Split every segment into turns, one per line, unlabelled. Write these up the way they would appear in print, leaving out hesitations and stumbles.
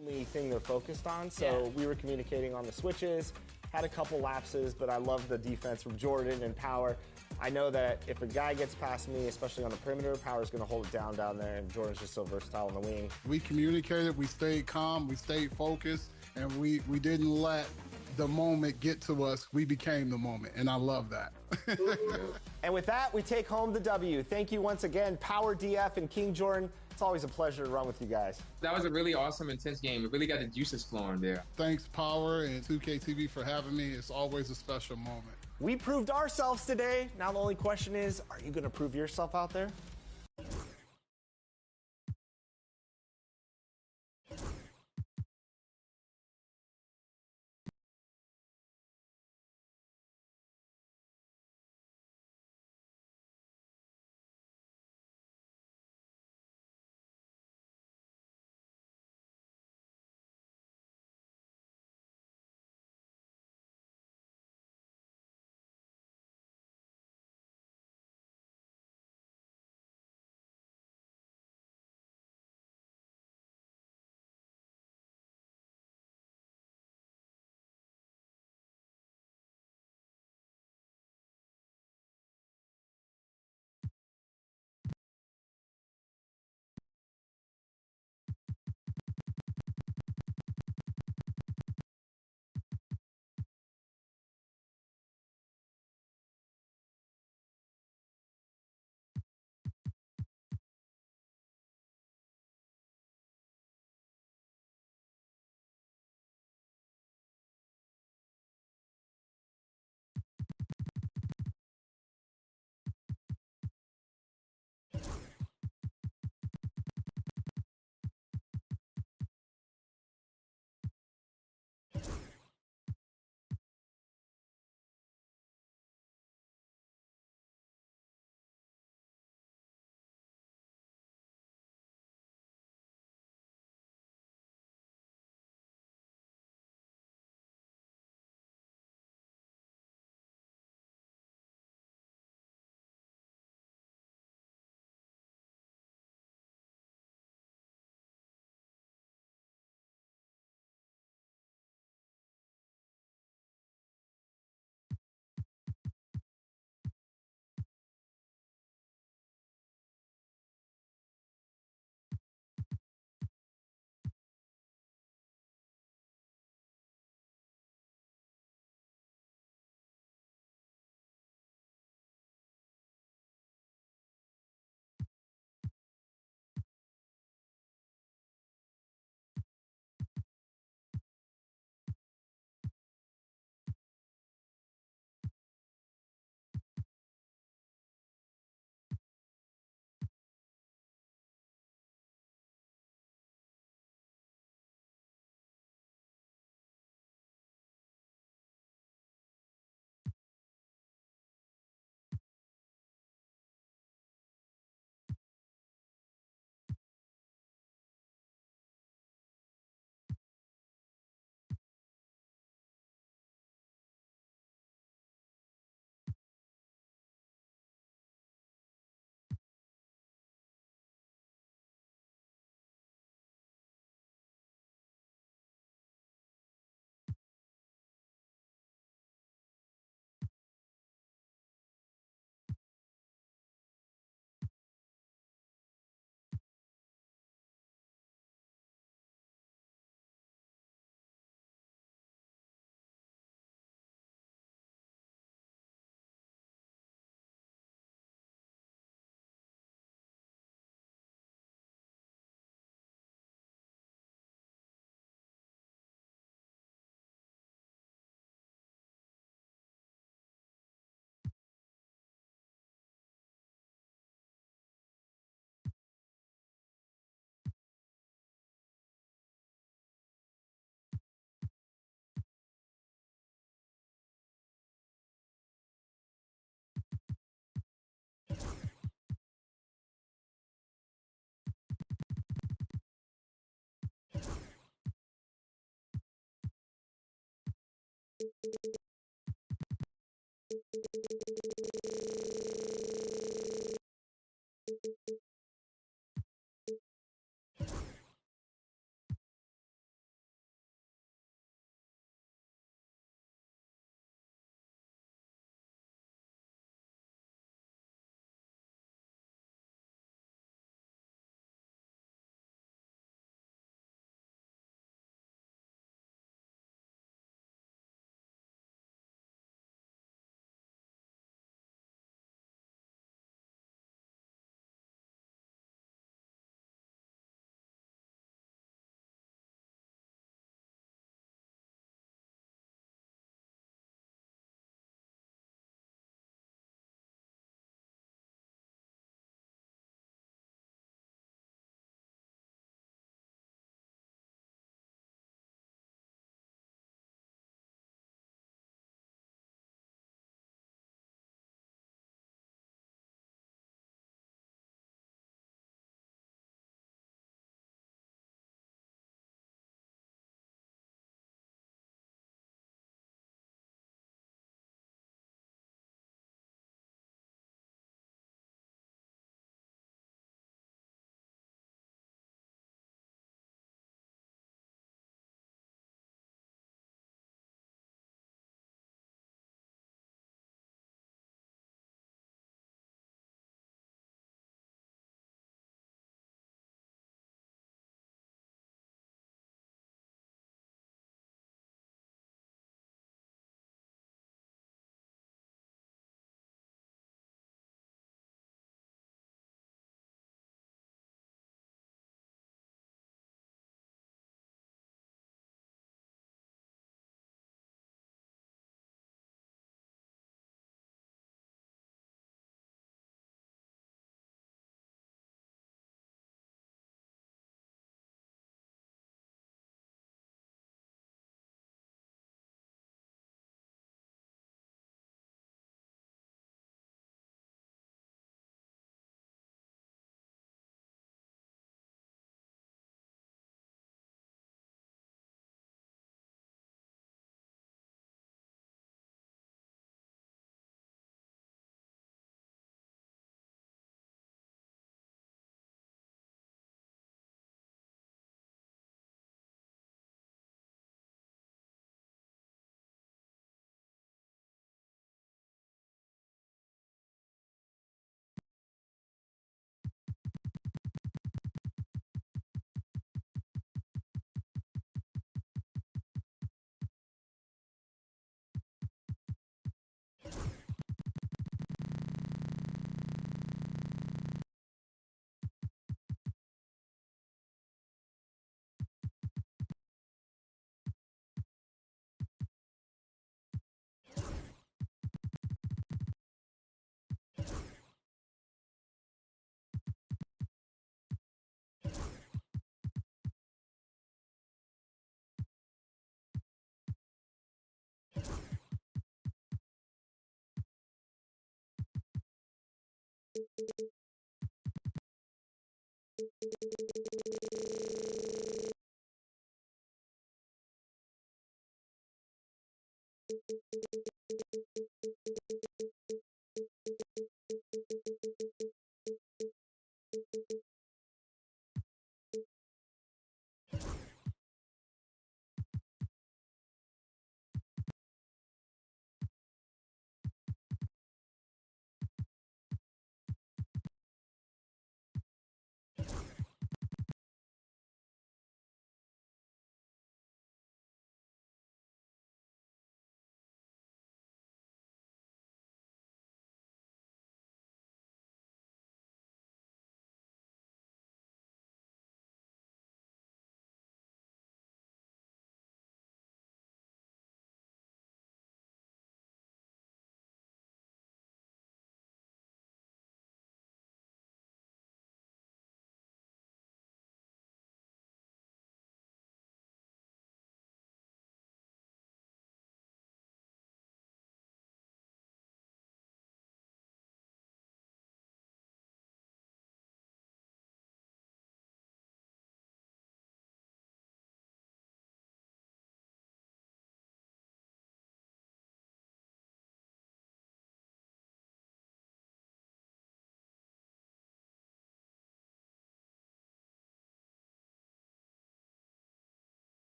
only thing they're focused on. So we were communicating on the switches, had a couple lapses, but I love the defense from Jordan and Power. I know that if a guy gets past me, especially on the perimeter, Power's going to hold it down there, and Jordan's just so versatile on the wing.
We communicated, we stayed calm, we stayed focused, and we didn't let the moment get to us. We became the moment, and I love that.
And with that, we take home the W. Thank you once again, Power DF and King Jordan. It's always a pleasure to run with you guys.
That was a really awesome, intense game. It really got the juices flowing there.
Thanks, Power and 2K TV, for having me. It's always a special moment.
We proved ourselves today. Now the only question is, are you going to prove yourself out there?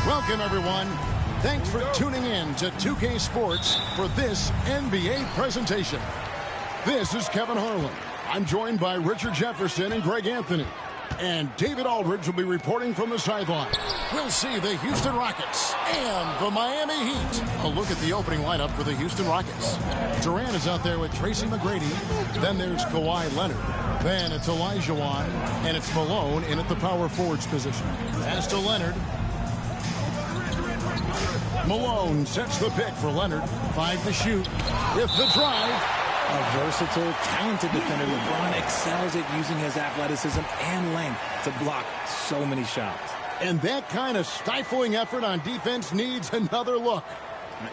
Welcome, everyone. Thanks for tuning in to 2K Sports for this NBA presentation. This is Kevin Harlan. I'm joined by Richard Jefferson and Greg Anthony. And David Aldridge will be reporting from the sideline. We'll see the Houston Rockets and the Miami Heat. A look at the opening lineup for the Houston Rockets. Durant is out there with Tracy McGrady. Then there's Kawhi Leonard. Then it's Olajuwon. And it's Malone in at the power forwards position. As to Leonard, Malone sets the pick for Leonard. 5 to shoot with the drive.
A versatile, talented defender, LeBron excels at using his athleticism and length to block so many shots.
And that kind of stifling effort on defense needs another look.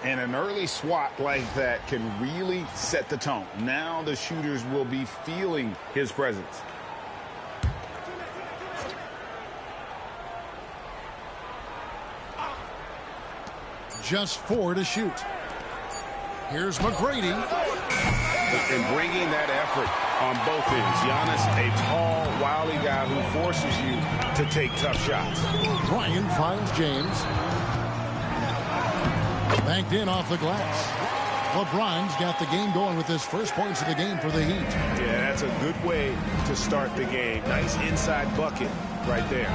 And an early swat like that can really set the tone. Now the shooters will be feeling his presence.
Just 4 to shoot. Here's McGrady.
And bringing that effort on both ends. Giannis, a tall, wily guy who forces you to take tough shots.
Bryant finds James. Banked in off the glass. LeBron's got the game going with his first points of the game for the Heat.
Yeah, that's a good way to start the game. Nice inside bucket right there.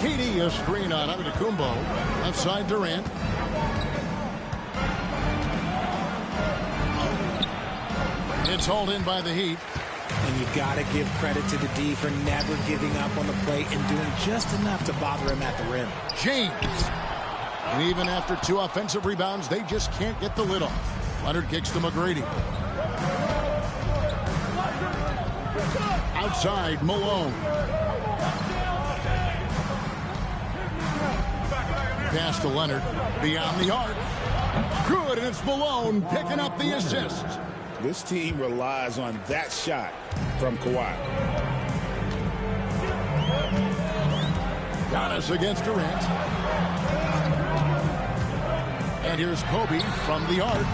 KD a screen on Antetokounmpo. Left side Durant. It's hauled in by the Heat.
And you got to give credit to the D for never giving up on the play and doing just enough to bother him at the rim.
James. And even after 2 offensive rebounds, they just can't get the lid off. Leonard kicks to McGrady. Outside, Malone. Pass to Leonard. Beyond the arc. Good, and it's Malone picking up the assist.
This team relies on that shot from Kawhi.
Giannis against Durant. And here's Kobe from the arc.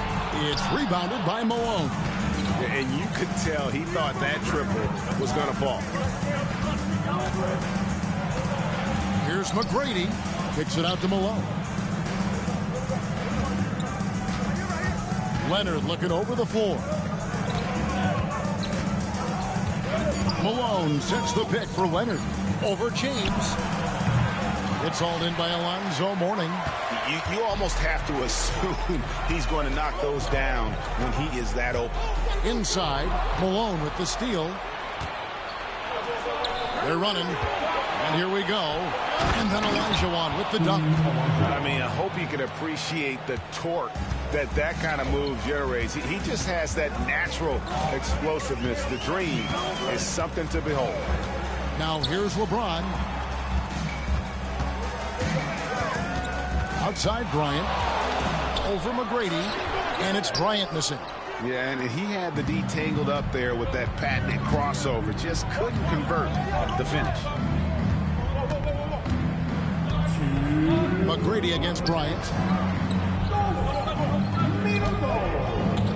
It's rebounded by Malone.
And you could tell he thought that triple was going to fall.
Here's McGrady. Kicks it out to Malone. Leonard looking over the floor. Malone sets the pick for Leonard. Over James. It's hauled in by Alonzo Mourning.
You almost have to assume he's going to knock those down when he is that open.
Inside, Malone with the steal. They're running. And here we go. And then Olajuwon with the dunk.
I mean, I hope you can appreciate the torque that kind of move generates. He just has that natural explosiveness. The dream is something to behold.
Now here's LeBron. Outside Bryant. Over McGrady. And it's Bryant missing.
Yeah, and he had the D tangled up there with that patented crossover. Just couldn't convert the finish.
McGrady against Bryant.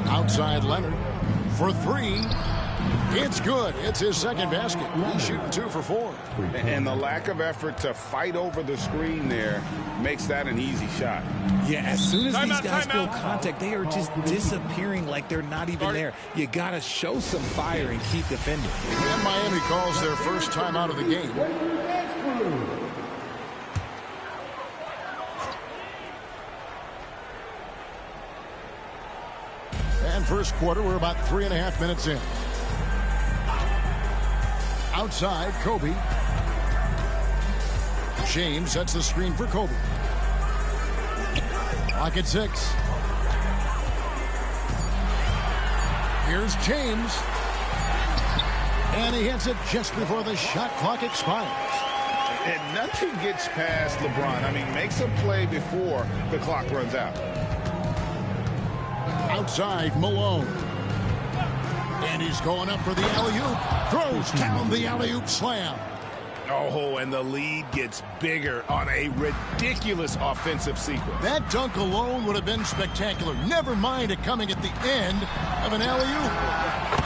Outside Leonard for three. It's good. It's his second basket. He's shooting 2 for 4.
And the lack of effort to fight over the screen there makes that an easy shot.
Yeah, as soon as these guys feel contact, they are just disappearing like they're not even there. You got to show some fire and keep defending.
And Miami calls their first time out of the game. And first quarter, we're about 3.5 minutes in. Outside, Kobe. James sets the screen for Kobe. Clock at 6. Here's James. And he hits it just before the shot clock expires.
And nothing gets past LeBron. I mean, makes a play before the clock runs out.
Outside, Malone. And he's going up for the alley-oop. Throws down the alley-oop slam.
Oh, and the lead gets bigger on a ridiculous offensive sequence.
That dunk alone would have been spectacular. Never mind it coming at the end of an alley-oop.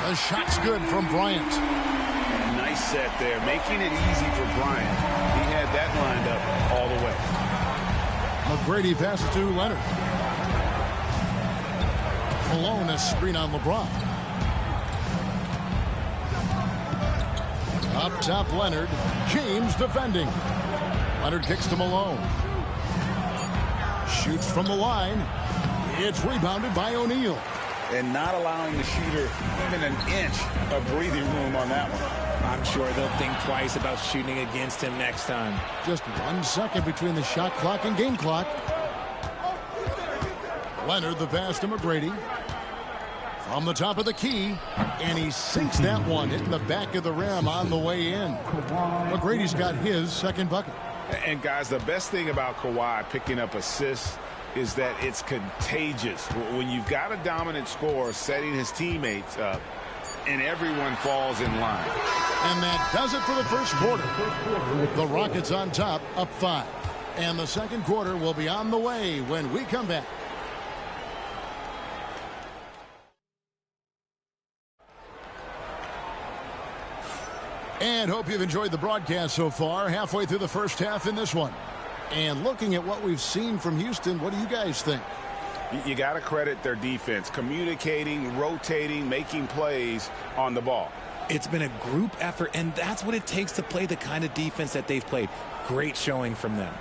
The shot's good from Bryant.
Nice set there, making it easy for Bryant. He had that lined up all the way.
McGrady passes to Leonard. Malone, a screen on LeBron. Up top, Leonard. James defending. Leonard kicks to Malone. Shoots from the line. It's rebounded by O'Neal.
And not allowing the shooter even an inch of breathing room on that one.
I'm sure they'll think twice about shooting against him next time.
Just 1 second between the shot clock and game clock. Leonard, the pass to McGrady. From the top of the key, and he sinks that one, hitting the back of the rim on the way in. McGrady's got his second bucket.
And guys, the best thing about Kawhi picking up assists is that it's contagious. When you've got a dominant scorer setting his teammates up, and everyone falls in line.
And that does it for the first quarter. The Rockets on top, up 5. And the second quarter will be on the way when we come back. And hope you've enjoyed the broadcast so far. Halfway through the first half in this one. And looking at what we've seen from Houston, what do you guys think?
You got to credit their defense, communicating, rotating, making plays on the ball.
It's been a group effort, and that's what it takes to play the kind of defense that they've played. Great showing from them.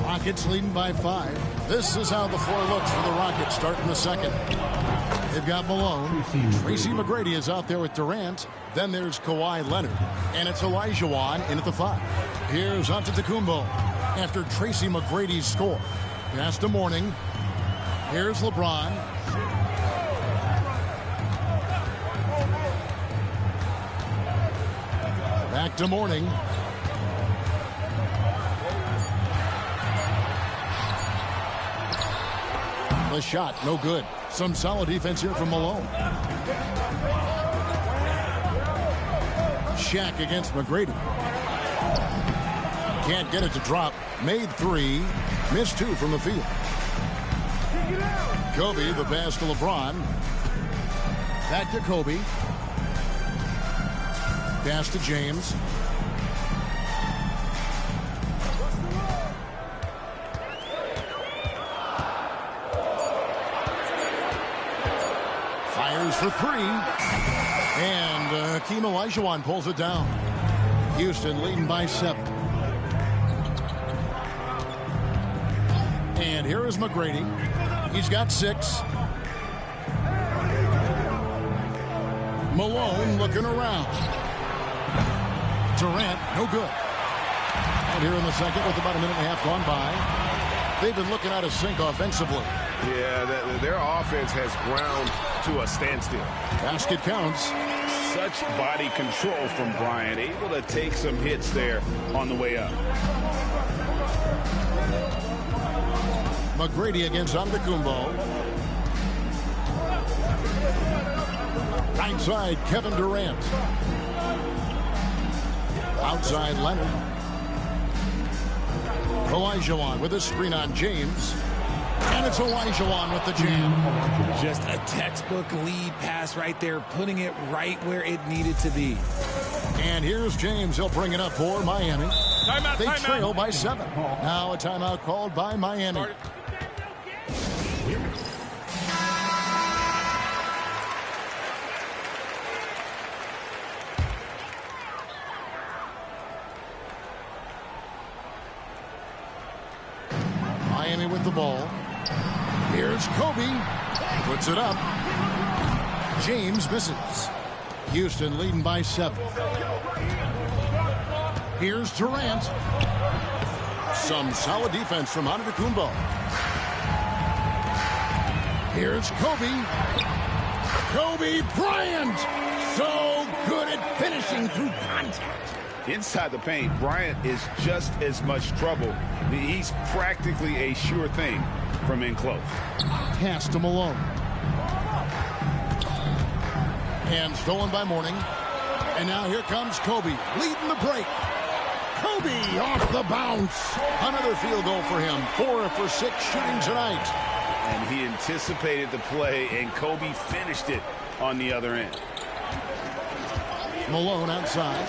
Rockets leading by 5. This is how the floor looks for the Rockets starting the second. They've got Malone. Tracy McGrady is out there with Durant. Then there's Kawhi Leonard. And it's Olajuwon in at the 5. Here's Antetokounmpo after Tracy McGrady's score. Pass to Mourning. Here's LeBron. Back to Mourning. The shot, no good. Some solid defense here from Malone. Shaq against McGrady. Can't get it to drop. Made 3. Missed 2 from the field. Kobe, the pass to LeBron. Back to Kobe. Pass to James. Fires for 3. And Hakeem Olajuwon pulls it down. Houston leading by 7. And here is McGrady. He's got 6. Malone looking around. Durant, no good. And here in the second with about a minute and a half gone by, they've been looking out of sync offensively.
Yeah, their offense has ground to a standstill.
Basket counts.
Such body control from Bryant, able to take some hits there on the way up.
McGrady against Antetokounmpo. Right side, Kevin Durant. Outside, Leonard. Olajuwon with a screen on James. And it's Olajuwon with the jam.
Just a textbook lead pass right there, putting it right where it needed to be.
And here's James. He'll bring it up for Miami.
Timeout,
they
timeout.
trail by 7. Now a timeout called by Miami. Miami with the ball. Here's Kobe. Puts it up. James misses. Houston leading by 7. Here's Durant. Some solid defense from Antetokounmpo. Here's Kobe. Kobe Bryant. So good at finishing through contact.
Inside the paint, Bryant is just as much trouble. He's practically a sure thing from in close.
Pass to Malone. And stolen by Mourning. And now here comes Kobe, leading the break. Kobe off the bounce. Another field goal for him. 4 for 6 shooting tonight.
And he anticipated the play, and Kobe finished it on the other end.
Malone outside.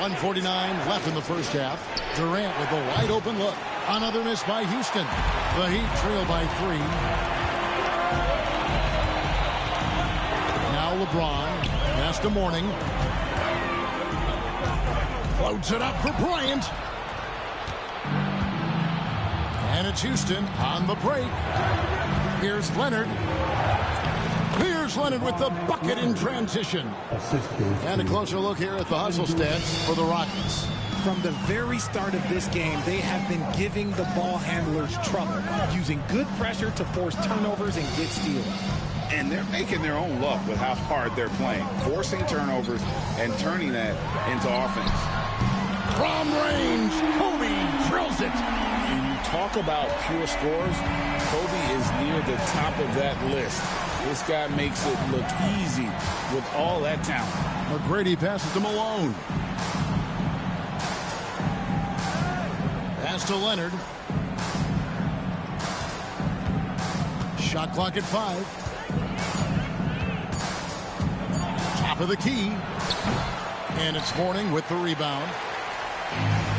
1:49 left in the first half. Durant with a wide open look. Another miss by Houston. The Heat trail by 3. Now LeBron. Pass to Mourning. Floats it up for Bryant. And it's Houston on the break. Here's Leonard. Here's Leonard with the bucket in transition. And a closer look here at the hustle stats for the Rockets.
From the very start of this game, they have been giving the ball handlers trouble, using good pressure to force turnovers and get steals.
And they're making their own luck with how hard they're playing, forcing turnovers and turning that into offense.
From range, Kobe drills it.
When you talk about pure scores, Kobe is near the top of that list. This guy makes it look easy with all that talent.
McGrady passes to Malone. Pass to Leonard. Shot clock at 5. Top of the key. And it's Mourning with the rebound.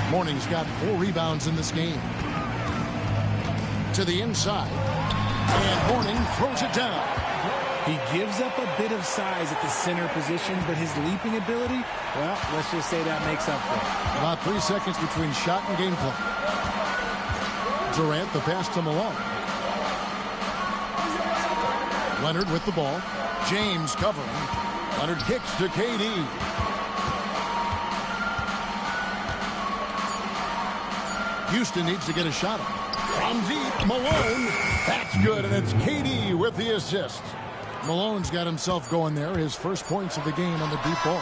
Mourning's got 4 rebounds in this game. To the inside. And Mourning throws it down.
He gives up a bit of size at the center position, but his leaping ability, well, let's just say that makes up for it.
About 3 seconds between shot and game clock. Durant, the pass to Malone. Leonard with the ball. James covering. Leonard kicks to KD. Houston needs to get a shot up. From deep, Malone. That's good, and it's KD with the assist. Malone's got himself going there. His first points of the game on the deep ball.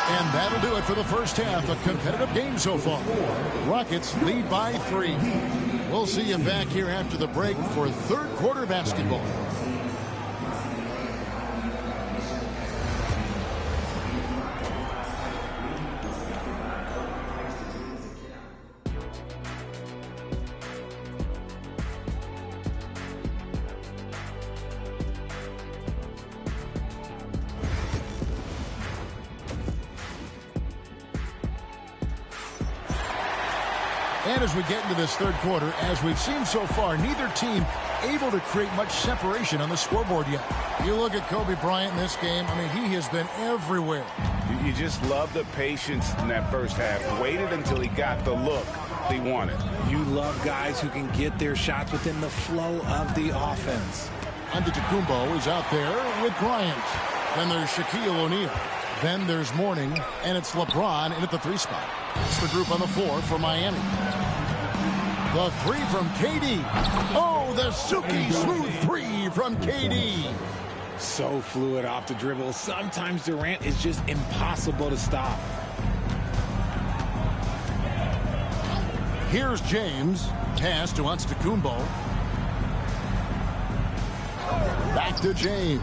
And that'll do it for the first half. A competitive game so far. Rockets lead by 3. We'll see you back here after the break for third quarter basketball. And as we get into this third quarter, as we've seen so far, neither team able to create much separation on the scoreboard yet. You look at Kobe Bryant in this game, I mean, he has been everywhere.
You just love the patience in that first half. Waited until he got the look they wanted.
You love guys who can get their shots within the flow of the offense.
Antetokounmpo is out there with Bryant. Then there's Shaquille O'Neal. Then there's Mourning, and it's LeBron in at the 3 spot. It's the group on the floor for Miami. The 3 from KD. Oh, the silky smooth 3 from KD.
So fluid off the dribble. Sometimes Durant is just impossible to stop.
Here's James. Pass to Antetokounmpo. Back to James.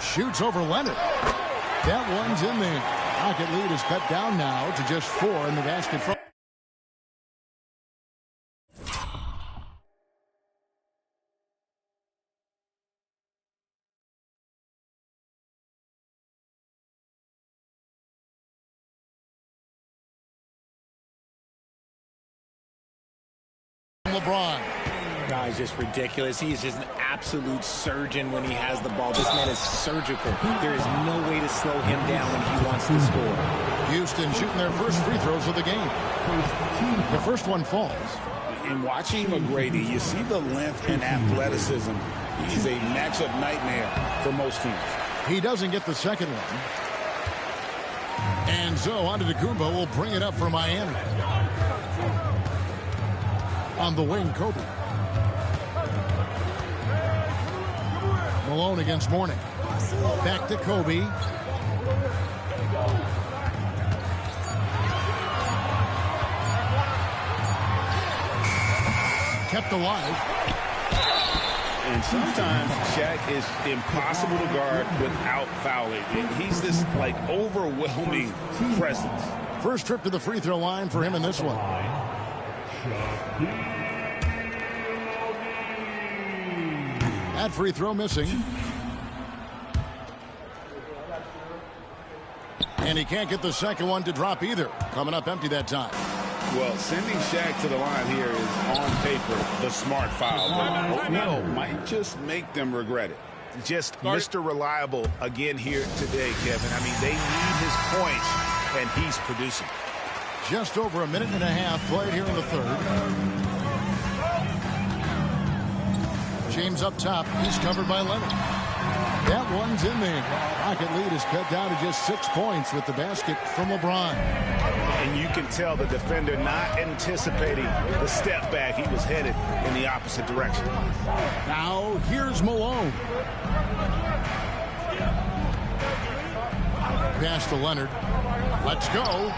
Shoots over Leonard. That one's in there. Rocket lead is cut down now to just 4 in the basket. LeBron.
Guys, just ridiculous. He is just an absolute surgeon when he has the ball. This man is surgical. There is no way to slow him down when he wants to score.
Houston shooting their first free throws of the game. The first one falls.
In watching McGrady, you see the length and athleticism. He's a matchup nightmare for most teams.
He doesn't get the second one. And so Antetokounmpo will bring it up for Miami. On the wing, Kobe. Malone against Mourning. Back to Kobe. Kept alive.
And sometimes Shaq is impossible to guard without fouling. He's this, like, overwhelming presence.
First trip to the free throw line for him in this one. That free throw missing. And he can't get the second one to drop either. Coming up empty that time.
Well, sending Shaq to the line here is, on paper, the smart foul. But O'Neal might just make them regret it. Just Mr. Reliable again here today, Kevin. I mean, they need his points, and he's producing.
Just over a minute and a half played here in the third. James up top. He's covered by Leonard. That one's in there. Rocket lead is cut down to just 6 points with the basket from LeBron.
And you can tell the defender not anticipating the step back. He was headed in the opposite direction.
Now here's Malone. Pass to Leonard. Let's go.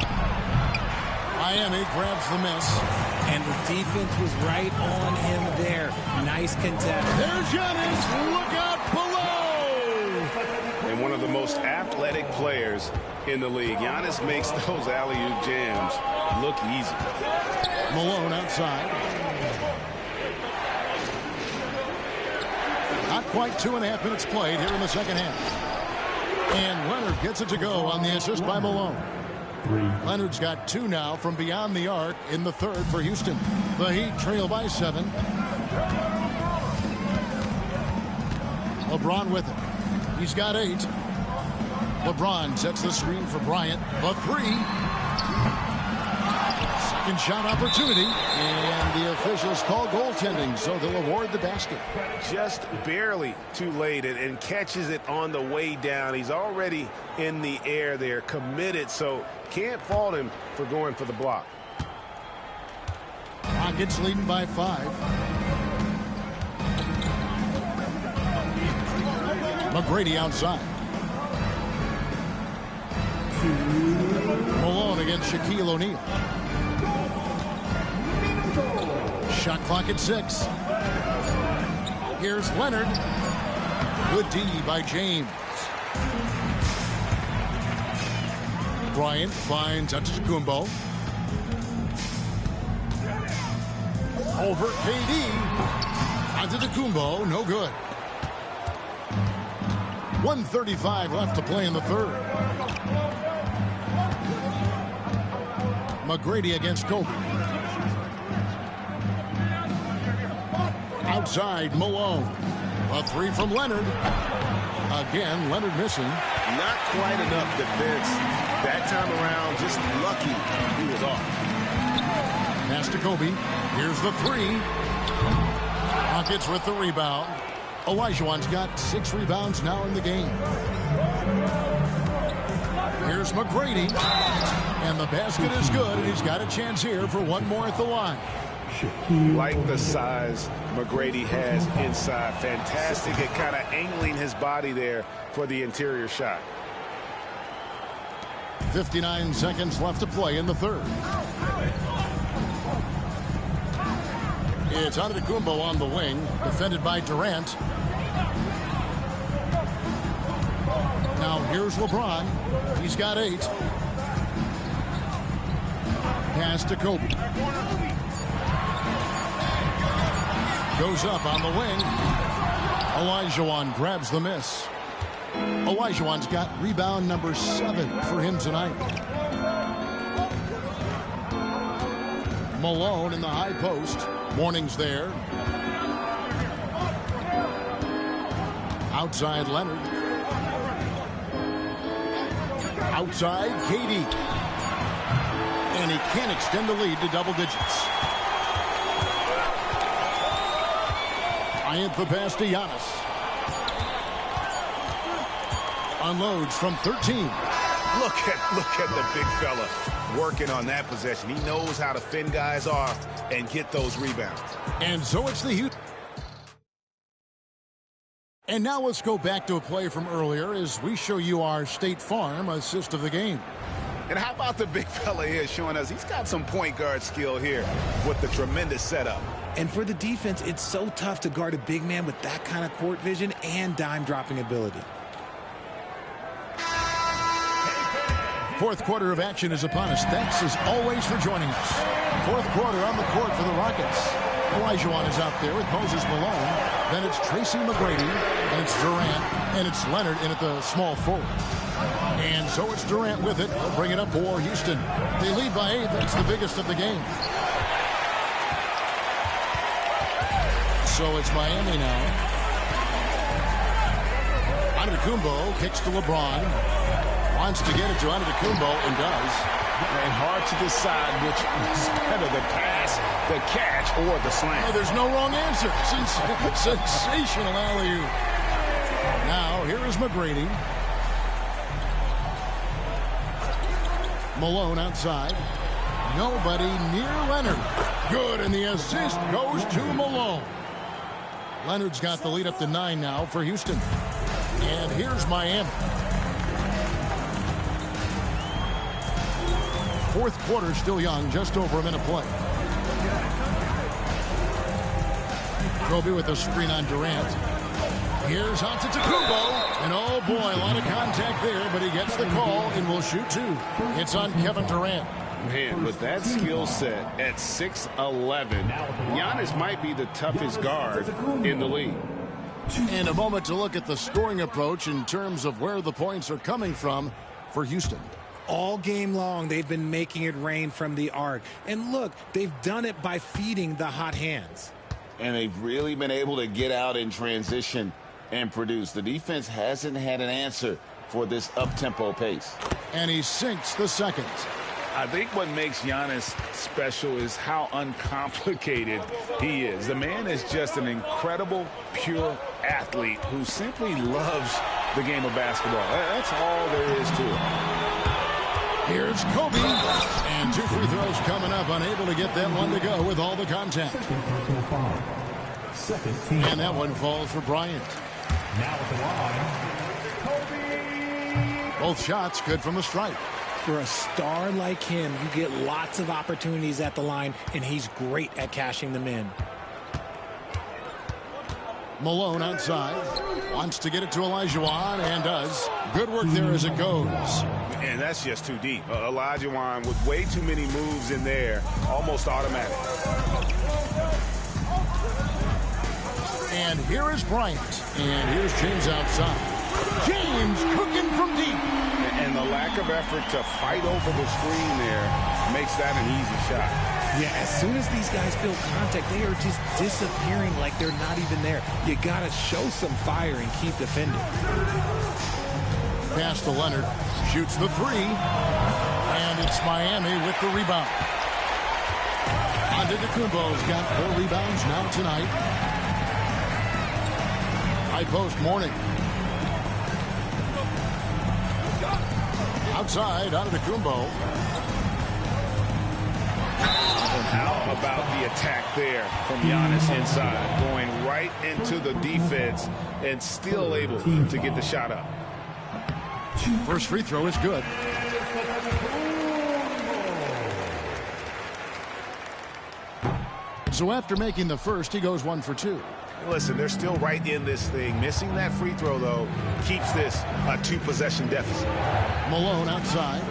Miami grabs the miss.
And the defense was right on him there. Nice contest.
There's Giannis. Look out below.
And one of the most athletic players in the league. Giannis makes those alley-oop jams look easy.
Malone outside. Not quite 2.5 minutes played here in the second half. And Leonard gets it to go on the assist by Malone. Leonard's got 2 now from beyond the arc in the third for Houston. The Heat trail by 7. LeBron with it. He's got 8. LeBron sets the screen for Bryant. The 3. Second shot opportunity. And the officials call goaltending, so they'll award the basket.
Just barely too late and catches it on the way down. He's already in the air there, committed, so can't fault him for going for the block.
Rockets leading by 5. McGrady outside. Malone against Shaquille O'Neal. Shot clock at 6. Here's Leonard. Good D by James. Bryant finds Antetokounmpo. Over KD. Antetokounmpo, no good. 1:35 left to play in the third. McGrady against Kobe. Outside, Malone. A 3 from Leonard. Again, Leonard missing.
Not quite enough defense. That time around, just lucky he was off.
Pass to Kobe. Here's the three. Rockets with the rebound. Olajuwon's got 6 rebounds now in the game. Here's McGrady. And the basket is good, and he's got a chance here for one more at the line.
Like the size McGrady has inside. Fantastic at kind of angling his body there for the interior shot.
59 seconds left to play in the third. It's Antetokounmpo on the wing, defended by Durant. Now here's LeBron. He's got 8. Pass to Kobe. Goes up on the wing. Olajuwon grabs the miss. Olajuwon's got rebound number 7 for him tonight. Malone in the high post. Morning's there. Outside Leonard. Outside KD. And he can't extend the lead to double digits. Bryant the pass to Giannis. Unloads from 13.
Look at the big fella working on that possession. He knows how to fend guys off and get those rebounds.
And so it's the Houston. And now let's go back to a play from earlier as we show you our State Farm assist of the game.
And how about the big fella here showing us he's got some point guard skill here with the tremendous setup.
And for the defense, it's so tough to guard a big man with that kind of court vision and dime dropping ability.
Fourth quarter of action is upon us. Thanks as always for joining us. Fourth quarter on the court for the Rockets. Olajuwon is out there with Moses Malone. Then it's Tracy McGrady, and it's Durant, and it's Leonard in at the small forward. And so it's Durant with it. He'll bring it up for Houston. They lead by 8. That's the biggest of the game. So it's Miami now. Antetokounmpo kicks to LeBron. Wants to get it to Antetokounmpo and does.
And hard to decide which is better, the pass, the catch, or the slam.
Oh, there's no wrong answer. Sensational alley-oop. Now, here is McGrady. Malone outside. Nobody near Leonard. Good, and the assist goes to Malone. Leonard's got the lead up to 9 now for Houston. And here's Miami. Fourth quarter still young, just over a minute play. Kobe with a screen on Durant. Here's Antetokounmpo, and oh boy, a lot of contact there, but he gets the call and will shoot 2. It's on Kevin Durant.
Man, with that skill set at 6'11", Giannis might be the toughest guard in the league.
And a moment to look at the scoring approach in terms of where the points are coming from for Houston.
All game long, they've been making it rain from the arc. And look, they've done it by feeding the hot hands.
And they've really been able to get out in transition and produce. The defense hasn't had an answer for this up-tempo pace.
And he sinks the second.
I think what makes Giannis special is how uncomplicated he is. The man is just an incredible, pure athlete who simply loves the game of basketball. That's all there is to it.
Here's Kobe. And 2 free throws coming up. Unable to get that one to go with all the contact. And that one falls for Bryant.
Now at the line, Kobe.
Both shots good from the stripe.
For a star like him, you get lots of opportunities at the line, and he's great at cashing them in.
Malone outside. Wants to get it to Olajuwon, and does. Good work there as it goes.
And that's just too deep. Olajuwon with way too many moves in there, almost automatic.
And here is Bryant. And here's James outside. James cooking from deep.
And the lack of effort to fight over the screen there makes that an easy shot.
Yeah, as soon as these guys feel contact, they are just disappearing like they're not even there. You got to show some fire and keep defending.
Pass to Leonard. Shoots the three. And it's Miami with the rebound. Antetokounmpo's got 4 rebounds now tonight. High post Mourning. Outside, Antetokounmpo.
How about the attack there from Giannis inside, going right into the defense and still able to get the shot up.
First free throw is good. So after making the first, he goes 1 for 2.
Listen, they're still right in this thing. Missing that free throw, though, keeps this a 2-possession deficit.
Malone outside.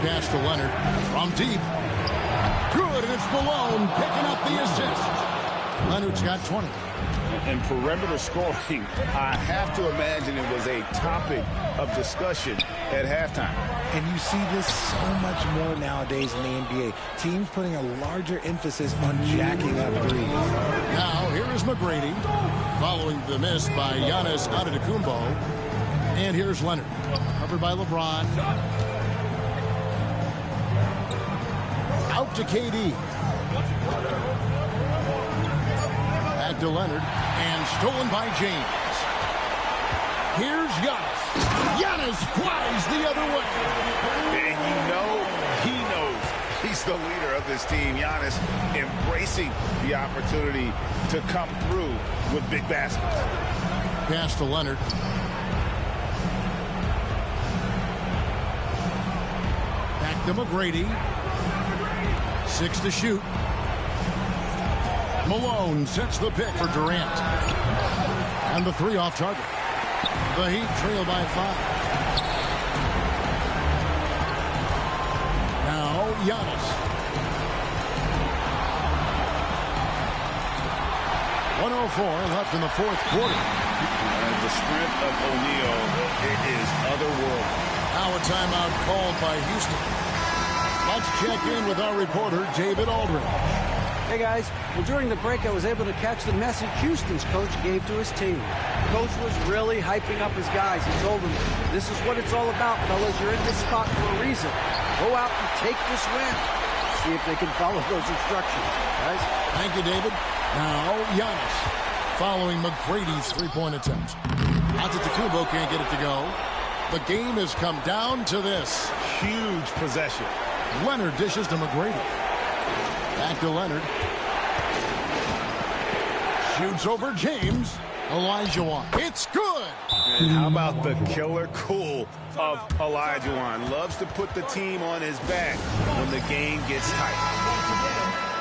Pass to Leonard from deep. Good, and it's Malone picking up the assist. Leonard's got 20.
And perimeter scoring, I have to imagine it was a topic of discussion at halftime.
And you see this so much more nowadays in the NBA. Teams putting a larger emphasis on jacking up threes.
Now, here is McGrady, following the miss by Giannis Antetokounmpo. And here's Leonard, covered by LeBron. Out to KD. Back to Leonard, and stolen by James. Here's Giannis. Giannis flies the other way.
And he knows he's the leader of this team. Giannis embracing the opportunity to come through with big baskets.
Pass to Leonard. Back to McGrady. 6 to shoot. Malone sets the pick for Durant. And the 3 off target. The Heat trail by 5. Now Giannis. 1:04 left in the 4th quarter.
And the sprint of O'Neal, it is otherworldly.
Now a timeout called by Houston. Let's check in with our reporter, David Aldridge.
Hey guys, well during the break I was able to catch the message Houston's coach gave to his team. Coach was really hyping up his guys. He told them, this is what it's all about, fellas. You're in this spot for a reason. Go out and take this win. See if they can follow those instructions, guys.
Thank you, David. Now Giannis, following McGrady's 3-point attempt. Antetokounmpo can't get it to go. The game has come down to this.
Huge possession.
Leonard dishes to McGrady. Back to Leonard. Shoots over James. Olajuwon. It's good.
And how about the killer cool of Olajuwon? Loves to put the team on his back when the game gets tight.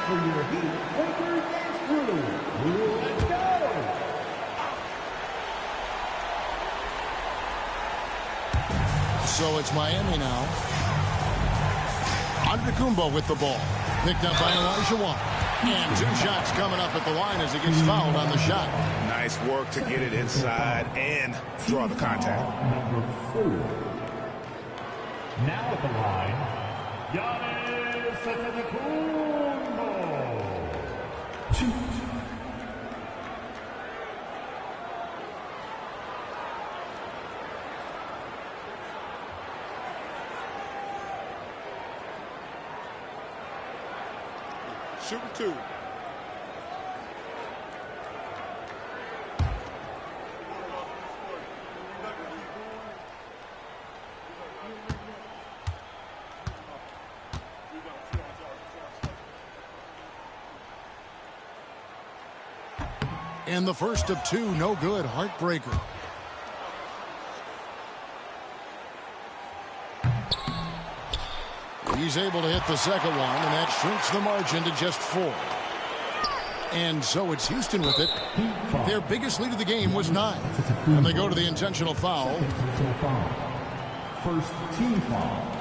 For your Heat, Lakers crew, let's go!
So it's Miami now. Antetokounmpo with the ball. Picked up by Olajuwon. And 2 shots coming up at the line as he gets fouled on the shot.
Nice work to get it inside and draw the contact.
Number 4. Now at the line, Giannis Antetokounmpo. 2.
Shooting 2.
And the first of 2, no good. Heartbreaker. He's able to hit the second one, and that shrinks the margin to just 4. And so it's Houston with it. Their biggest lead of the game was 9. And they go to the intentional foul.
First team foul.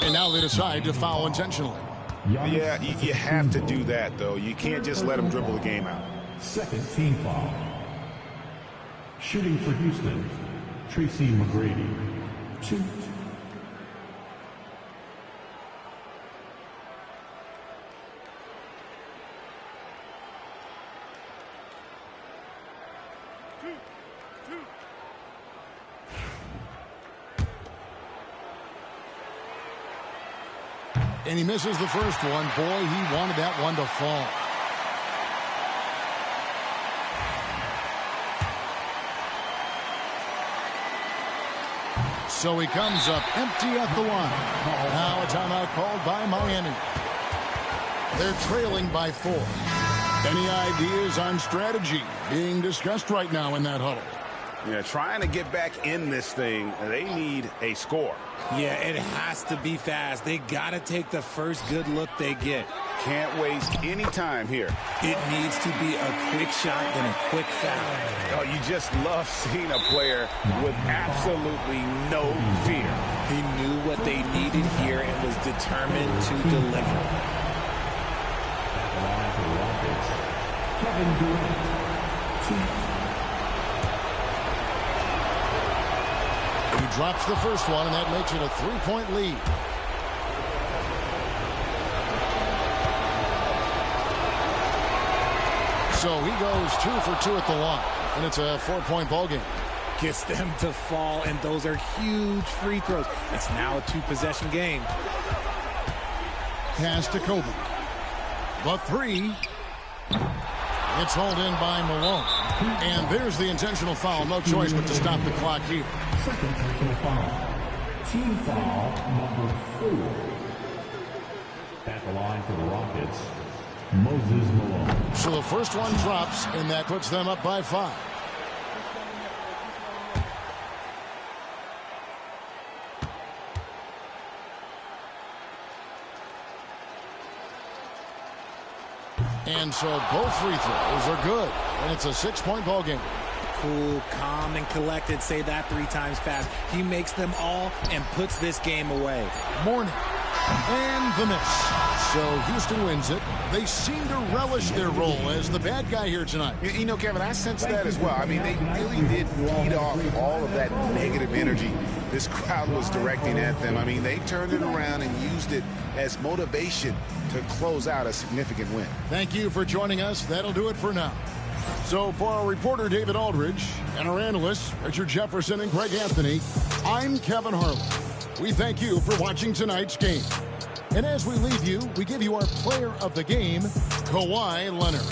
And now they decide to foul intentionally.
Yeah, you have to do that, though. You can't just let them dribble the game out.
Second team foul. Shooting for Houston, Tracy McGrady. 2.
And he misses the first one. Boy, he wanted that one to fall. So he comes up empty at the line. Now a timeout called by Miami. They're trailing by 4. Any ideas on strategy being discussed right now in that huddle?
Yeah, trying to get back in this thing, they need a score.
Yeah, it has to be fast. They got to take the first good look they get.
Can't waste any time here.
It needs to be a quick shot and a quick foul.
Oh, you just love seeing a player with absolutely no fear.
He knew what they needed here and was determined to deliver.
Kevin Durant.
He drops the first one, and that makes it a 3-point lead. So he goes 2 for 2 at the line, and it's a 4-point ball game.
Gets them to fall, and those are huge free throws. It's now a 2-possession game.
Pass to Kobe. The 3. It's hauled in by Malone. And there's the intentional foul. No choice but to stop the clock here.
Second personal foul. Team foul number 4. At the line for the Rockets, Moses Malone.
So the first one drops, and that puts them up by 5. And so both free throws are good, and it's a 6-point ball game.
Cool, calm, and collected. Say that 3 times fast. He makes them all and puts this game away.
Mourning. And the miss. So Houston wins it. They seem to relish their role as the bad guy here tonight.
You know, Kevin, I sense that as well. I mean, they really did feed off all of that negative energy this crowd was directing at them. I mean, they turned it around and used it as motivation to close out a significant win.
Thank you for joining us. That'll do it for now. So for our reporter, David Aldridge, and our analysts, Richard Jefferson and Greg Anthony, I'm Kevin Harlan. We thank you for watching tonight's game. And as we leave you, we give you our player of the game, Kawhi Leonard.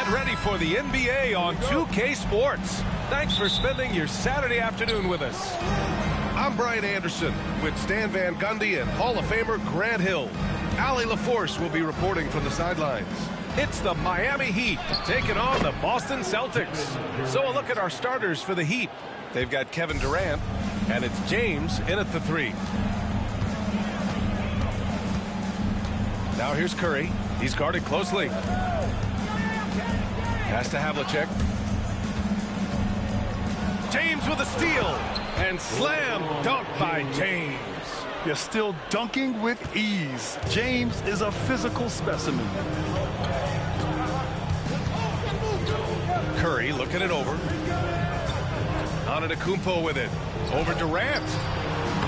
Get ready for the NBA on 2K Sports. Thanks for spending your Saturday afternoon with us.
I'm Brian Anderson with Stan Van Gundy and Hall of Famer Grant Hill. Allie LaForce will be reporting from the sidelines.
It's the Miami Heat taking on the Boston Celtics. So a look at our starters for the Heat. They've got Kevin Durant, and it's James in at the 3. Now here's Curry. He's guarded closely. Pass to Havlicek. James with a steal. And slam dunk by James.
You're still dunking with ease. James is a physical specimen.
Curry looking it over. Antetokounmpo with it. Over Durant.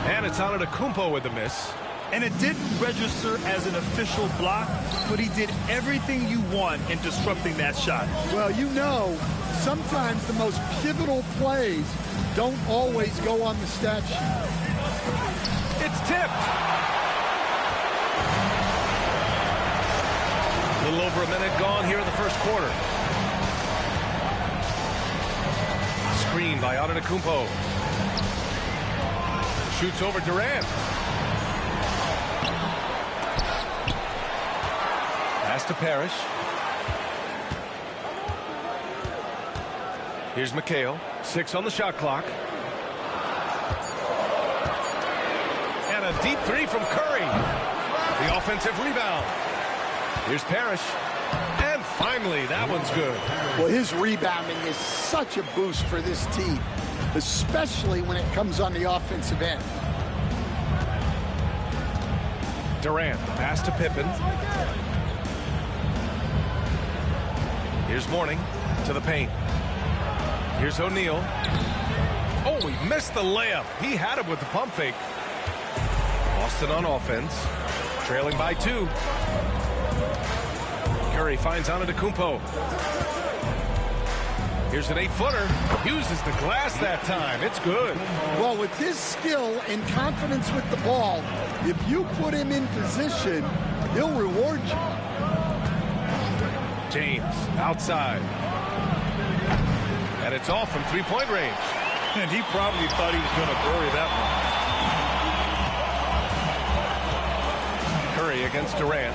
And it's Antetokounmpo with the miss.
And it didn't register as an official block, but he did everything you want in disrupting that shot.
Well, you know, sometimes the most pivotal plays don't always go on the stat sheet.
It's tipped. A little over a minute gone here in the first quarter. Screen by Antetokounmpo. Shoots over Durant. Pass to Parrish. Here's McHale. 6 on the shot clock. And a deep 3 from Curry. The offensive rebound. Here's Parrish. And finally, that one's good.
Well, his rebounding is such a boost for this team, especially when it comes on the offensive end.
Durant, pass to Pippen. Here's Mourning to the paint. Here's O'Neal. Oh, he missed the layup. He had it with the pump fake. Boston on offense, trailing by 2. Curry finds Antetokounmpo. Here's an 8-footer. Uses the glass that time. It's good.
Well, with his skill and confidence with the ball, if you put him in position, he'll reward you.
James outside. And it's off from 3-point range.
And he probably thought he was going to bury that
one. Curry against Durant.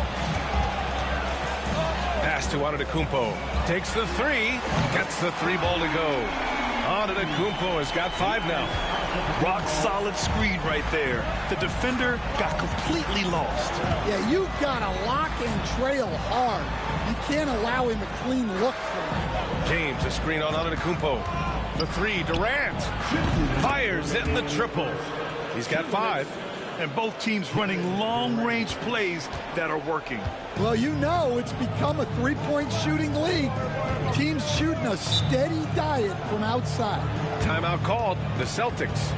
Pass to Antetokounmpo. Takes the 3. Gets the 3 ball to go. Antetokounmpo has got 5 now.
Rock solid screen right there. The defender got completely lost.
Yeah, you've got to lock and trail hard. You can't allow him a clean look from that.
James, a screen on Antetokounmpo. The three, Durant. Fires, hitting the triple. He's got 5.
And both teams running long-range plays that are working.
Well, you know it's become a three-point shooting league. Teams shooting a steady diet from outside.
Timeout called. The Celtics.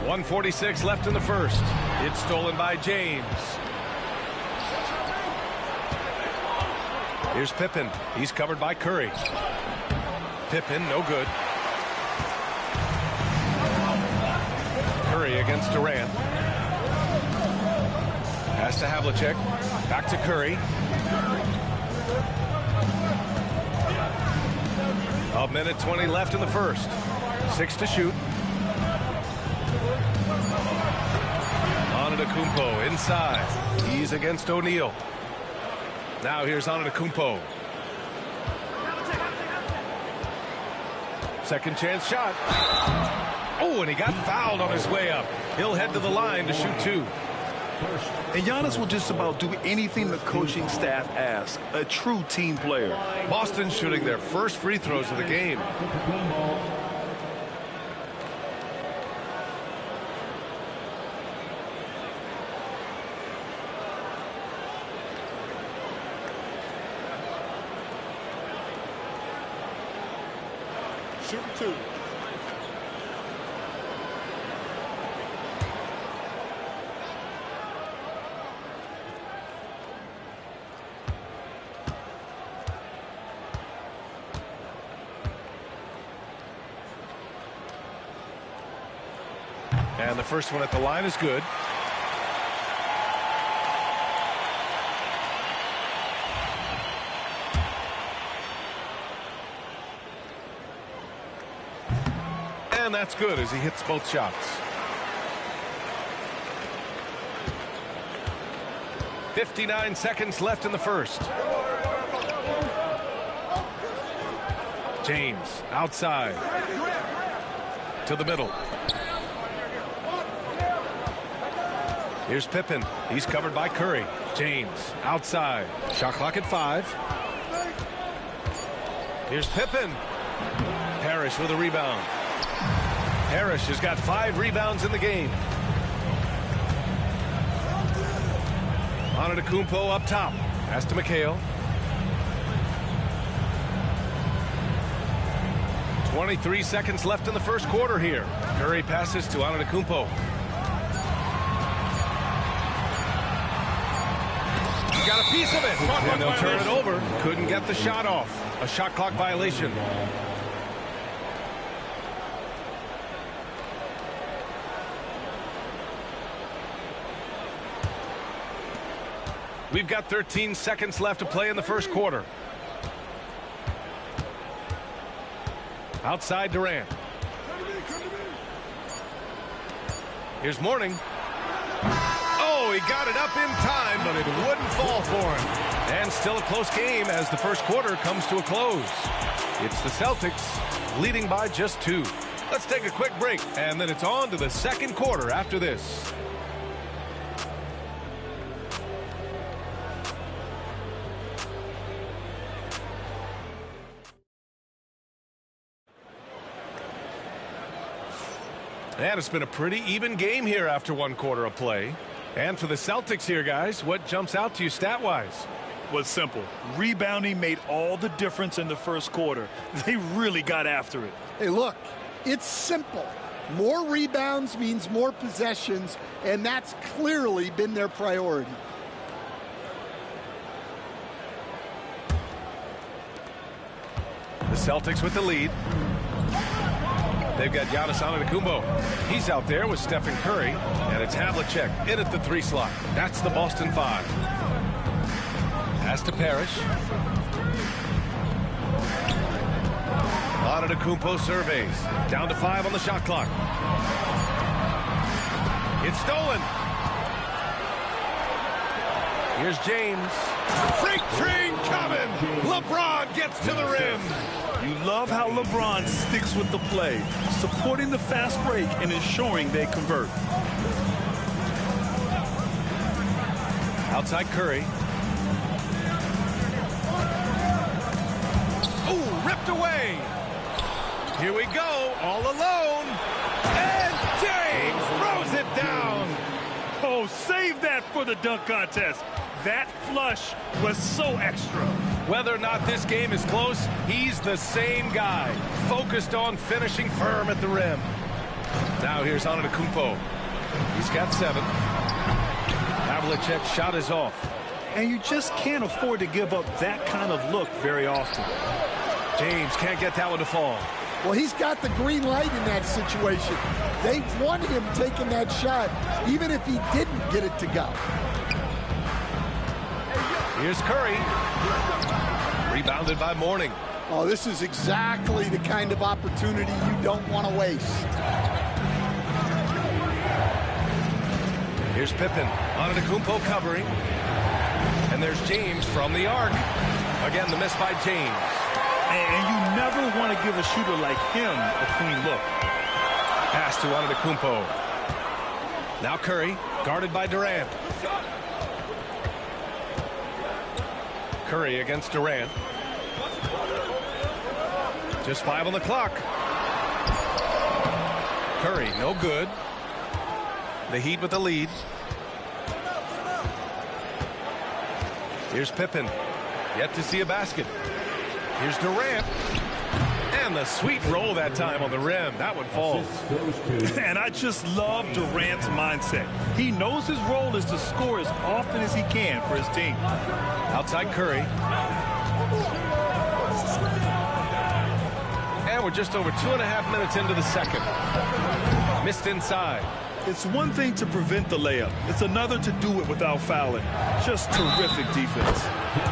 .146 left in the first. It's stolen by James. Here's Pippen. He's covered by Curry. Pippen, no good. Curry against Durant. Pass to Havlicek. Back to Curry. A minute 20 left in the first. 6 to shoot. Antetokounmpo inside. He's against O'Neal. Now here's Antetokounmpo. Second chance shot. Oh, and he got fouled on his way up. He'll head to the line to shoot 2.
And Giannis will just about do anything the coaching staff asks. A true team player.
Boston shooting their first free throws of the game.
Shooting 2.
And the first one at the line is good. And that's good as he hits both shots. 59 seconds left in the first. James outside to the middle. Here's Pippen. He's covered by Curry. James outside. Shot clock at 5. Here's Pippen. Parrish with a rebound. Parrish has got 5 rebounds in the game. Antetokounmpo up top. Pass to McHale. 23 seconds left in the first quarter here. Curry passes to Antetokounmpo. He got a piece of it. And they'll turn it over. Couldn't get the shot off. A shot clock violation. We've got 13 seconds left to play in the first quarter. Outside Durant. Here's Mourning. Oh, he got it up in time, but it wouldn't fall for him. And still a close game as the first quarter comes to a close. It's the Celtics leading by just 2. Let's take a quick break, and then it's on to the second quarter after this. And it's been a pretty even game here after one quarter of play. And for the Celtics here, guys, what jumps out to you stat-wise?
Was simple. Rebounding made all the difference in the first quarter. They really got after it.
Hey, look, it's simple. More rebounds means more possessions, and that's clearly been their priority.
The Celtics with the lead. They've got Giannis Antetokounmpo. He's out there with Stephen Curry, and it's Havlicek in at the 3 slot. That's the Boston 5. Pass to Parrish. Antetokounmpo surveys. Down to 5 on the shot clock. It's stolen. Here's James. Freight train coming. LeBron gets to the rim.
You love how LeBron sticks with the play, supporting the fast break and ensuring they convert.
Outside Curry. Oh, ripped away. Here we go, all alone. And James throws it down.
Oh, save that for the dunk contest. That flush was so extra.
Whether or not this game is close, he's the same guy, focused on finishing firm at the rim. Now here's Antetokounmpo. He's got 7. Havlicek's shot is off.
And you just can't afford to give up that kind of look very often.
James can't get that one to fall.
Well, he's got the green light in that situation. They want him taking that shot, even if he didn't get it to go.
Here's Curry. Rebounded by Mourning.
Oh, this is exactly the kind of opportunity you don't want to waste.
Here's Pippen. Antetokounmpo covering. And there's James from the arc. Again, the miss by James.
And you never want to give a shooter like him a clean look.
Pass to Antetokounmpo. Now Curry, guarded by Durant. Curry against Durant. Just 5 on the clock. Curry, no good. The Heat with the lead. Here's Pippen. Yet to see a basket. Here's Durant. And the sweet roll that time on the rim. That one falls.
And I just love Durant's mindset. He knows his role is to score as often as he can for his team.
Outside Curry. And we're just over 2.5 minutes into the second. Missed inside.
It's one thing to prevent the layup. It's another to do it without fouling. Just terrific defense.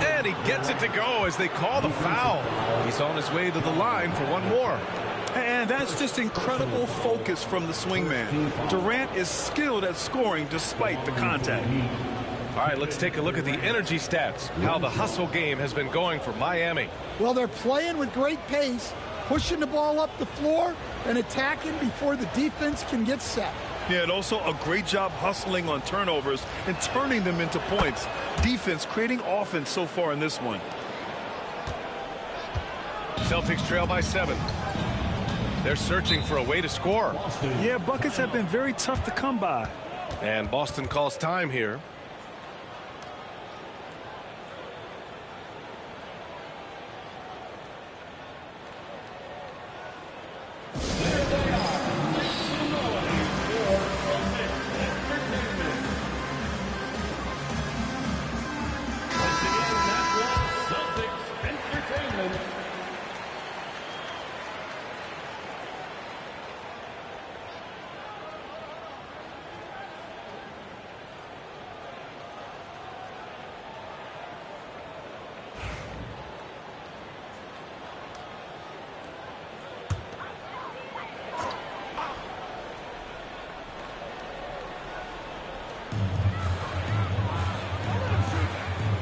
And he gets it to go as they call the foul. He's on his way to the line for one more.
And that's just incredible focus from the swingman. Durant is skilled at scoring despite the contact.
All right, let's take a look at the energy stats, how the hustle game has been going for Miami.
Well, they're playing with great pace, pushing the ball up the floor and attacking before the defense can get set.
Yeah, and also a great job hustling on turnovers and turning them into points. Defense creating offense so far in this one.
Celtics trail by 7. They're searching for a way to score.
Yeah, buckets have been very tough to come by.
And Boston calls time here.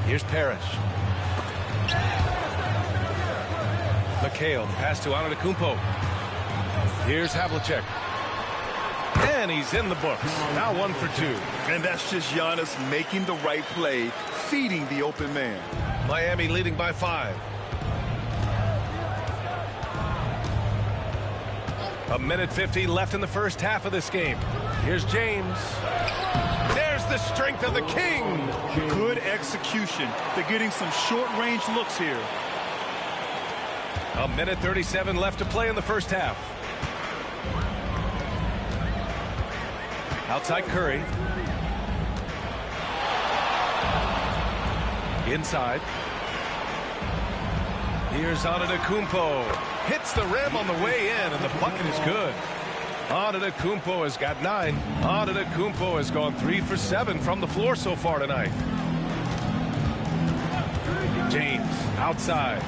Here's Parrish. McHale, pass to Antetokounmpo. Here's Havlicek. And he's in the books. Now 1 for 2.
And that's just Giannis making the right play, feeding the open man.
Miami leading by 5. A minute 50 left in the first half of this game. Here's James. There's the strength of the king.
Good execution. They're getting some short-range looks here.
A minute 37 left to play in the first half. Outside Curry. Inside. Here's Antetokounmpo. Hits the rim on the way in, and the bucket is good. Antetokounmpo has got 9. Antetokounmpo has gone 3 for 7 from the floor so far tonight. James outside.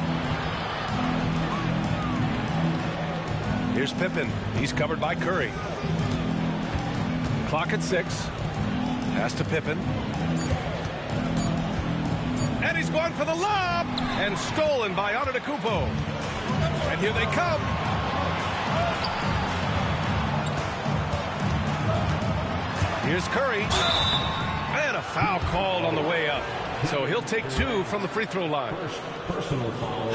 Here's Pippen. He's covered by Curry. Clock at 6. Pass to Pippen. And he's going for the lob. And stolen by Antetokounmpo. And here they come. Here's Curry. And a foul called on the way up. So he'll take 2 from the free throw line.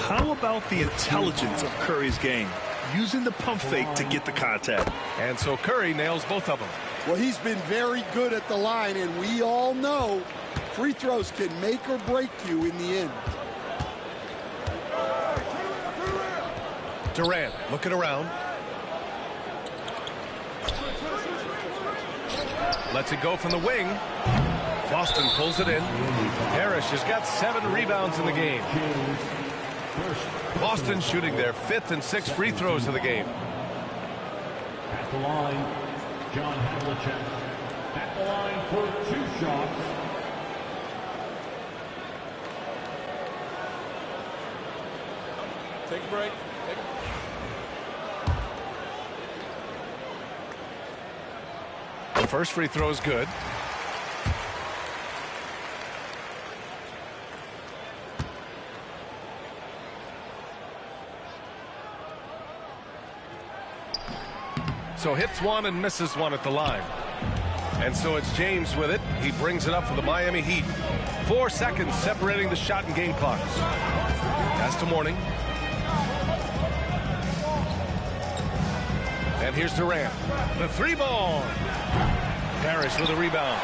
How about the intelligence of Curry's game? Using the pump fake to get the contact.
And so Curry nails both of them.
Well, he's been very good at the line, and we all know free throws can make or break you in the end.
Durant looking around. Lets it go from the wing. Boston pulls it in. Harris has got 7 rebounds in the game. Boston shooting their 5th and 6th free throws of the game.
At the line, John Havlicek. At the line for 2 shots.
Take a break.
The first free throw is good. So hits 1 and misses 1 at the line. And so it's James with it. He brings it up for the Miami Heat. 4 seconds separating the shot and game clocks. Pass to Mourning. And here's Durant. The 3-ball. Parrish with a rebound.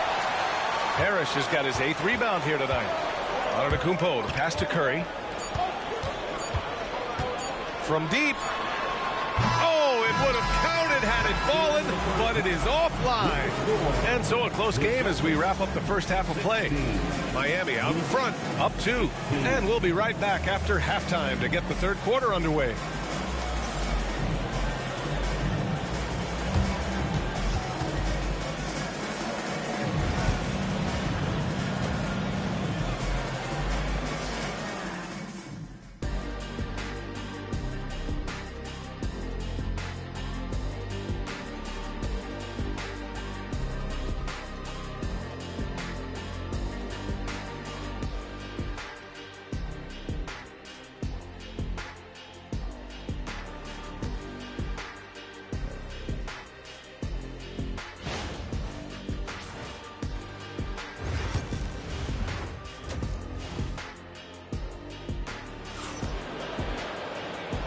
Parrish has got his 8th rebound here tonight. Antetokounmpo, the pass to Curry. From deep. Oh, it would have counted had it fallen, but it is offline. And so a close game as we wrap up the first half of play. Miami out in front, up 2. And we'll be right back after halftime to get the third quarter underway.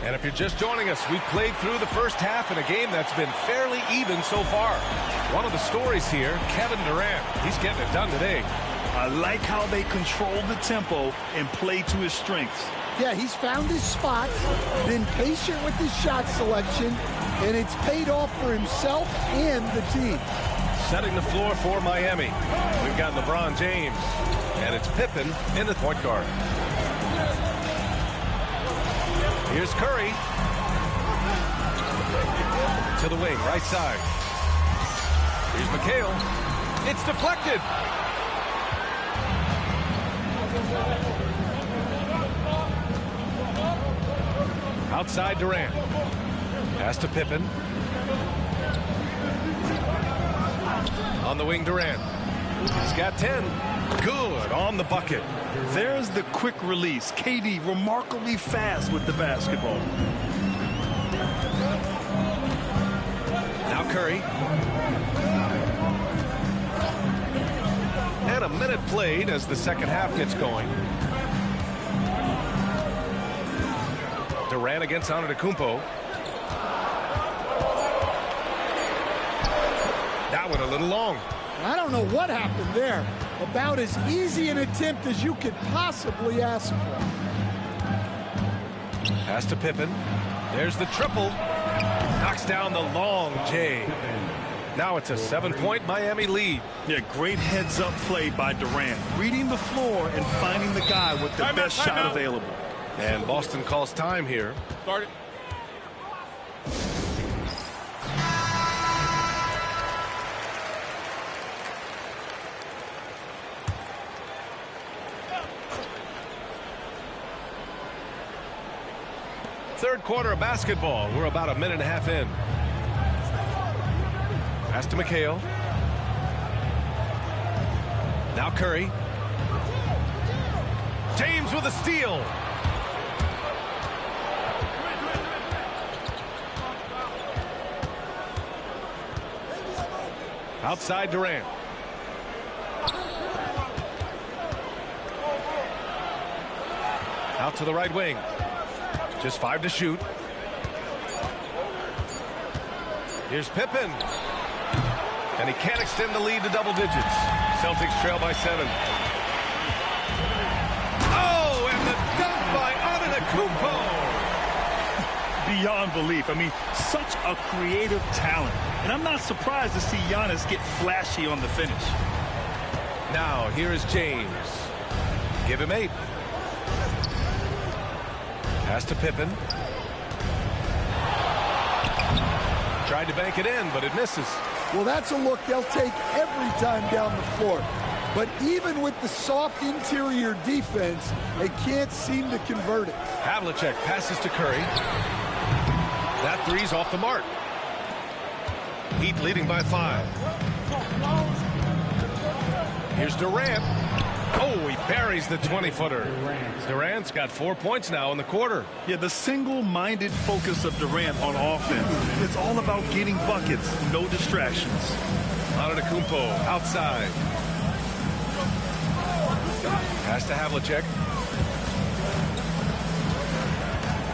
And if you're just joining us, we've played through the first half in a game that's been fairly even so far. One of the stories here, Kevin Durant. He's getting it done today.
I like how they control the tempo and play to his strengths.
Yeah, he's found his spots, been patient with his shot selection, and it's paid off for himself and the team.
Setting the floor for Miami. We've got LeBron James, and it's Pippen in the point guard. Here's Curry. To the wing, right side. Here's McHale. It's deflected. Outside Durant. Pass to Pippen. On the wing, Durant. He's got 10. Good on the bucket.
There's the quick release. KD remarkably fast with the basketball.
Now Curry. And a minute played as the second half gets going. Durant against Antetokounmpo. That one a little long.
I don't know what happened there. About as easy an attempt as you could possibly ask for.
Pass to Pippen. There's the triple. Knocks down the long J. Now it's a 7-point Miami lead.
Yeah, great heads-up play by Durant. Reading the floor and finding the guy with the best shot available.
And Boston calls time here.
Start it.
Third quarter of basketball. We're about a minute and a half in. Pass to McHale. Now Curry. James with a steal. Outside Durant. Out to the right wing. Just 5 to shoot. Here's Pippen. And he can't extend the lead to double digits. Celtics trail by 7. Oh, and the dunk by Antetokounmpo.
Beyond belief. I mean, such a creative talent. And I'm not surprised to see Giannis get flashy on the finish.
Now, here is James. Give him 8. Pass to Pippen. Tried to bank it in, but it misses.
Well, that's a look they'll take every time down the floor. But even with the soft interior defense, they can't seem to convert it.
Havlicek passes to Curry. That three's off the mark. Heat leading by 5. Here's Durant. Oh, he buries the 20-footer. Durant's got 4 points now in the quarter.
Yeah, the single-minded focus of Durant on offense. It's all about getting buckets, no distractions.
Antetokounmpo outside. Pass to Havlicek.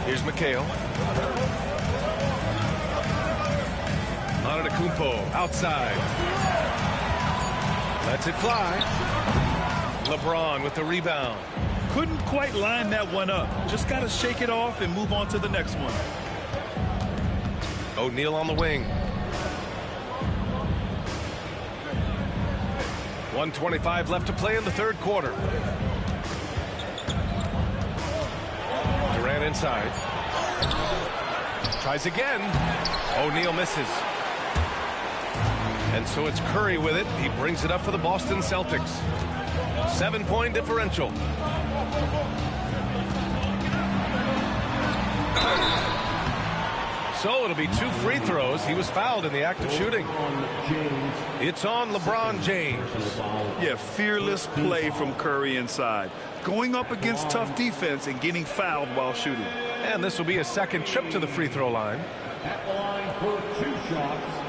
Here's McHale. Antetokounmpo outside. Lets it fly. LeBron with the rebound.
Couldn't quite line that one up. Just got to shake it off and move on to the next one.
O'Neal on the wing. 1:25 left to play in the third quarter. Durant inside. Tries again. O'Neal misses. And so it's Curry with it. He brings it up for the Boston Celtics. 7-point differential. So it'll be 2 free throws. He was fouled in the act of shooting. It's on LeBron James.
Yeah, fearless play from Curry inside. Going up against tough defense and getting fouled while shooting.
And this will be a second trip to the free throw line.
At the line for 2 shots.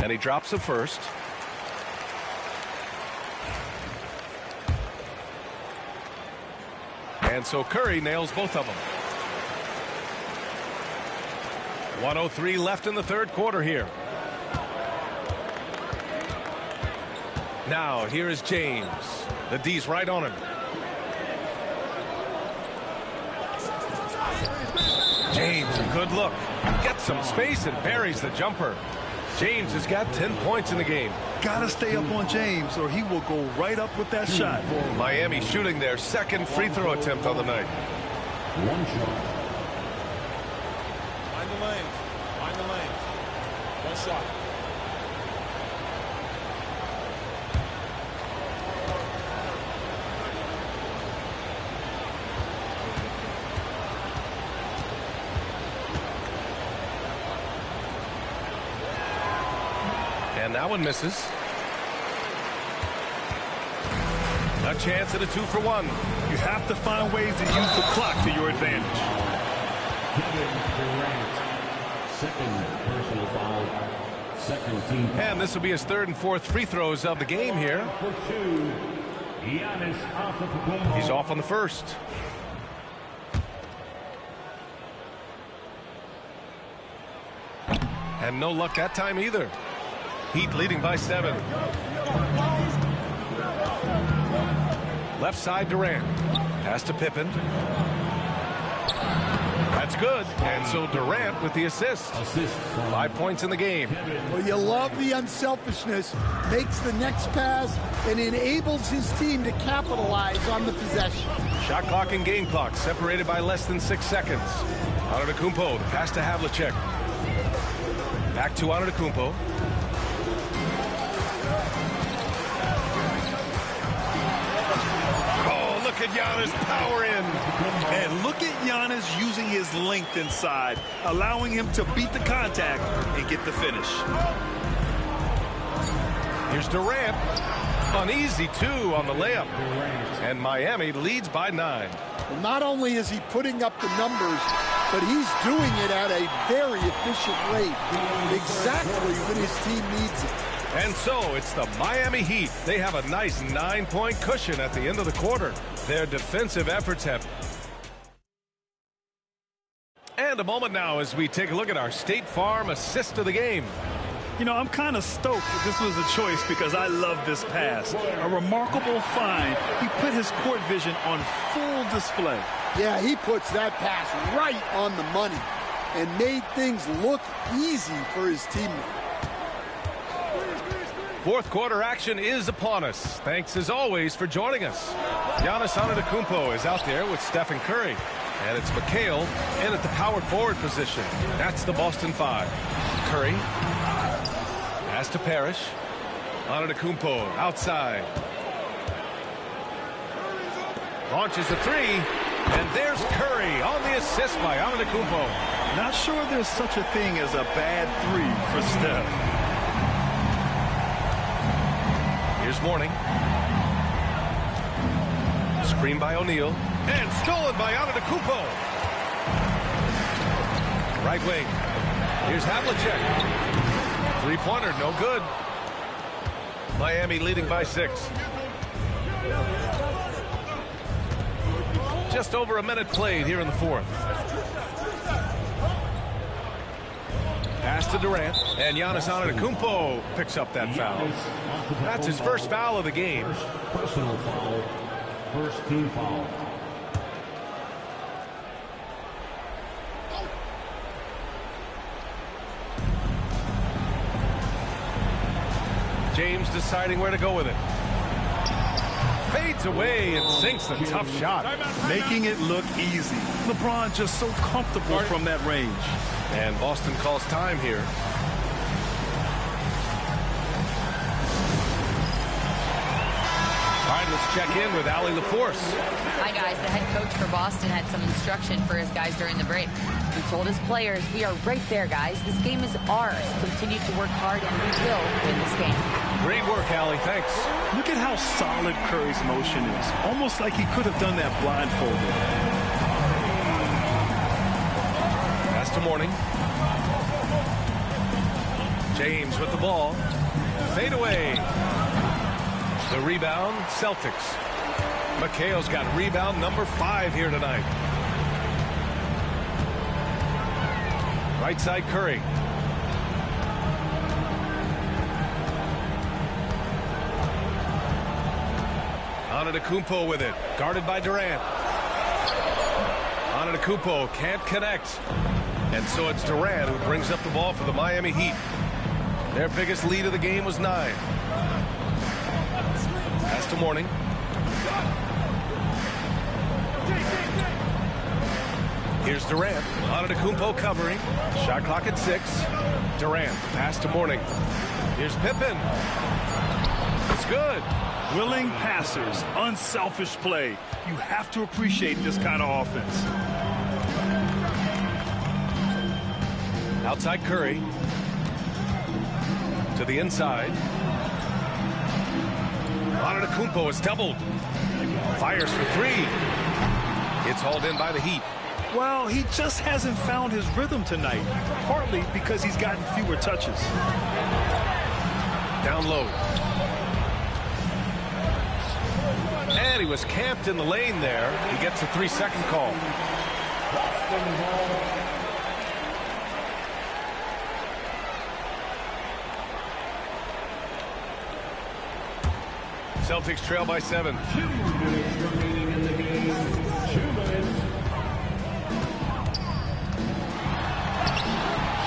And he drops the first. And so Curry nails both of them. 1:03 left in the third quarter here. Now here is James. The D's right on him. James, a good look. Gets some space and buries the jumper. James has got 10 points in the game.
Gotta stay up on James or he will go right up with that shot.
Miami shooting their second free throw attempt on the night.
1 shot.
Find the lanes. Find the lanes. 1 shot.
And that one misses. A chance at a 2-for-1.
You have to find ways to use the clock to your advantage.
Second personal foul. Second team.
And this will be his 3rd and 4th free throws of the game here.
For 2, Giannis Antetokounmpo.
He's off on the first. And no luck that time either. Heat leading by 7. Left side Durant. Pass to Pippen. That's good. And so Durant with the assist. 5 points in the game.
Well, you love the unselfishness. Makes the next pass and enables his team to capitalize on the possession.
Shot clock and game clock separated by less than 6 seconds. Antetokounmpo, the pass to Havlicek. Back to Antetokounmpo. at Giannis power in.
And look at Giannis using his length inside, allowing him to beat the contact and get the finish.
Here's Durant. Uneasy, too, on the layup. And Miami leads by 9.
Well, not only is he putting up the numbers, but he's doing it at a very efficient rate, exactly when his team needs it.
And so it's the Miami Heat. They have a nice 9-point cushion at the end of the quarter. Their defensive efforts have... And a moment now as we take a look at our State Farm assist of the game.
You know, I'm kind of stoked that this was a choice because I love this pass. A remarkable find. He put his court vision on full display.
Yeah, he puts that pass right on the money and made things look easy for his teammate.
Fourth quarter action is upon us. Thanks as always for joining us. Giannis Antetokounmpo is out there with Stephen Curry. And it's McHale in at the power forward position. That's the Boston 5. Curry. Pass to Parrish. Antetokounmpo outside. Launches a 3. And there's Curry on the assist by Antetokounmpo.
Not sure there's such a thing as a bad 3 for Steph.
Here's Mourning. Screen by O'Neal. And stolen by Antetokounmpo. Right wing. Here's Havlicek. Three-pointer, no good. Miami leading by 6. Just over a minute played here in the fourth. Pass to Durant, and Giannis Antetokounmpo picks up that foul. That's his first foul of the game.
Personal foul. First team foul.
James deciding where to go with it. Fades away and sinks a tough shot.
Making it look easy. LeBron just so comfortable from that range.
And Boston calls time here. All right, let's check in with Allie LaForce.
Hi, guys. The head coach for Boston had some instruction for his guys during the break. He told his players, we are right there, guys. This game is ours. Continue to work hard, and we will win this game.
Great work, Allie. Thanks.
Look at how solid Curry's motion is. Almost like he could have done that blindfolded.
Pass to Mourning. James with the ball. Fade away. The rebound, Celtics. McHale's got rebound number 5 here tonight. Right side, Curry. Antetokounmpo with it, guarded by Durant. Antetokounmpo can't connect. And so it's Durant who brings up the ball for the Miami Heat. Their biggest lead of the game was 9. Pass to Mourning. Here's Durant. Antetokounmpo covering. Shot clock at 6. Durant, pass to Mourning. Here's Pippen. It's good.
Willing passers, unselfish play. You have to appreciate this kind of offense.
Outside Curry. To the inside. Antetokounmpo is doubled. Fires for 3. It's hauled in by the Heat.
Well, he just hasn't found his rhythm tonight, partly because he's gotten fewer touches.
Down low. And he was camped in the lane there. He gets a 3-second call. Celtics trail by 7.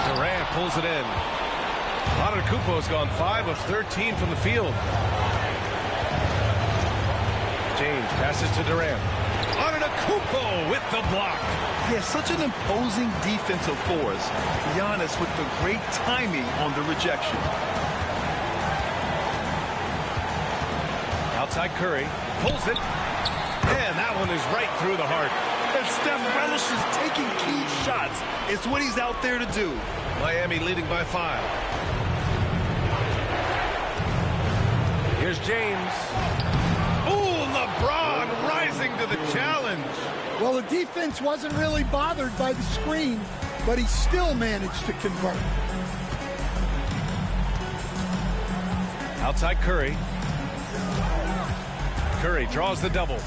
Durant pulls it in. Antetokounmpo's gone 5 of 13 from the field. James passes to Durant. Antetokounmpo with the block.
Yeah, such an imposing defensive force. Giannis with the great timing on the rejection.
Outside Curry. Pulls it. And that one is right through the heart.
And Steph relishes taking key shots. It's what he's out there to do.
Miami leading by 5. Here's James. Ooh, LeBron rising to the challenge.
Well, the defense wasn't really bothered by the screen, but he still managed to convert.
Outside Curry. Curry draws the double.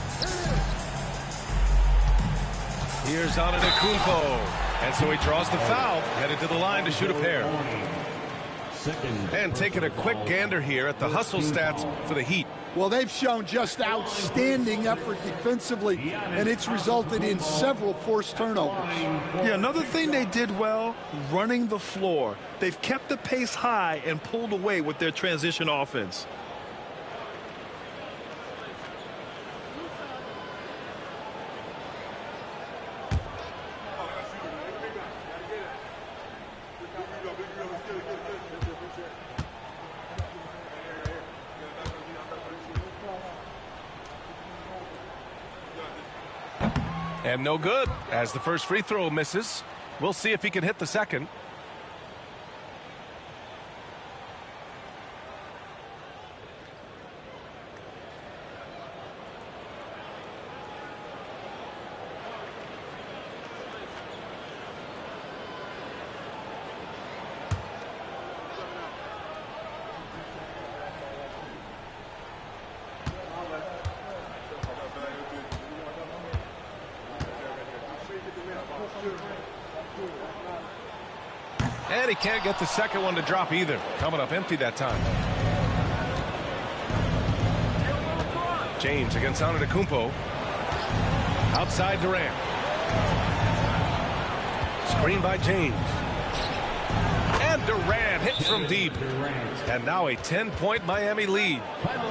Here's Antetokounmpo. And so he draws the foul, headed to the line to shoot a pair. And taking a quick gander here at the hustle stats for the Heat.
Well, they've shown just outstanding effort defensively, and it's resulted in several forced turnovers.
Yeah, another thing they did well, running the floor. They've kept the pace high and pulled away with their transition offense.
And no good, as the first free throw misses. We'll see if he can hit the second. And he can't get the second one to drop either. Coming up empty that time. James against Antetokounmpo. Outside Durant. Screen by James. And Durant hits from deep. And now a 10-point Miami lead.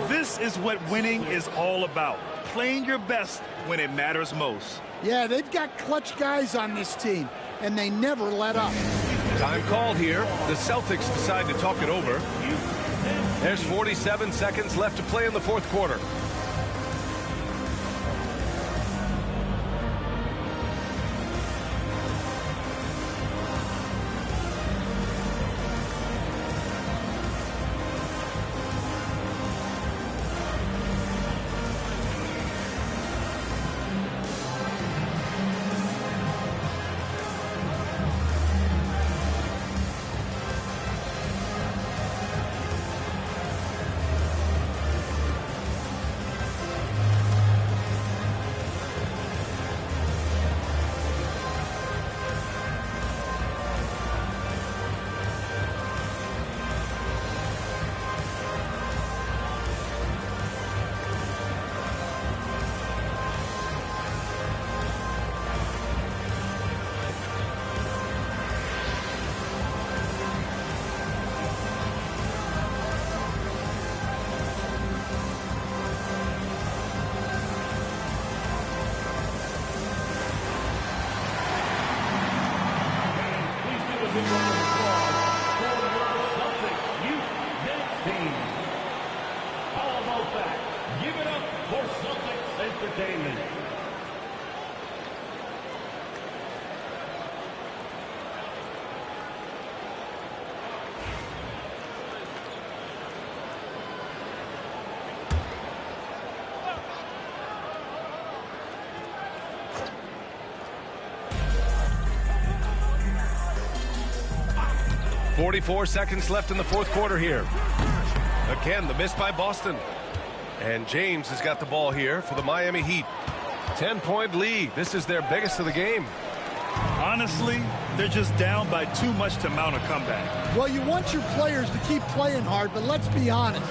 This is what winning is all about. Playing your best when it matters most.
Yeah, they've got clutch guys on this team, and they never let up.
Time called here. The Celtics decide to talk it over. There's 47 seconds left to play in the fourth quarter.
Entertainment.
44 seconds left in the fourth quarter here. Again, the miss by Boston. And James has got the ball here for the Miami Heat. 10-point lead. This is their biggest of the game.
Honestly, they're just down by too much to mount a comeback.
Well, you want your players to keep playing hard, but let's be honest.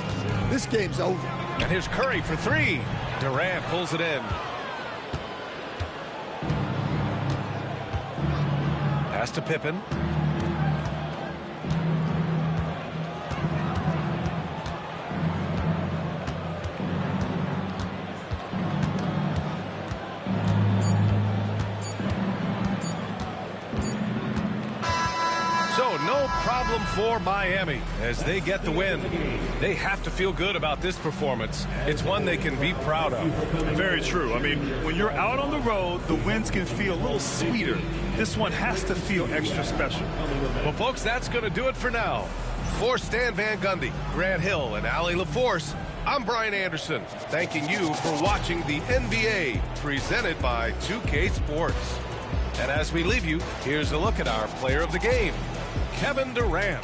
This game's over.
And here's Curry for three. Durant pulls it in. Pass to Pippen. So no problem for Miami as they get the win. They have to feel good about this performance. It's one they can be proud of.
Very true. I mean, when you're out on the road, the wins can feel a little sweeter. This one has to feel extra special.
Well, folks, that's going to do it for now. For Stan Van Gundy, Grant Hill, and Allie LaForce, I'm Brian Anderson, thanking you for watching the NBA presented by 2K Sports. And as we leave you, here's a look at our player of the game, Kevin Durant.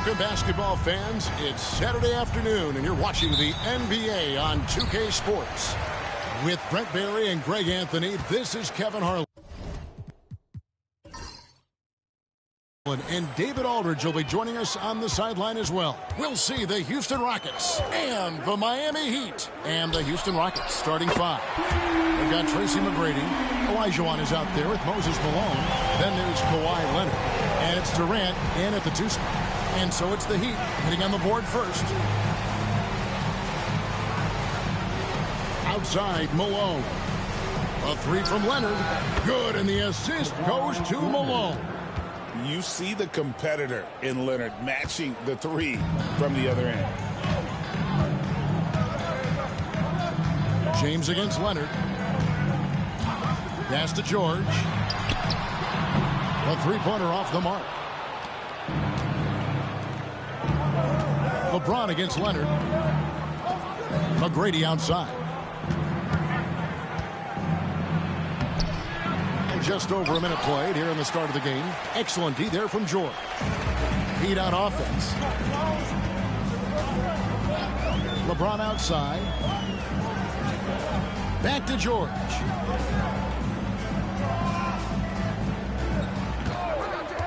Welcome, basketball fans. It's Saturday afternoon, and you're watching the NBA on 2K Sports. With Brent Barry and Greg Anthony, this is Kevin Harlan. And David Aldridge will be joining us on the sideline as well. We'll see the Houston Rockets and the Miami Heat. And the Houston Rockets starting five. We've got Tracy McGrady. Olajuwon is out there with Moses Malone. Then there's Kawhi Leonard. And it's Durant in at the two spot. And so it's the Heat hitting on the board first. Outside, Malone. A three from Leonard. Good, and the assist goes to Malone.
You see the competitor in Leonard matching the three from the other end.
James against Leonard. Pass to George. A three-pointer off the mark. LeBron against Leonard. McGrady outside. And just over a minute played here in the start of the game. Excellent D there from George. Heat on offense. LeBron outside. Back to George.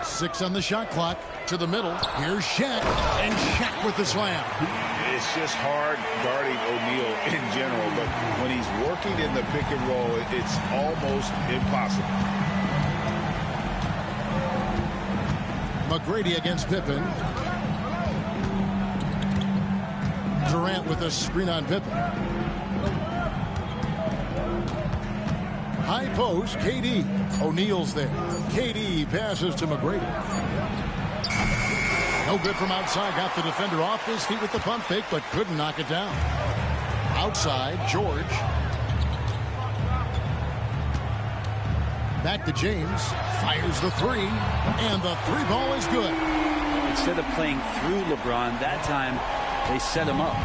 Six on the shot clock. To the middle. Here's Shaq. And Shaq with the slam.
It's just hard guarding O'Neal in general, but when he's working in the pick and roll, it's almost impossible.
McGrady against Pippen. Durant with a screen on Pippen. High post, KD. O'Neal's there. KD passes to McGrady. No good from outside. Got the defender off his feet with the pump fake, but couldn't knock it down. Outside, George. Back to James. Fires the three. And the three ball is good.
Instead of playing through LeBron, that time they set him up.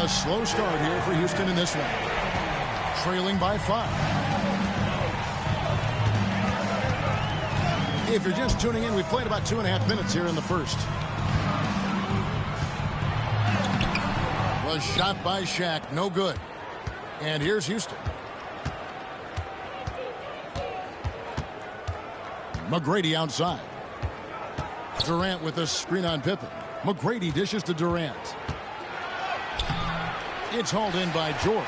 A slow start here for Houston in this one. Trailing by 5. If you're just tuning in, we played about 2.5 minutes here in the first. Was shot by Shaq, no good. And here's Houston. McGrady outside. Durant with a screen on Pippen. McGrady dishes to Durant. It's hauled in by George.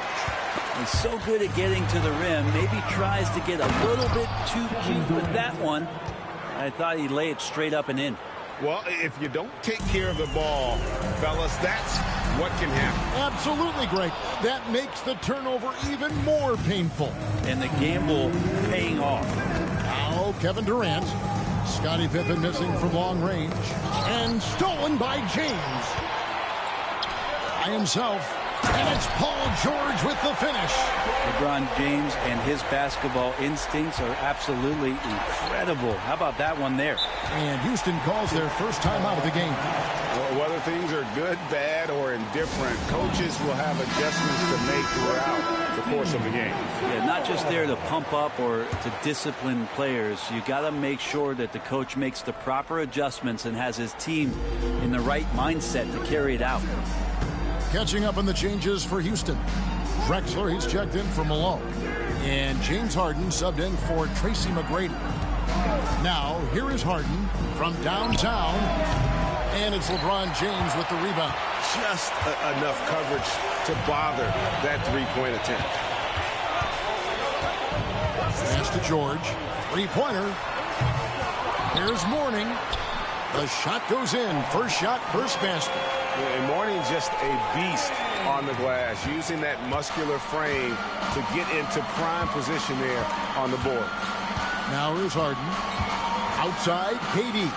He's so good at getting to the rim. Maybe tries to get a little bit too cute with that one. I thought he'd lay it straight up and in.
Well, if you don't take care of the ball, fellas, that's what can happen.
Absolutely, Greg. That makes the turnover even more painful.
And the gamble paying off.
Now Kevin Durant. Scottie Pippen missing from long range. And stolen by James. By himself. And it's Paul George with the finish.
LeBron James and his basketball instincts are absolutely incredible. How about that one there?
And Houston calls their first time out of the game.
Well, whether things are good, bad, or indifferent, coaches will have adjustments to make throughout the course of the game.
Yeah, not just there to pump up or to discipline players. You got to make sure that the coach makes the proper adjustments and has his team in the right mindset to carry it out.
Catching up on the changes for Houston. Drexler, he's checked in for Malone. And James Harden subbed in for Tracy McGrady. Now, here is Harden from downtown. And it's LeBron James with the rebound.
Just enough coverage to bother that three-point attempt.
Pass to George. Three-pointer. Here's Mourning. The shot goes in. First shot, first basket.
And Mourning's just a beast on the glass, using that muscular frame to get into prime position there on the board.
Now here's Harden. Outside, KD.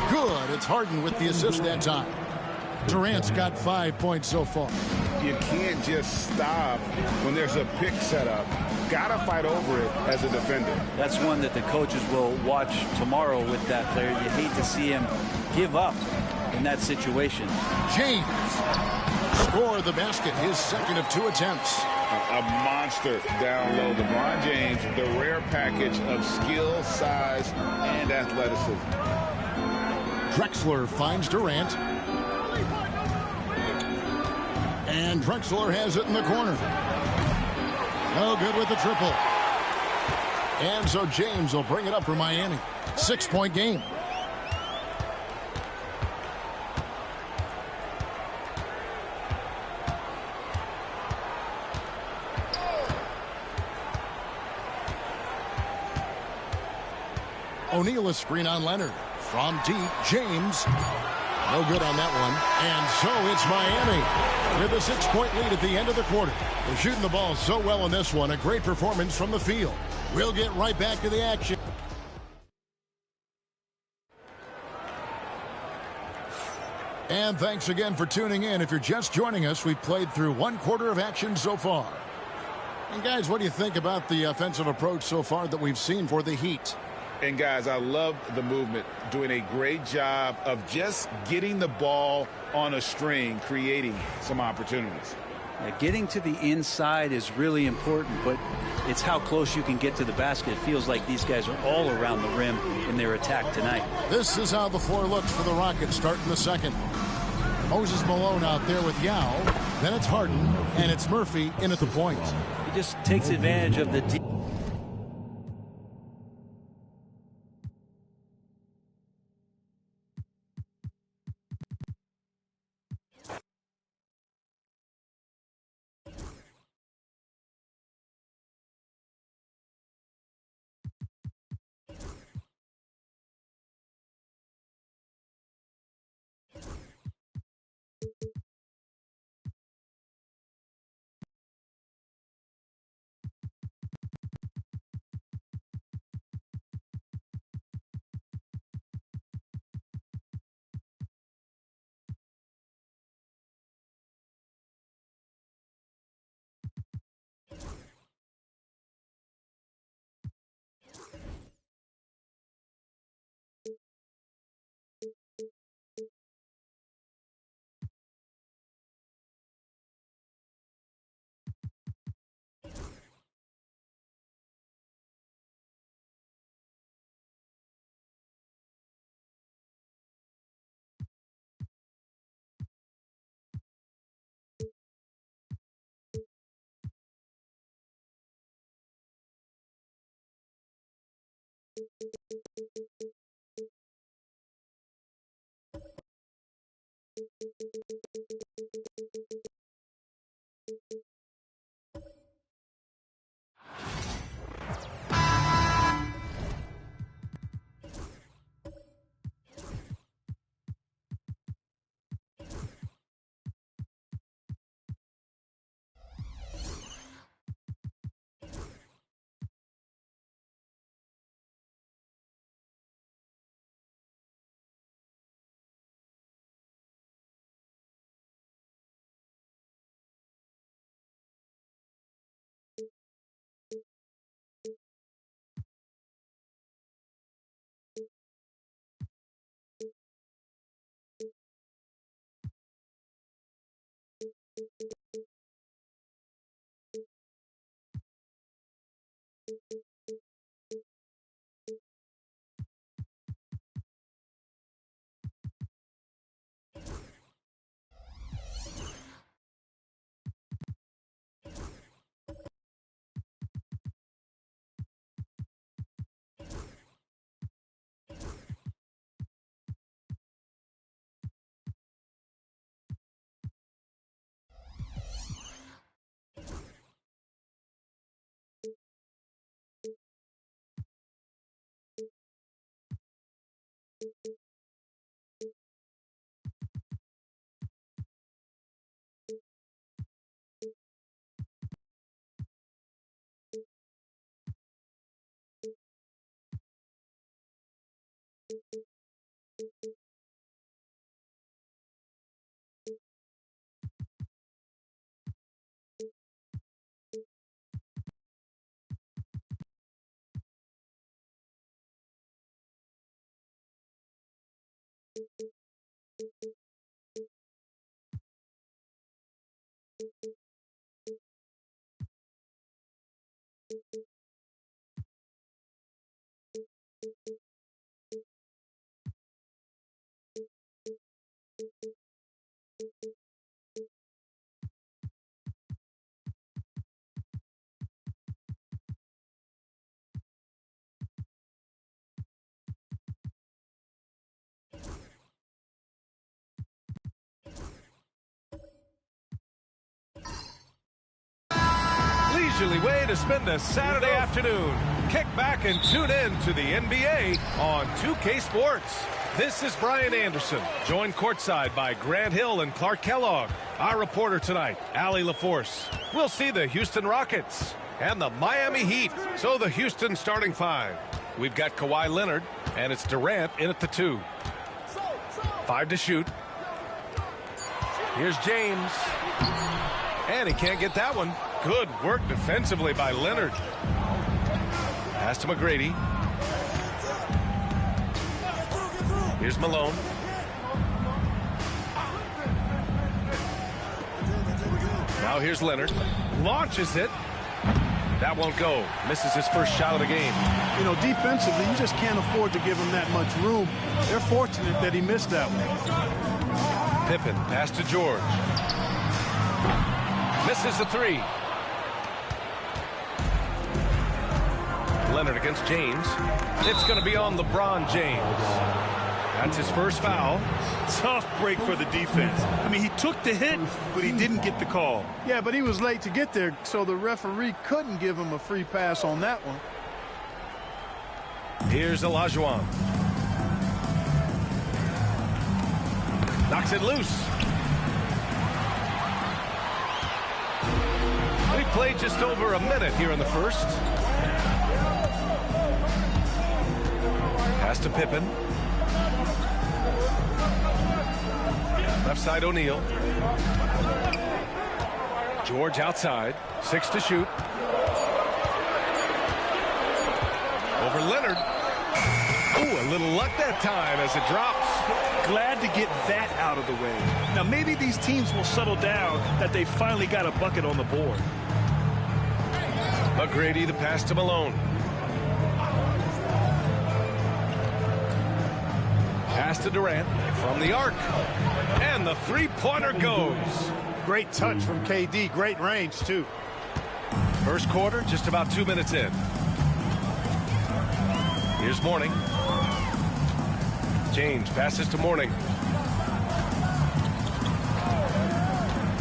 Good. It's Harden with the assist that time. Durant's got 5 points so far.
You can't just stop when there's a pick set up. Got to fight over it as a defender.
That's one that the coaches will watch tomorrow with that player. You hate to see him give up in that situation.
James score the basket, his second of 2 attempts.
A monster down low. LeBron James, the rare package of skill, size, and athleticism.
Drexler finds Durant. And Drexler has it in the corner. No good with the triple. And so James will bring it up for Miami. 6-point game. O'Neal a screen on Leonard. From deep, James. No good on that one. And so it's Miami with a 6-point lead at the end of the quarter. They're shooting the ball so well in this one. A great performance from the field. We'll get right back to the action. And thanks again for tuning in. If you're just joining us, we've played through 1 quarter of action so far. And guys, what do you think about the offensive approach so far that we've seen for the Heat?
And guys, I love the movement, doing a great job of just getting the ball on a string, creating some opportunities.
Yeah, getting to the inside is really important, but it's how close you can get to the basket. It feels like these guys are all around the rim in their attack tonight.
This is how the floor looks for the Rockets starting the second. Moses Malone out there with Yao. Then it's Harden, and it's Murphy in at the point.
He just takes advantage of the deep.
Leisurely way to spend a Saturday afternoon. Kick back and tune in to the NBA on 2K Sports. This is Brian Anderson, joined courtside by Grant Hill and Clark Kellogg. Our reporter tonight, Allie LaForce. We'll see the Houston Rockets and the Miami Heat. So the Houston starting five. We've got Kawhi Leonard, and it's Durant in at the 2. 5 to shoot. Here's James. And he can't get that one. Good work defensively by Leonard. Pass to McGrady. Here's Malone. Now here's Leonard. Launches it. That won't go. Misses his first shot of the game.
You know, defensively, you just can't afford to give him that much room. They're fortunate that he missed that one.
Pippen, pass to George. Misses the 3. Leonard against James. It's going to be on LeBron James. That's his first foul.
Tough break for the defense. I mean, he took the hit, but he didn't get the call. Yeah, but he was late to get there, so the referee couldn't give him a free pass on that one.
Here's Olajuwon. Knocks it loose. We played just over a minute here in the first. Pass to Pippen. Left side O'Neal. George outside. 6 to shoot. Over Leonard. Ooh, a little luck that time as it drops.
Glad to get that out of the way. Now maybe these teams will settle down that they finally got a bucket on the board.
McGrady, the pass to Malone. Pass to Durant from the arc. And the three-pointer goes.
Great touch from KD. Great range, too.
First quarter, just about 2 minutes in. Here's Mourning. James passes to Mourning.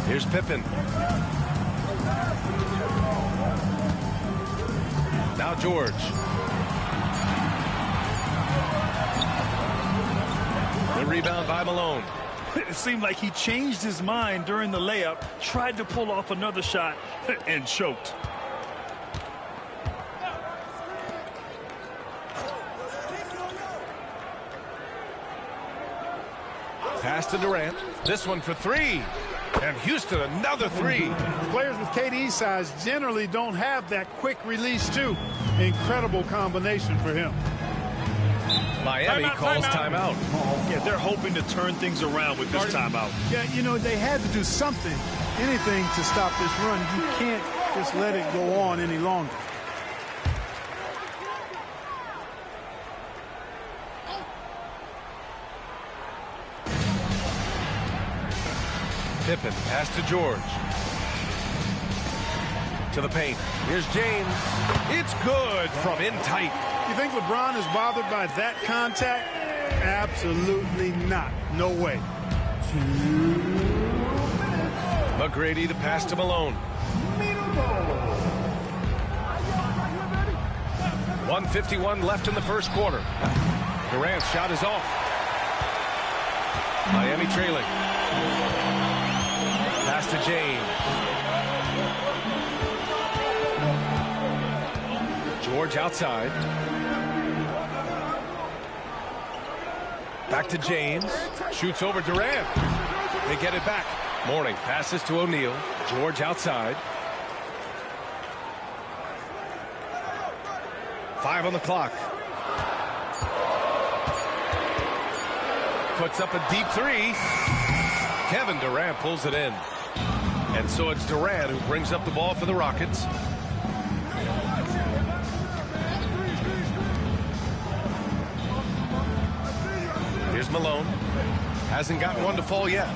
Here's Pippen. Now George. The rebound by Malone.
It seemed like he changed his mind during the layup, tried to pull off another shot, and choked.
Pass to Durant. This one for 3. And Houston, another 3.
Players with KD's size generally don't have that quick release, too. Incredible combination for him.
Miami calls timeout.
Yeah, they're hoping to turn things around with this timeout. Yeah, you know, they had to do something, anything to stop this run. You can't just let it go on any longer.
Pippen, pass to George. To the paint. Here's James. It's good from in tight.
You think LeBron is bothered by that contact? Absolutely not. No way.
McGrady, the pass to Malone. 1:51 left in the first quarter. Durant's shot is off. Miami trailing. Pass to James. George outside. Back to James. Shoots over Durant. They get it back. Mourning passes to O'Neal. George outside. 5 on the clock. Puts up a deep 3. Kevin Durant pulls it in. And so it's Durant who brings up the ball for the Rockets. Here's Malone. Hasn't gotten one to fall yet.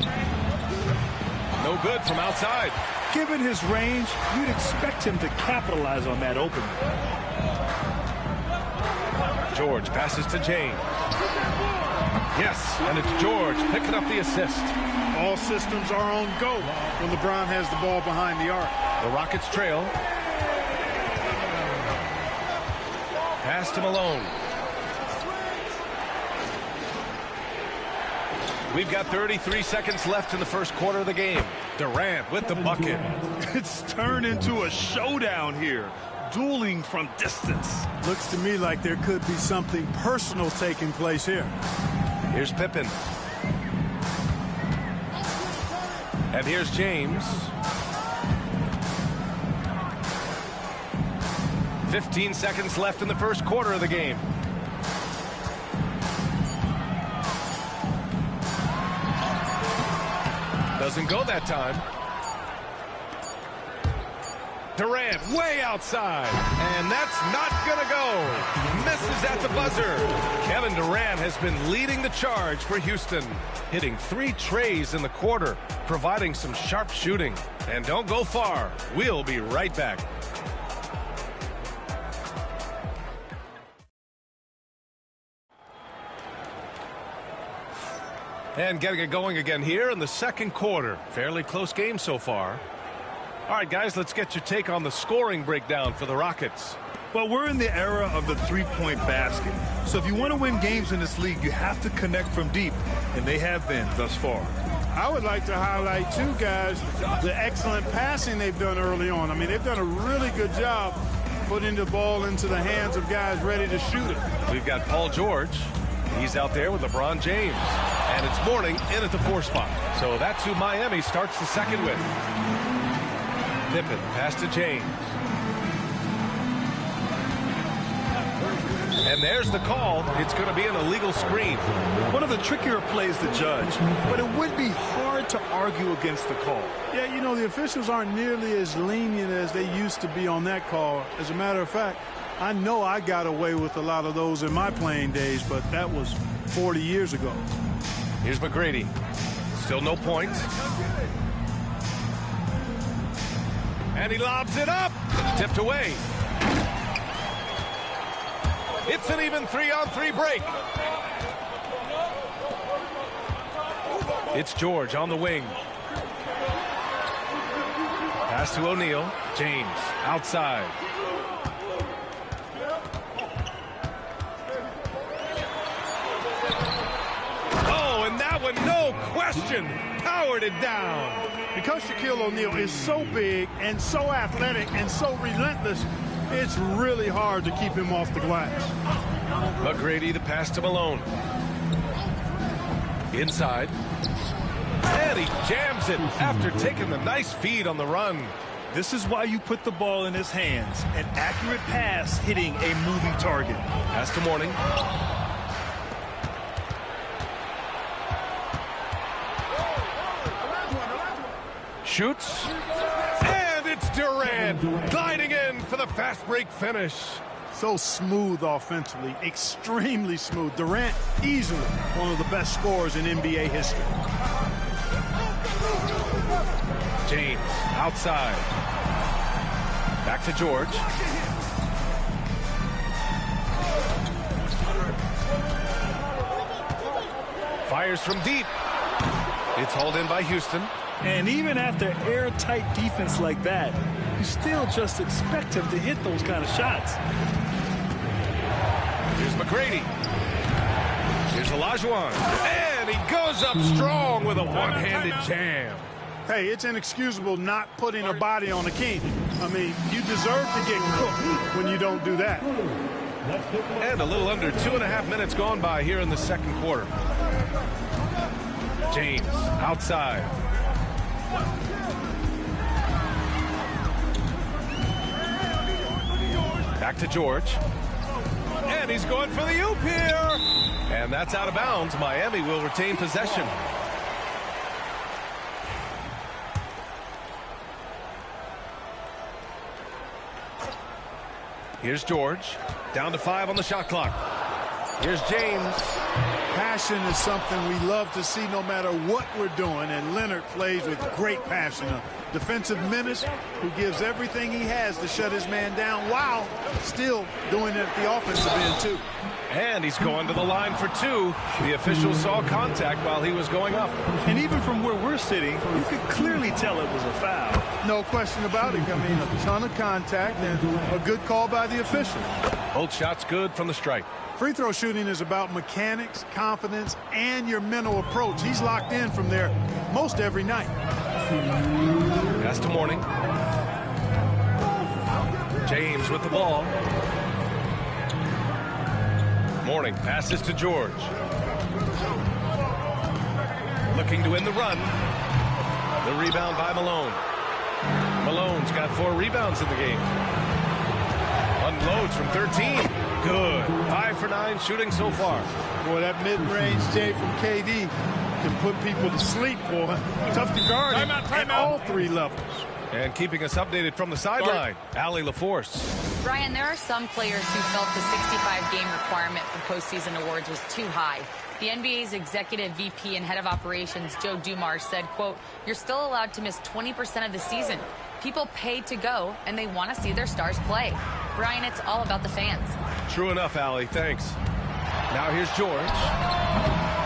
No good from outside.
Given his range, you'd expect him to capitalize on that opening.
George passes to James. Yes, and it's George picking up the assist.
All systems are on go when LeBron has the ball behind the arc.
The Rockets trail. Pass to Malone. We've got 33 seconds left in the first quarter of the game. Durant with the bucket.
It's turned into a showdown here. Dueling from distance. Looks to me like there could be something personal taking place here.
Here's Pippen. And here's James. 15 seconds left in the first quarter of the game. Doesn't go that time. Durant way outside, and that's not gonna go. Misses at the buzzer. Kevin Durant has been leading the charge for Houston, hitting 3 trays in the quarter, providing some sharp shooting. And don't go far. We'll be right back. And getting it going again here in the second quarter. Fairly close game so far. All right, guys, let's get your take on the scoring breakdown for the Rockets.
Well, we're in the era of the three-point basket. So if you want to win games in this league, you have to connect from deep, and they have been thus far.
I would like to highlight, too, guys, the excellent passing they've done early on. I mean, they've done a really good job putting the ball into the hands of guys ready to shoot it.
We've got Paul George. He's out there with LeBron James. And it's Mourning in at the 4 spot. So that's who Miami starts the second with. Pippen, pass to James. And there's the call. It's going to be an illegal screen.
One of the trickier plays to judge, but it would be hard to argue against the call.
Yeah, you know, the officials aren't nearly as lenient as they used to be on that call. As a matter of fact, I know I got away with a lot of those in my playing days, but that was 40 years ago.
Here's McGrady. Still no point. And he lobs it up. It's tipped away. It's an even 3-on-3 break. It's George on the wing. Pass to O'Neal. James outside. Oh, and that one, no question, powered it down.
Because Shaquille O'Neal is so big and so athletic and so relentless, it's really hard to keep him off the glass.
McGrady, the pass to Malone. Inside. And he jams it after taking the nice feed on the run.
This is why you put the ball in his hands. An accurate pass hitting a moving target.
Pass to Mourning. Shoots. And it's Durant gliding in for the fast break finish.
So smooth offensively, extremely smooth. Durant, easily one of the best scorers in NBA history.
James outside. Back to George. Fires from deep. It's hauled in by Houston.
And even after airtight defense like that, you still just expect him to hit those kind of shots.
Here's McGrady. Here's Olajuwon. And he goes up strong with a one-handed jam.
Hey, it's inexcusable not putting a body on the king. I mean, you deserve to get cooked when you don't do that.
And a little under 2.5 minutes gone by here in the second quarter. James outside. Back to George. And he's going for the oop here. And that's out of bounds. Miami will retain possession. Here's George. Down to 5 on the shot clock. Here's James.
Passion is something we love to see no matter what we're doing, and Leonard plays with great passion. A defensive menace who gives everything he has to shut his man down while still doing it at the offensive end, too.
And he's going to the line for 2. The official saw contact while he was going up.
And even from where we're sitting, you could clearly tell it was a foul.
No question about it. I mean, a ton of contact and a good call by the official.
Both shots good from the strike.
Free throw shooting is about mechanics, confidence, and your mental approach. He's locked in from there most every night.
Pass to Mourning. James with the ball. Mourning passes to George. Looking to win the run. The rebound by Malone. Malone's got 4 rebounds in the game. Unloads from 13. Good. 5 for 9 shooting so far.
Boy, that mid-range J from KD can put people to sleep, boy. Tough to guard at all 3 levels.
And keeping us updated from the sideline, Allie LaForce.
Brian, there are some players who felt the 65-game requirement for postseason awards was too high. The NBA's executive VP and head of operations, Joe Dumars, said, quote, "You're still allowed to miss 20% of the season. People pay to go, and they want to see their stars play." Brian, it's all about the fans.
True enough, Allie. Thanks. Now here's George.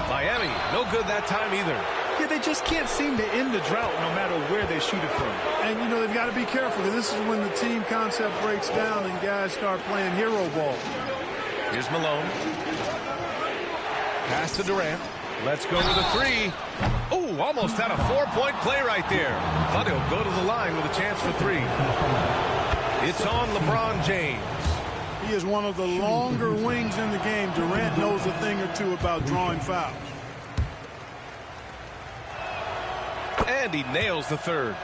Miami, no good that time either.
Yeah, they just can't seem to end the drought no matter where they shoot it from.
And, you know, they've got to be careful. This is when the team concept breaks down and guys start playing hero ball.
Here's Malone. Pass to Durant. Let's go with a 3. Oh, almost had a 4-point play right there. But he'll go to the line with a chance for 3. It's on LeBron James.
He is one of the longer wings in the game. Durant knows a thing or two about drawing fouls.
And he nails the 3rd.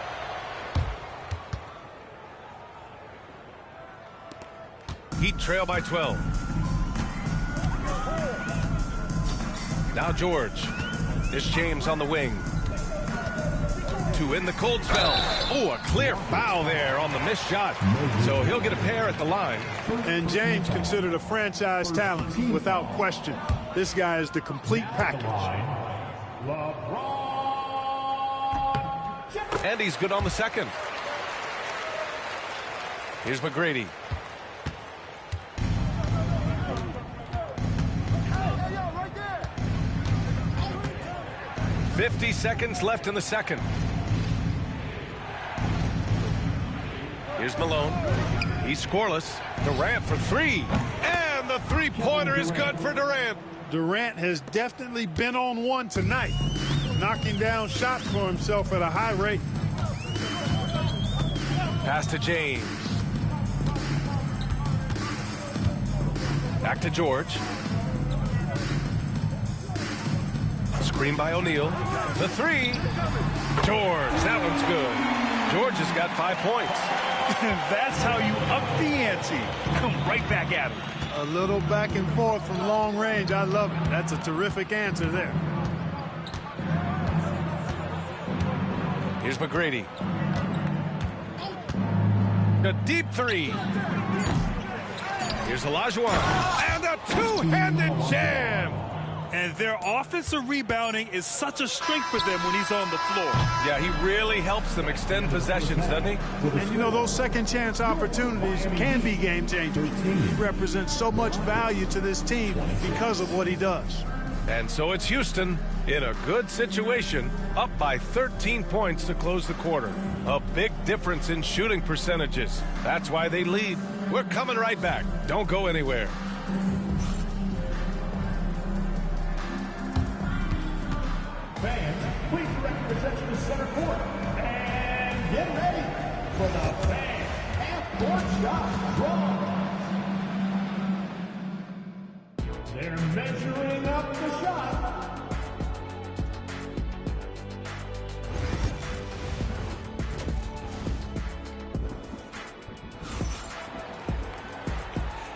Heat trail by 12. Now George. There's James on the wing. To win the cold spell. Oh, a clear foul there on the missed shot. So he'll get a pair at the line.
And James considered a franchise talent without question. This guy is the complete package.
And he's good on the 2nd. Here's McGrady. – 50 seconds left in the 2nd. Here's Malone. He's scoreless. Durant for 3. And the 3-pointer is good for Durant.
Durant has definitely been on one tonight, knocking down shots for himself at a high rate.
Pass to James. Back to George. Screen by O'Neal. The 3. George, that one's good. George has got 5 points.
That's how you up the ante. Come right back at him.
A little back and forth from long range. I love it. That's a terrific answer there.
Here's McGrady. A deep 3. Here's Olajuwon. And a 2-handed jam.
And their offensive rebounding is such a strength for them when he's on the floor.
Yeah, he really helps them extend possessions, doesn't he?
And, you know, those second-chance opportunities can be game-changers. He represents so much value to this team because of what he does.
And so it's Houston in a good situation, up by 13 points to close the quarter. A big difference in shooting percentages. That's why they lead. We're coming right back. Don't go anywhere.
Fans, please direct your attention to center court. And get ready for the fan half-court shot draw.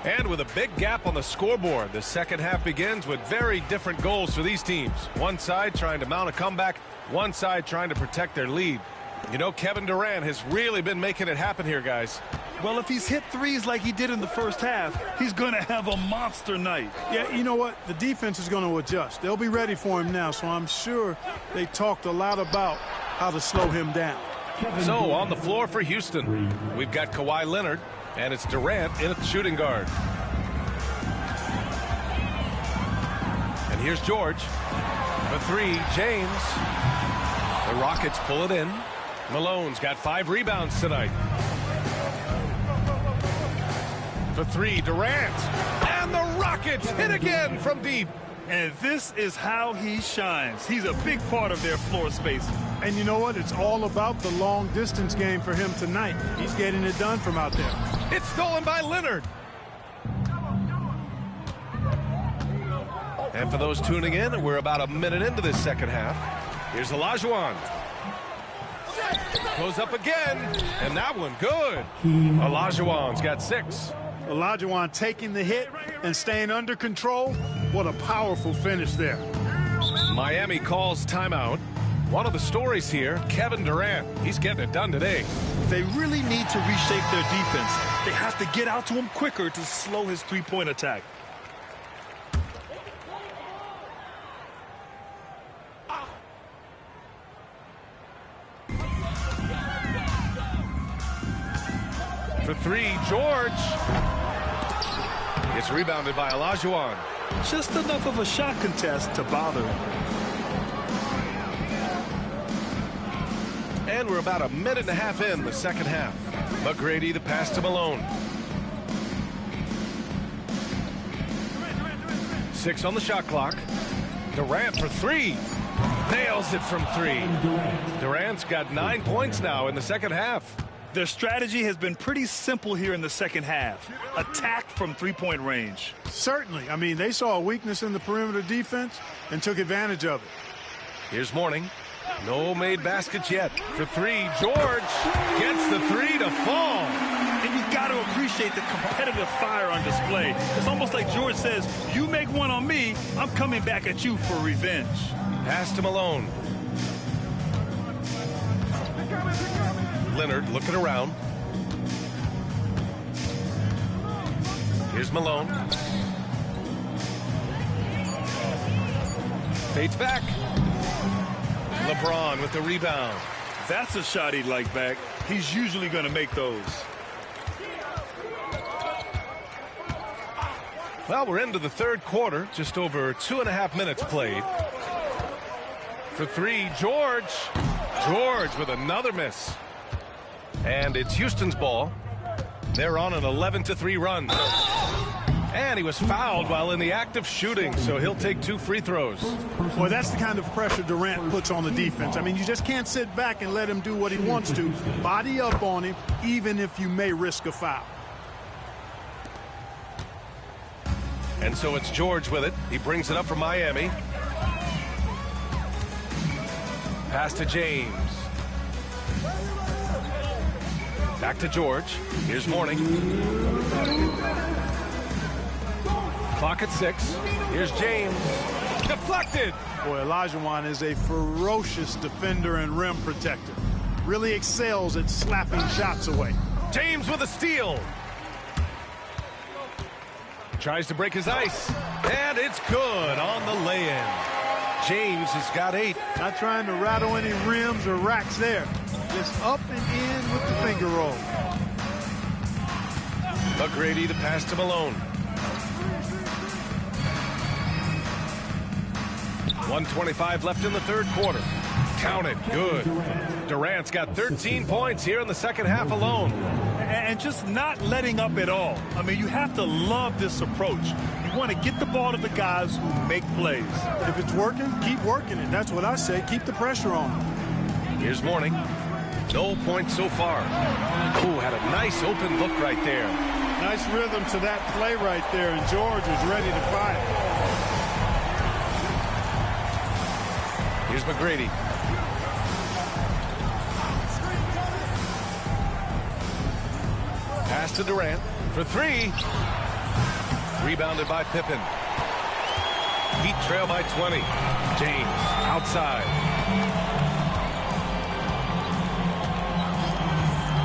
And with a big gap on the scoreboard, the second half begins with very different goals for these teams. One side trying to mount a comeback, one side trying to protect their lead. You know, Kevin Durant has really been making it happen here, guys.
Well, if he's hit threes like he did in the first half, he's going to have a monster night. Yeah, you know what? The defense is going to adjust. They'll be ready for him now, so I'm sure they talked a lot about how to slow him down.
So, on the floor for Houston, we've got Kawhi Leonard, and it's Durant in at the shooting guard. And here's George. For three, James. The Rockets pull it in. Malone's got 5 rebounds tonight. For three, Durant. And the Rockets hit again from deep.
And this is how he shines. He's a big part of their floor space. And you know what? It's all about the long distance game for him tonight. He's getting it done from out there.
It's stolen by Leonard. And for those tuning in, we're about a minute into this second half. Here's Olajuwon. Goes up again, and that one good. Olajuwon's got 6.
Olajuwon taking the hit and staying under control. What a powerful finish there.
Miami calls timeout. One of the stories here, Kevin Durant. He's getting it done today.
They really need to reshape their defense. They have to get out to him quicker to slow his three-point attack.
For three, George. It's rebounded by Olajuwon.
Just enough of a shot contest to bother him.
And we're about a minute and a half in the second half. McGrady, the pass to Malone. 6 on the shot clock. Durant for 3. Nails it from 3. Durant's got 9 points now in the second half.
Their strategy has been pretty simple here in the second half. Attack from three-point range. Certainly. I mean, they saw a weakness in the perimeter defense and took advantage of it.
Here's Mourning. No made baskets yet. For 3, George gets the 3 to fall.
And you've got to appreciate the competitive fire on display. It's almost like George says, you make one on me, I'm coming back at you for revenge.
Pass to Malone. Leonard looking around. Here's Malone. Fades back. LeBron with the rebound.
That's a shot he'd like back. He's usually going to make those.
Well, we're into the third quarter. Just over 2.5 minutes played. For 3, George. George with another miss. And it's Houston's ball. They're on an 11-3 run. And he was fouled while in the act of shooting, so he'll take 2 free throws.
Well, that's the kind of pressure Durant puts on the defense. I mean, you just can't sit back and let him do what he wants to. Body up on him, even if you may risk a foul.
And so it's George with it. He brings it up for Miami. Pass to James. Back to George. Here's Mourning. Clock at 6. Here's James. Deflected.
Boy, Olajuwon is a ferocious defender and rim protector. Really excels at slapping shots away.
James with a steal. Tries to break his ice. And it's good on the lay-in. James has got 8.
Not trying to rattle any rims or racks there. Just up and in with the finger roll.
McGrady, the pass to Malone. 1:25 left in the third quarter. Count it. Good. Durant's got 13 points here in the second half alone.
And just not letting up at all. I mean, you have to love this approach. You want to get the ball to the guys who make plays. If it's working, keep working it. That's what I say. Keep the pressure on.
Here's Mourning. No points so far. Ooh, had a nice open look right there.
Nice rhythm to that play right there, and George is ready to fire.
Here's McGrady. Pass to Durant for 3. Rebounded by Pippen. Heat trail by 20. James outside.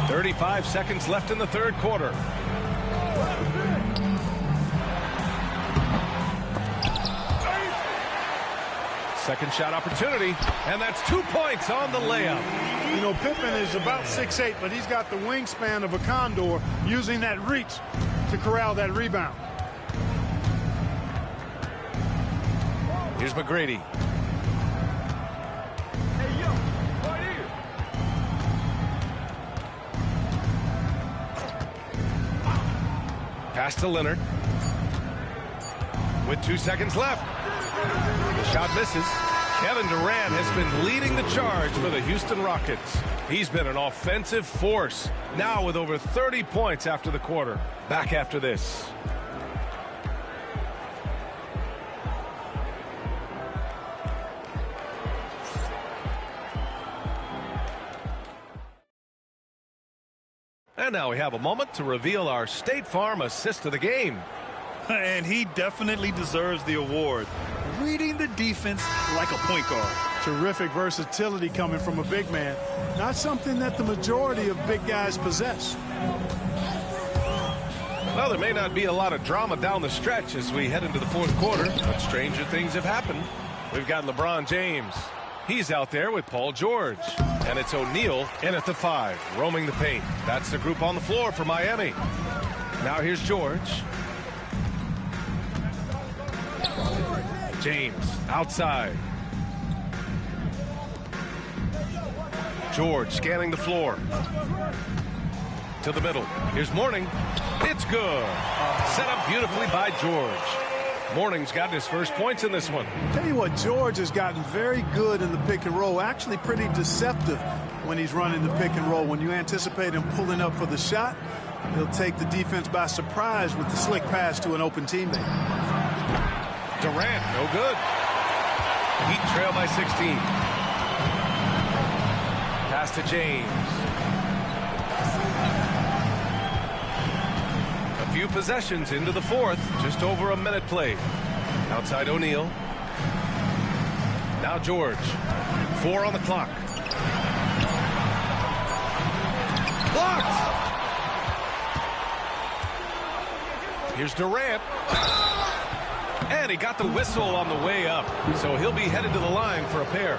35 seconds left in the third quarter. Second shot opportunity, and that's 2 points on the layup.
You know, Pippen is about 6'8", but he's got the wingspan of a condor, using that reach to corral that rebound.
Here's McGrady. Pass to Leonard. With 2 seconds left. The shot misses. Kevin Durant has been leading the charge for the Houston Rockets. He's been an offensive force, now with over 30 points after the quarter. Back after this. And now we have a moment to reveal our State Farm assist of the game.
And he definitely deserves the award. Reading the defense like a point guard.
Terrific versatility coming from a big man. Not something that the majority of big guys possess.
Well, there may not be a lot of drama down the stretch as we head into the fourth quarter, but stranger things have happened. We've got LeBron James. He's out there with Paul George. And it's O'Neal in at the 5, roaming the paint. That's the group on the floor for Miami. Now here's George. James outside. George scanning the floor. To the middle. Here's Mourning. It's good. Set up beautifully by George. Mourning's gotten his first points in this one.
Tell you what, George has gotten very good in the pick and roll. Actually pretty deceptive when he's running the pick and roll. When you anticipate him pulling up for the shot, he'll take the defense by surprise with the slick pass to an open teammate.
Durant, no good. Heat trail by 16. Pass to James. A few possessions into the fourth. Just over a minute played. Outside O'Neal. Now George. 4 on the clock. Blocked! Here's Durant. And he got the whistle on the way up. So he'll be headed to the line for a pair.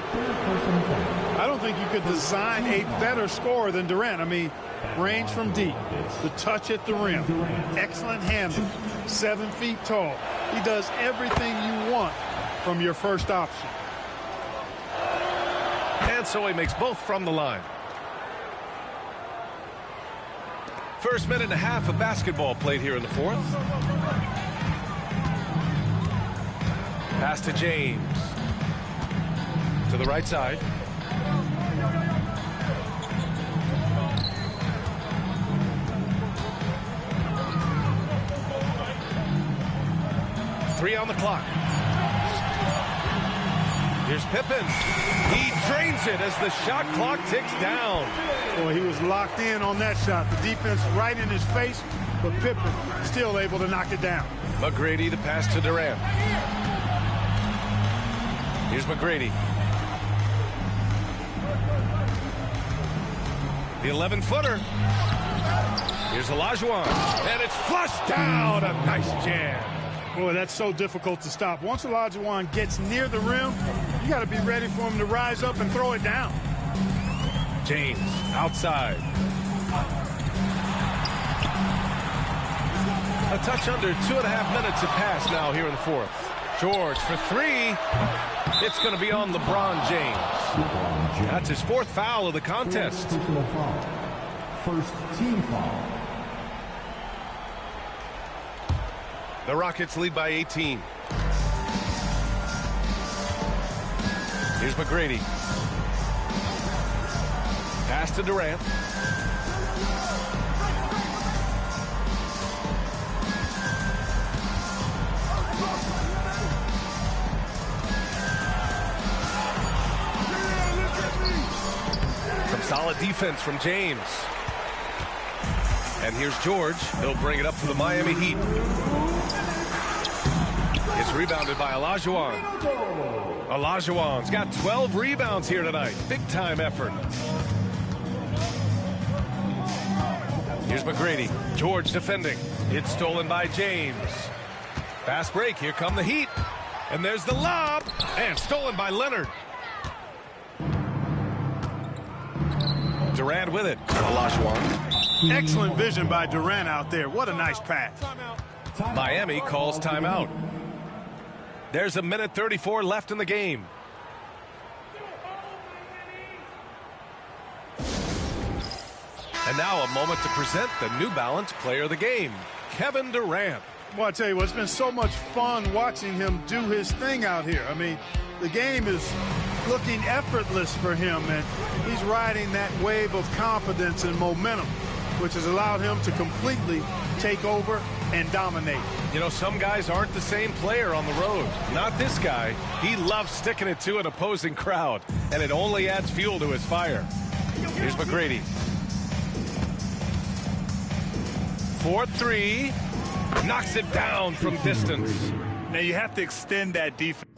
I don't think you could design a better scorer than Durant. I mean, range from deep, the touch at the rim, excellent handle, 7 feet tall. He does everything you want from your first option.
And so he makes both from the line. First minute and a half of basketball played here in the fourth. Pass to James. To the right side. Three on the clock. Here's Pippen. He drains it as the shot clock ticks down.
Boy, he was locked in on that shot. The defense right in his face, but Pippen still able to knock it down.
McGrady, the pass to Durant. Here's McGrady. The 11-footer. Here's Olajuwon. And it's flushed down. A nice jam.
Boy, that's so difficult to stop. Once Olajuwon gets near the rim, you got to be ready for him to rise up and throw it down.
James outside. A touch under 2.5 minutes have passed now here in the fourth. George for 3. It's going to be on LeBron James. That's his 4th foul of the contest.
First team foul.
The Rockets lead by 18. Here's McGrady. Pass to Durant. Some solid defense from James. And here's George. He'll bring it up for the Miami Heat. It's rebounded by Olajuwon. Olajuwon's got 12 rebounds here tonight. Big-time effort. Here's McGrady. George defending. It's stolen by James. Fast break. Here come the Heat. And there's the lob. And stolen by Leonard. Durant with it. Olajuwon.
Excellent vision by Durant out there. What a nice pass.
Miami calls timeout. There's a minute 34 left in the game. And now a moment to present the New Balance Player of the Game, Kevin Durant.
Well, I tell you what, it's been so much fun watching him do his thing out here. I mean, the game is looking effortless for him, and he's riding that wave of confidence and momentum, which has allowed him to completely take over and dominate.
You know, some guys aren't the same player on the road. Not this guy. He loves sticking it to an opposing crowd, and it only adds fuel to his fire. Here's McGrady. 4-3. Knocks it down from distance.
Now you have to extend that defense.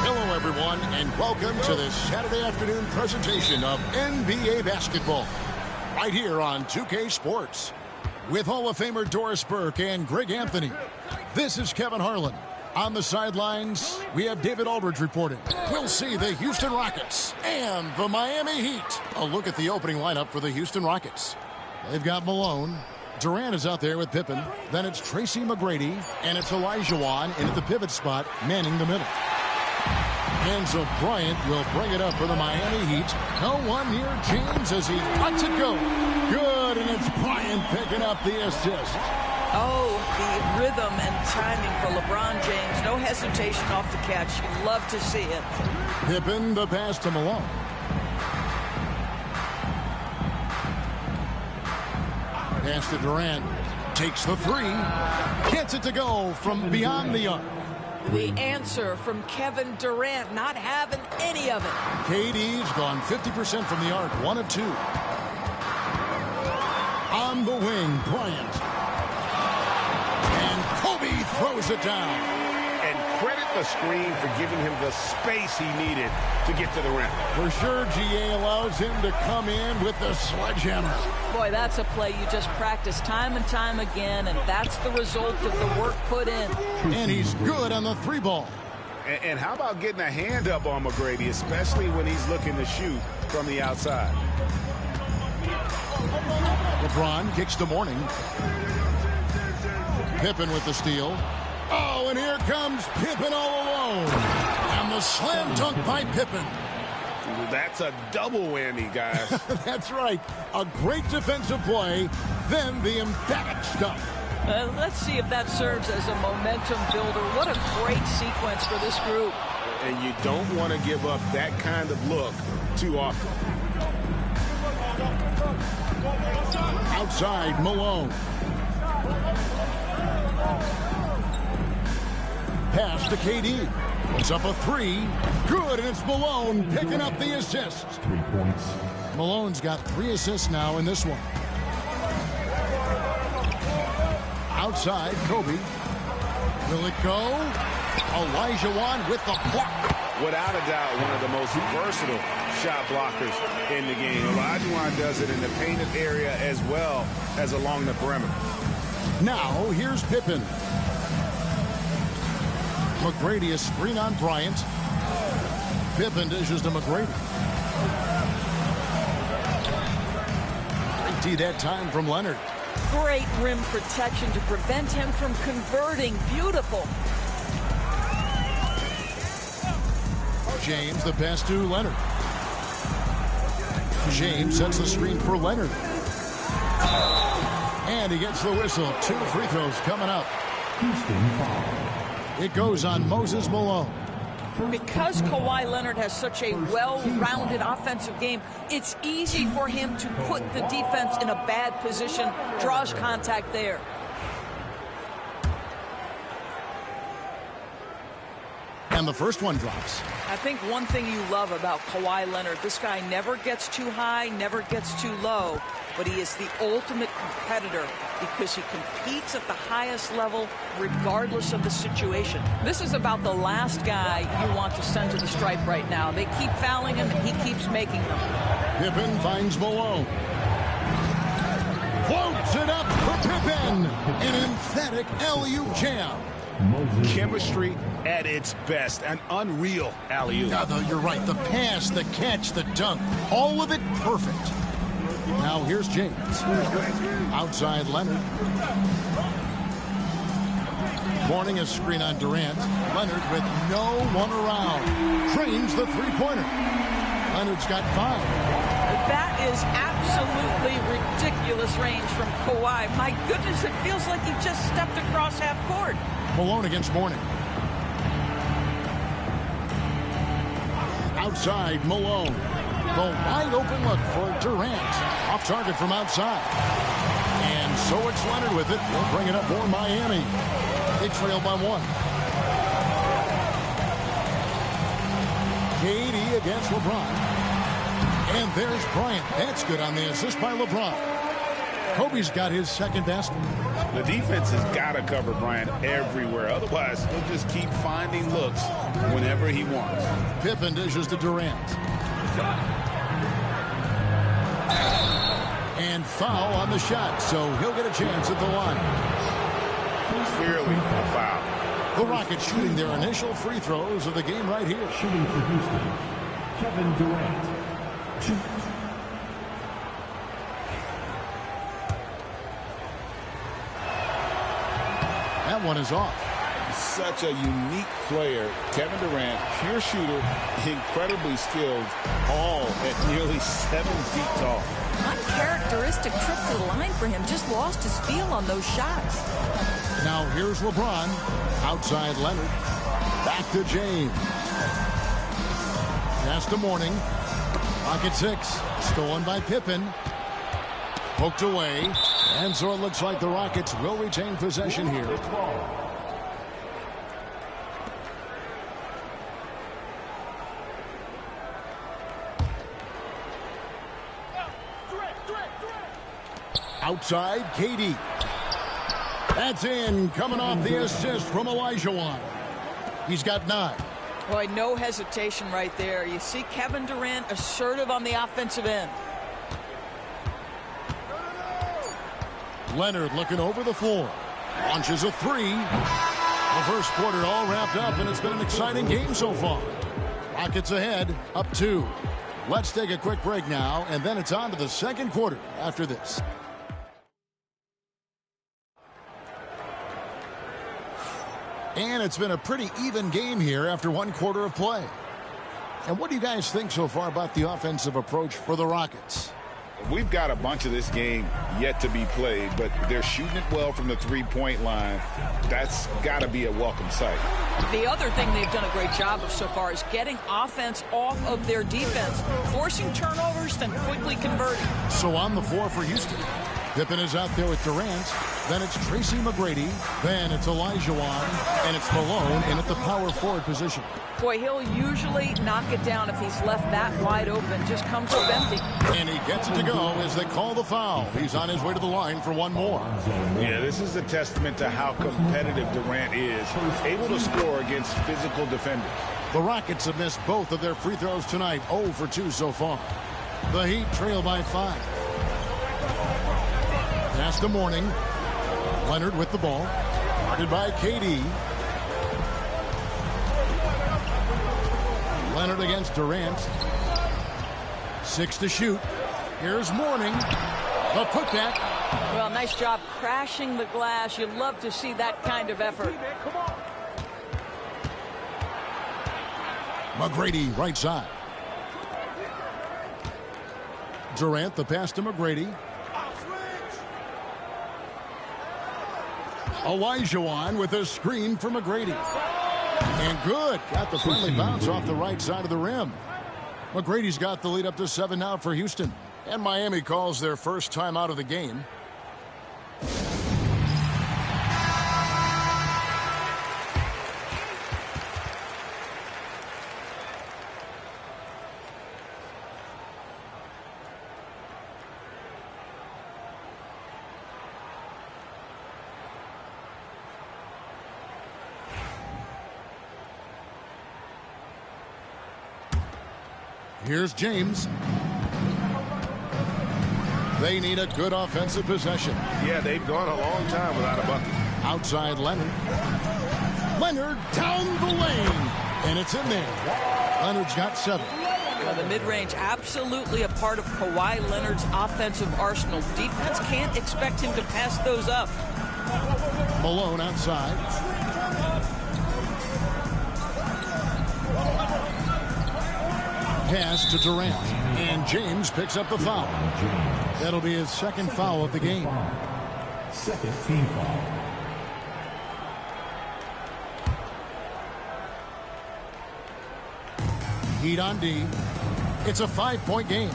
Hello, everyone, and welcome to this Saturday afternoon presentation of NBA basketball right here on 2K Sports. With Hall of Famer Doris Burke and Greg Anthony, this is Kevin Harlan. On the sidelines, we have David Aldridge reporting. We'll see the Houston Rockets and the Miami Heat. A look at the opening lineup for the Houston Rockets. They've got Malone. Durant is out there with Pippen. Then it's Tracy McGrady, and it's Olajuwon in at the pivot spot, manning the middle. And so Bryant will bring it up for the Miami Heat. No one near James as he lets it go. Good, and it's Bryant picking up the assist.
Oh, the rhythm and timing for LeBron James. No hesitation off the catch. You love to see it.
Pippen, the pass to Malone. Pass to Durant. Takes the three. Gets it to go from beyond the arc.
The answer from Kevin Durant, not having any of it.
KD's gone 50% from the arc, 1 of 2. On the wing, Bryant. And Kobe throws it down.
And credit the screen for giving him the space he needed to get to the rim.
For sure, GA allows him to come in with the sledgehammer.
Boy, that's a play you just practice time and time again, and that's the result of the work put in.
And he's good on the 3-ball.
And how about getting a hand up on McGrady, especially when he's looking to shoot from the outside?
LeBron kicks to Mourning. Pippen with the steal. Oh, and here comes Pippen all alone. And the slam dunk by Pippen.
That's a double whammy, guys.
That's right. A great defensive play, then the emphatic stuff.
Let's see if that serves as a momentum builder. What a great sequence for this group.
And you don't want to give up that kind of look too often.
Outside, Malone. Pass to KD. Puts up a 3. Good, and it's Malone picking up the assist.
3 points.
Malone's got 3 assists now in this one. Outside, Kobe. Will it go? Olajuwon with the block.
Without a doubt, one of the most versatile shot blockers in the game. Olajuwon does it in the painted area as well as along the perimeter.
Now, here's Pippen. McGrady, a screen on Bryant. Pippen dishes to McGrady. Great that time from Leonard.
Great rim protection to prevent him from converting. Beautiful.
James, the pass to Leonard. James sets the screen for Leonard. And he gets the whistle. 2 free throws coming up.
Houston foul.
It goes on Moses Malone.
Because Kawhi Leonard has such a well-rounded offensive game, it's easy for him to put the defense in a bad position, draws contact there.
And the first one drops.
I think one thing you love about Kawhi Leonard, this guy never gets too high, never gets too low, but he is the ultimate competitor because he competes at the highest level regardless of the situation. This is about the last guy you want to send to the stripe right now. They keep fouling him and he keeps making them.
Pippen finds Malone. Floats it up for Pippen. An emphatic alley-oop jam.
Chemistry at its best. An unreal alley-oop.
Yeah, though, you're right. The pass, the catch, the dunk, all of it perfect. Now here's James. Outside Leonard. Warning a screen on Durant. Leonard with no one around. Drains the three-pointer. Leonard's got 5.
That is absolutely ridiculous range from Kawhi. My goodness, it feels like he just stepped across half court.
Malone against Mourning. Outside, Malone. The wide open look for Durant. Off target from outside. And so it's Leonard with it. They'll bring it up for Miami. They trail by 1. KD against LeBron. And there's Bryant. That's good on the assist by LeBron. Kobe's got his second basket.
The defense has got to cover Bryant everywhere. Otherwise, he'll just keep finding looks whenever he wants.
Pippen dishes to Durant. And foul on the shot, so he'll get a chance at the line.
Clearly a foul.
The Rockets shooting their initial free throws of the game right here.
Shooting for Houston, Kevin Durant. 2.
That one is off.
Such a unique player. Kevin Durant, pure shooter, incredibly skilled, all at nearly 7 feet tall.
Uncharacteristic trip to the line for him. Just lost his feel on those shots.
Now here's LeBron. Outside Leonard. Back to James. Pass to Mourning. Pocket 6. Stolen by Pippen. Poked away. And so it looks like the Rockets will retain possession here. Outside, KD. That's in, coming off the assist from Olajuwon. He's got 9.
Boy, no hesitation right there. You see Kevin Durant assertive on the offensive end.
Leonard looking over the floor. Launches a 3. The first quarter all wrapped up, and it's been an exciting game so far. Rockets ahead, up 2. Let's take a quick break now, and then it's on to the second quarter after this. And it's been a pretty even game here after 1 quarter of play. And what do you guys think so far about the offensive approach for the Rockets?
We've got a bunch of this game yet to be played, but they're shooting it well from the three-point line. That's got to be a welcome sight.
The other thing they've done a great job of so far is getting offense off of their defense, forcing turnovers, then quickly converting.
So on the floor for Houston, Pippen is out there with Durant. Then it's Tracy McGrady. Then it's Olajuwon. And it's Malone in at the power forward position.
Boy, he'll usually knock it down if he's left that wide open. Just comes up empty.
And he gets it to go as they call the foul. He's on his way to the line for 1 more.
Yeah, this is a testament to how competitive Durant is. Able to score against physical defenders.
The Rockets have missed both of their free throws tonight. 0 for 2 so far. The Heat trail by 5. Pass to Mourning. Leonard with the ball. Guarded by KD. Leonard against Durant. 6 to shoot. Here's Mourning. The putback.
Well, nice job crashing the glass. You love to see that kind of effort.
McGrady right side. Durant the pass to McGrady. Olajuwon with a screen for McGrady. And good. Got the friendly bounce off the right side of the rim. McGrady's got the lead up to 7 now for Houston. And Miami calls their first time out of the game. Here's James. They need a good offensive possession.
Yeah, they've gone a long time without a bucket.
Outside Leonard. Leonard down the lane. And it's in there. Leonard's got 7.
Well, the mid-range absolutely a part of Kawhi Leonard's offensive arsenal. Defense can't expect him to pass those up.
Malone outside. Pass to Durant. And James picks up the foul. That'll be his second foul of the game.
Second team foul.
Heat on D. It's a 5-point game.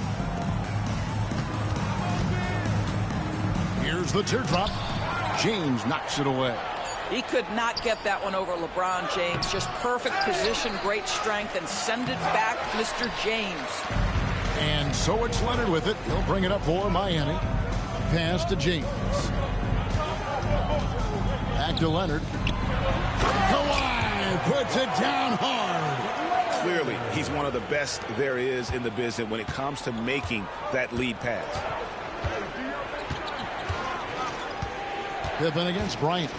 Here's the teardrop. James knocks it away.
He could not get that one over LeBron James. Just perfect position, great strength, and send it back, Mr. James.
And so it's Leonard with it. He'll bring it up for Miami. Pass to James. Back to Leonard. Kawhi puts it down hard.
Clearly, he's one of the best there is in the business when it comes to making that lead pass.
Pippen against Bryant.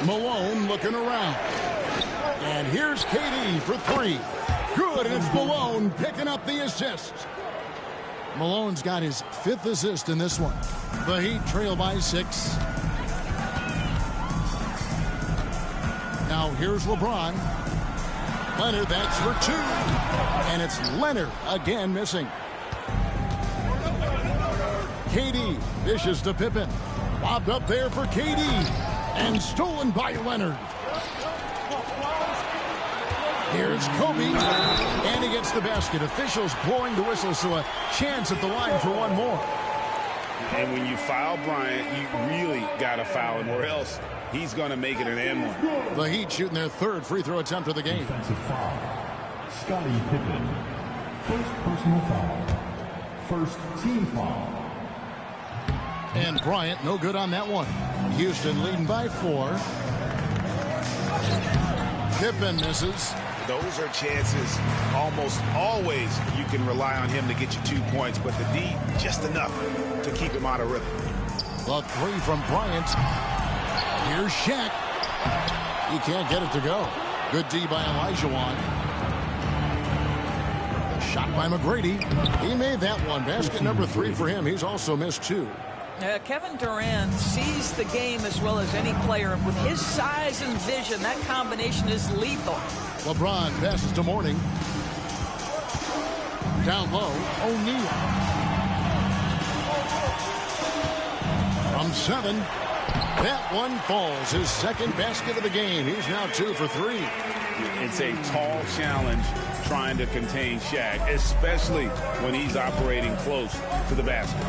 Malone looking around. And here's KD for 3. Good, and it's Malone picking up the assist. Malone's got his 5th assist in this one. The Heat trail by 6. Now here's LeBron. Leonard, that's for 2. And it's Leonard again missing. KD, vicious to Pippen. Lobbed up there for KD. And stolen by Leonard. Here's Kobe. And he gets the basket. Officials blowing the whistle, so a chance at the line for one more.
And when you foul Bryant, you really got to foul him, or else he's going to make it an and-one.
The Heat shooting their 3rd free throw attempt of the game.
Defensive foul. Scottie Pippen. First personal foul. First team foul.
And Bryant, no good on that one. Houston leading by 4. Pippen misses.
Those are chances almost always you can rely on him to get you 2 points, but the D, just enough to keep him out of rhythm.
The 3 from Bryant. Here's Shaq. He can't get it to go. Good D by Olajuwon. Shot by McGrady. He made that one. Basket number 3 for him. He's also missed 2.
Kevin Durant sees the game as well as any player. With his size and vision, that combination is lethal.
LeBron passes to Mourning. Down low, O'Neal. From 7, that one falls. His 2nd basket of the game. He's now 2 for 3.
It's a tall challenge trying to contain Shaq, especially when he's operating close to the basket.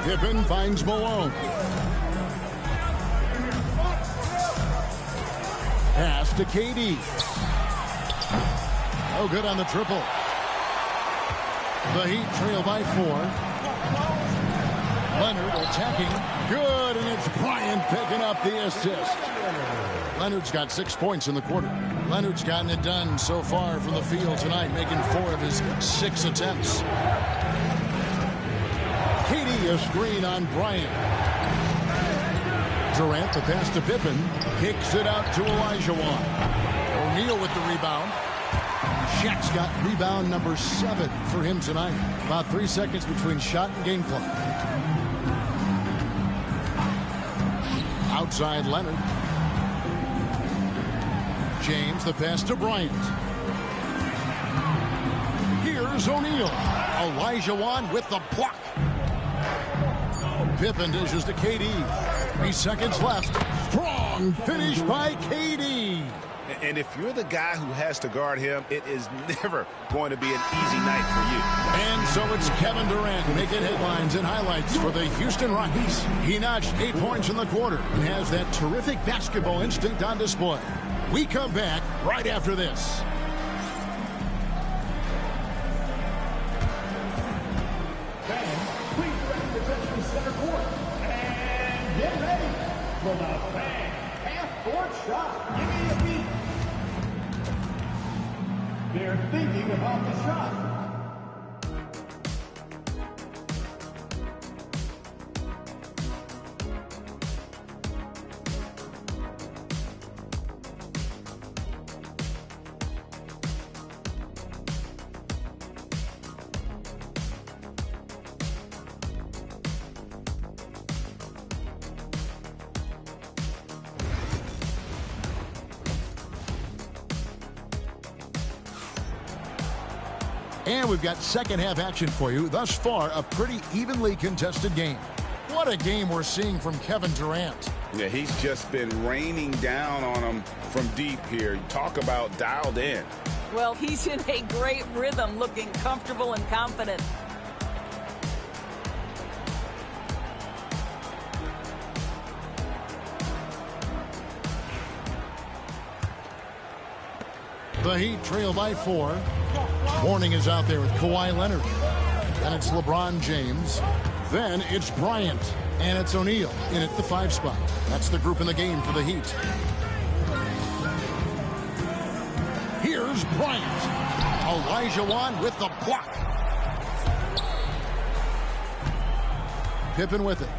Pippen finds Malone. Pass to KD. Oh, good on the triple. The Heat trail by 4. Leonard attacking. Good, and it's Bryant picking up the assist. Leonard's got 6 points in the quarter. Leonard's gotten it done so far from the field tonight, making 4 of his 6 attempts. KD a screen on Bryant. Durant the pass to Pippen. Kicks it out to Olajuwon. O'Neal with the rebound. Shaq's got rebound number 7 for him tonight. About 3 seconds between shot and game clock. Outside Leonard. James the pass to Bryant. Here's O'Neal. Olajuwon with the block. Pippen dishes to KD. 3 seconds left. Strong finish by KD.
And if you're the guy who has to guard him, it is never going to be an easy night for you.
And so it's Kevin Durant making headlines and highlights for the Houston Rockets. He notched 8 points in the quarter and has that terrific basketball instinct on display. We come back right after this.
Fans, please direct your attention to center court. And get ready for the fan half-court shot. Give me a beat. They're thinking about the shot.
And we've got second half action for you. Thus far, a pretty evenly contested game. What a game we're seeing from Kevin Durant.
Yeah, he's just been raining down on him from deep here. Talk about dialed in.
Well, he's in a great rhythm, looking comfortable and confident.
The Heat trail by 4. Warning is out there with Kawhi Leonard. Then it's LeBron James. Then it's Bryant. And it's O'Neal in at the 5 spot. That's the group in the game for the Heat. Here's Bryant. Olajuwon with the block. Pippen with it.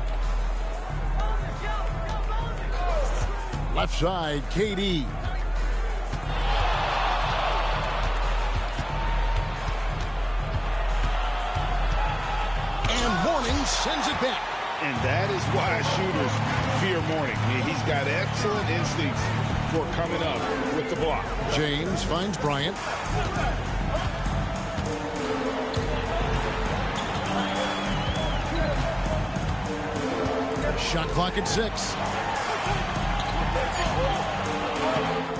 Left side, KD. Sends it back.
And that is why shooters fear Mourning. He's got excellent instincts for coming up with the block.
James finds Bryant. Shot clock at 6.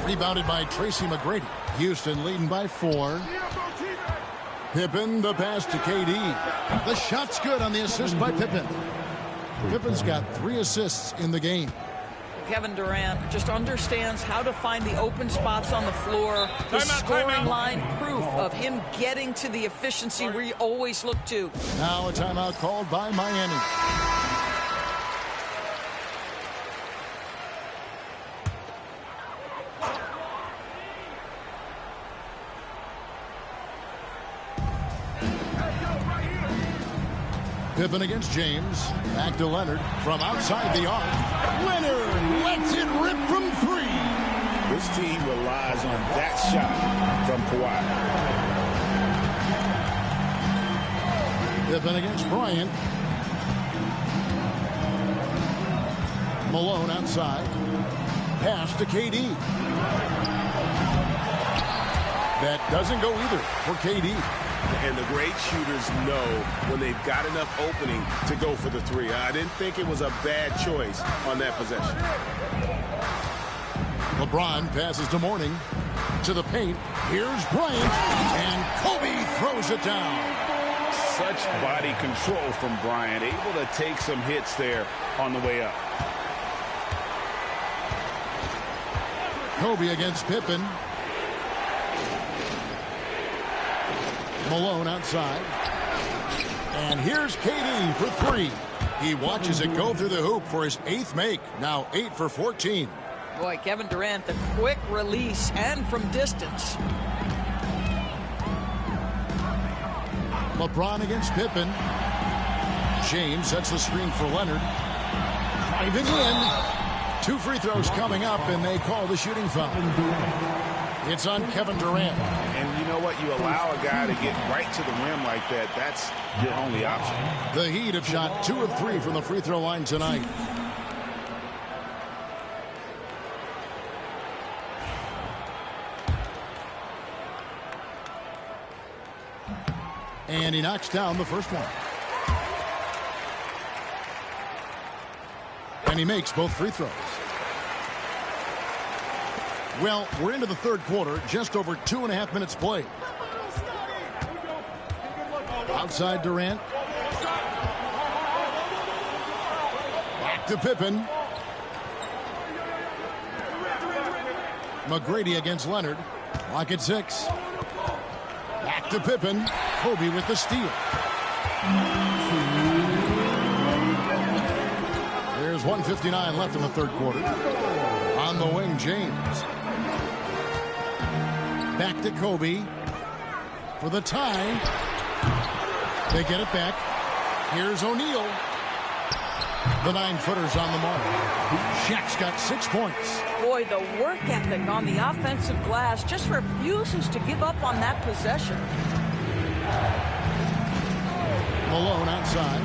Rebounded by Tracy McGrady. Houston leading by 4. Pippen, the pass to KD. The shot's good on the assist by Pippen. Pippen's got 3 assists in the game.
Kevin Durant just understands how to find the open spots on the floor. The scoring line, proof of him getting to the efficiency we always look to.
Now a timeout called by Miami. Pippen against James. Back to Leonard from outside the arc. Leonard lets it rip from 3.
This team relies on that shot from Kawhi.
Pippen against Bryant. Malone outside. Pass to KD. That doesn't go either for KD.
And the great shooters know when they've got enough opening to go for the 3. I didn't think it was a bad choice on that possession.
LeBron passes to Mourning. To the paint. Here's Bryant. And Kobe throws it down.
Such body control from Bryant. Able to take some hits there on the way up.
Kobe against Pippen. Malone outside. And here's KD for 3. He watches it go through the hoop for his 8th make. Now 8 for 14.
Boy, Kevin Durant, the quick release and from distance.
LeBron against Pippen. James sets the screen for Leonard. Driving in. 2 free throws coming up, and they call the shooting foul. It's on Kevin Durant.
And you know what? You allow a guy to get right to the rim like that. That's your only option.
The Heat have shot 2 of 3 from the free throw line tonight. And he knocks down the first one. And he makes both free throws. Well, we're into the third quarter, just over 2.5 minutes played. Outside Durant. Back to Pippen. McGrady against Leonard. Clock at 6. Back to Pippen. Kobe with the steal. There's 1:59 left in the third quarter. On the wing, James. Back to Kobe for the tie. They get it back. Here's O'Neal. The 9-footer's on the mark. Shaq's got 6 points.
Boy, the work ethic on the offensive glass just refuses to give up on that possession.
Malone outside.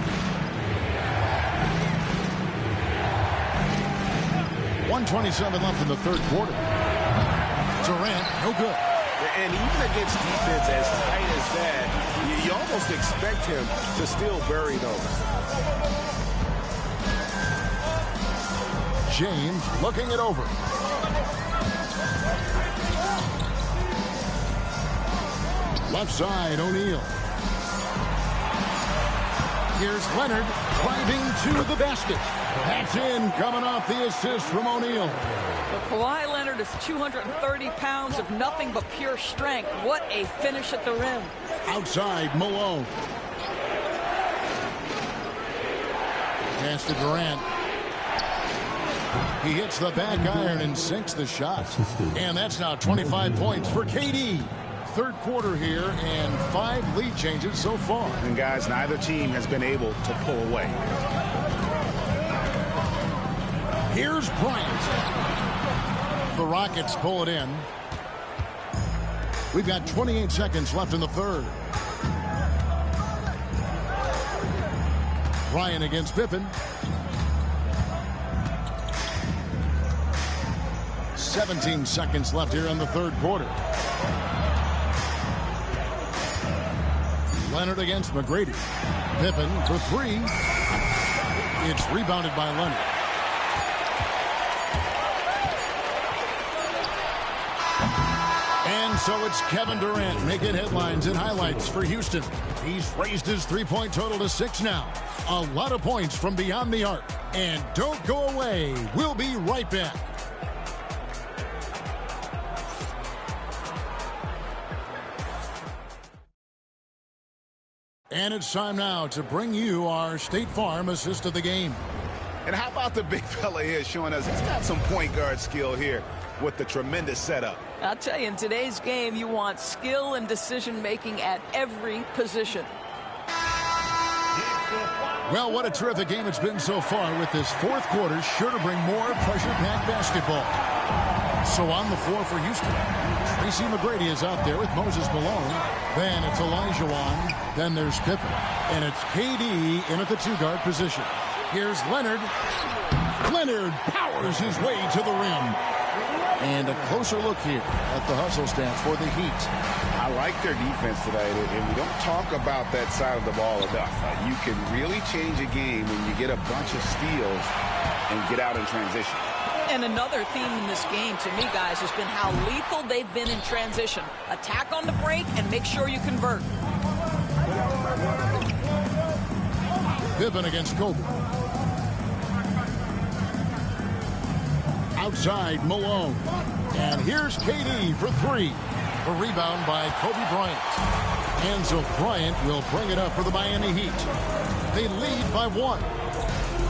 1:27 left in the third quarter. Durant, no good.
And even against defense as tight as that, you almost expect him to still bury those.
James looking it over. Left side, O'Neal. Here's Leonard driving to the basket. That's in, coming off the assist from O'Neal.
But Kawhi Leonard is 230 pounds of nothing but pure strength. What a finish at the rim.
Outside, Malone. Pass to Durant. He hits the back iron and sinks the shot. And that's now 25 points for KD. Third quarter here and 5 lead changes so far.
And guys, neither team has been able to pull away.
Here's Bryant. The Rockets pull it in. We've got 28 seconds left in the third. Bryant against Pippen. 17 seconds left here in the third quarter. Leonard against McGrady. Pippen for 3. It's rebounded by Leonard. And so it's Kevin Durant making headlines and highlights for Houston. He's raised his 3-point total to 6 now. A lot of points from beyond the arc. And don't go away. We'll be right back. And it's time now to bring you our State Farm assist of the game.
And how about the big fella here showing us he's got some point guard skill here with the tremendous setup.
I'll tell you, in today's game, you want skill and decision-making at every position.
Well, what a terrific game it's been so far, with this fourth quarter sure to bring more pressure-packed basketball. So on the floor for Houston, Tracy McGrady is out there with Moses Malone. Then it's Olajuwon. Then there's Pippen. And it's KD in at the 2-guard position. Here's Leonard. Leonard powers his way to the rim. And a closer look here at the hustle stance for the Heat.
I like their defense today, and we don't talk about that side of the ball enough. You can really change a game when you get a bunch of steals and get out in transition.
And another theme in this game, to me, guys, has been how lethal they've been in transition. Attack on the break and make sure you convert.
Pippen against Kobe. Outside, Malone. And here's KD for 3. A rebound by Kobe Bryant. And so Bryant will bring it up for the Miami Heat. They lead by 1.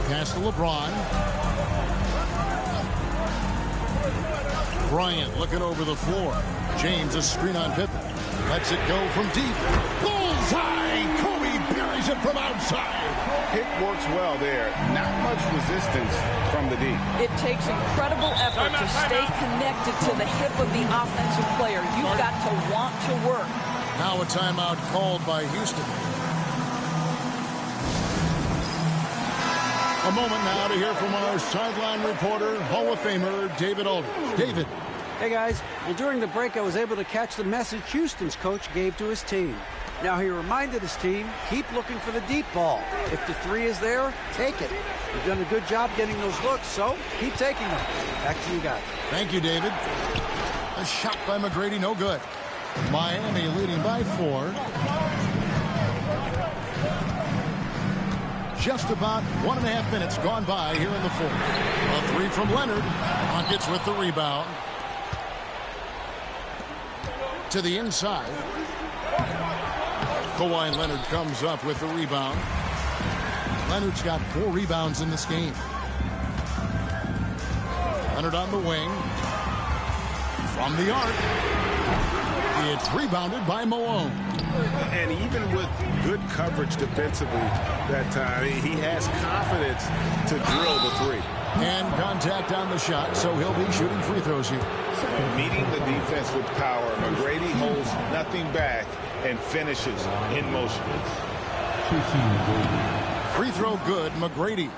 Pass to LeBron. Bryant looking over the floor. James a screen on Pippen. Lets it go from deep. Bullseye! Kobe buries it from outside.
Pick works well there. Not much resistance from the D.
It takes incredible effort to stay connected to the hip of the offensive player. You've got to want to work.
Now a timeout called by Houston. A moment now to hear from our sideline reporter, Hall of Famer David Aldridge. David.
Hey, guys. Well, during the break, I was able to catch the message Houston's coach gave to his team. Now he reminded his team, keep looking for the deep ball. If the three is there, take it. You've done a good job getting those looks, so keep taking them. Back to you guys.
Thank you, David. A shot by McGrady, no good. Miami leading by 4. Just about 1.5 minutes gone by here in the fourth. A three from Leonard. Rockets with the rebound. To the inside. Kawhi Leonard comes up with the rebound. Leonard's got 4 rebounds in this game. Leonard on the wing. From the arc. It's rebounded by Malone.
And even with good coverage defensively that time, he has confidence to drill the three.
And contact on the shot, so he'll be shooting free throws here.
Meeting the defense with power, McGrady holds nothing back and finishes in motion.
Free throw good, McGrady.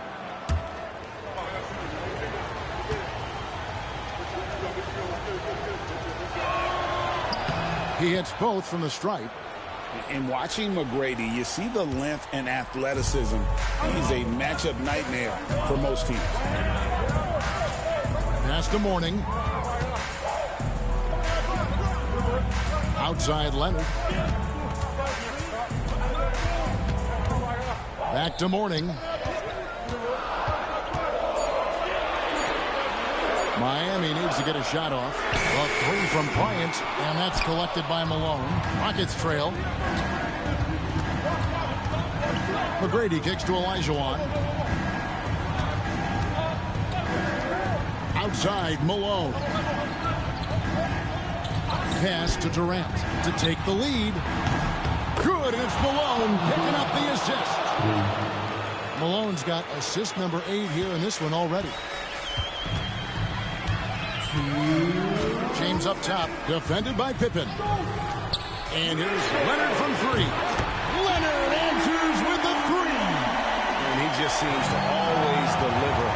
He hits both from the stripe.
In watching McGrady, you see the length and athleticism. He's a matchup nightmare for most teams.
Pass to Mourning. Outside Leonard. Back to Mourning. Miami needs to get a shot off. A three from Bryant, and that's collected by Malone. Rockets trail. McGrady kicks to Olajuwon. Outside Malone. Pass to Durant to take the lead. Good, and it's Malone picking up the assist. Malone's got assist number 8 here in this one already. James up top, defended by Pippen. And here's Leonard from 3. Leonard answers with a 3.
And he just seems to always deliver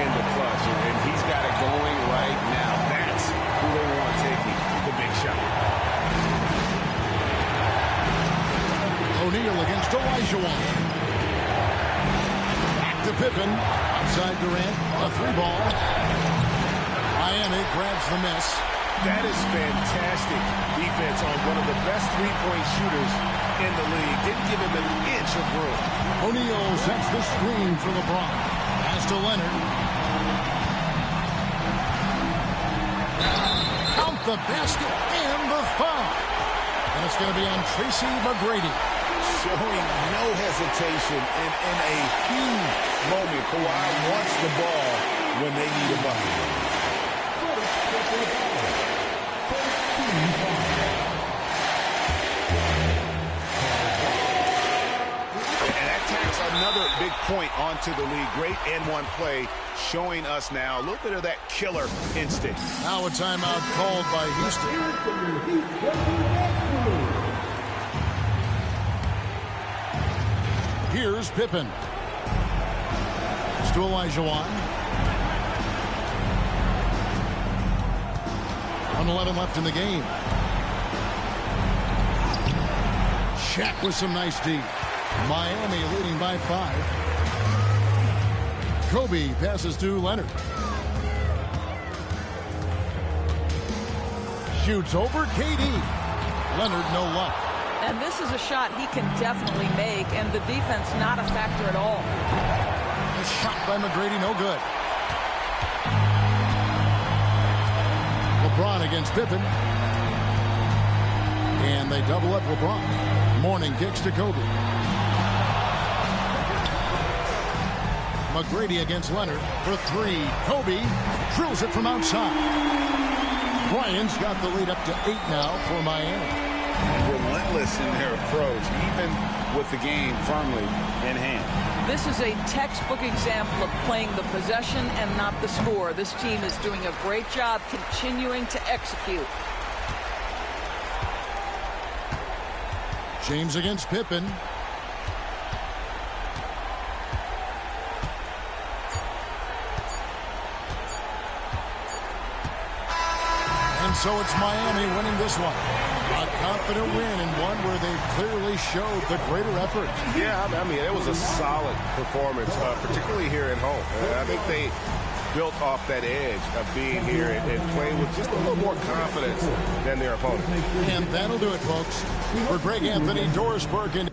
in the clutch. And he's got it going right now. That's who they want taking the big shot.
O'Neal against Olajuwon. Back to Pippen. Outside Durant. A 3-ball. Miami grabs the miss.
That is fantastic defense on one of the best three-point shooters in the league. Didn't give him an inch of room.
O'Neal sets the screen for LeBron. Pass to Leonard. Count the basket and the foul. And it's going to be on Tracy McGrady.
Showing no hesitation and in a huge moment. Kawhi wants the ball when they need a bucket. Another big point onto the lead. Great N1 play showing us now a little bit of that killer instinct.
Now a timeout called by Houston. Here's Pippen. It's to Olajuwon. 1:11 left in the game. Shaq with some nice D. Miami leading by 5. Kobe passes to Leonard. Shoots over KD. Leonard, no luck.
And this is a shot he can definitely make, and the defense not a factor at all.
A shot by McGrady, no good. LeBron against Pippen. And they double up LeBron. Mourning kicks to Kobe. McGrady against Leonard for 3. Kobe drills it from outside. Bryant's got the lead up to 8 now for Miami.
Relentless in their approach, even with the game firmly in hand.
This is a textbook example of playing the possession and not the score. This team is doing a great job continuing to execute.
James against Pippen. And so it's Miami winning this one. A confident win and one where they clearly showed the greater effort.
Yeah, I mean, it was a solid performance, particularly here at home. I think they built off that edge of being here and playing with just a little more confidence than their opponent.
And that'll do it, folks. For Greg Anthony, Doris Burke, and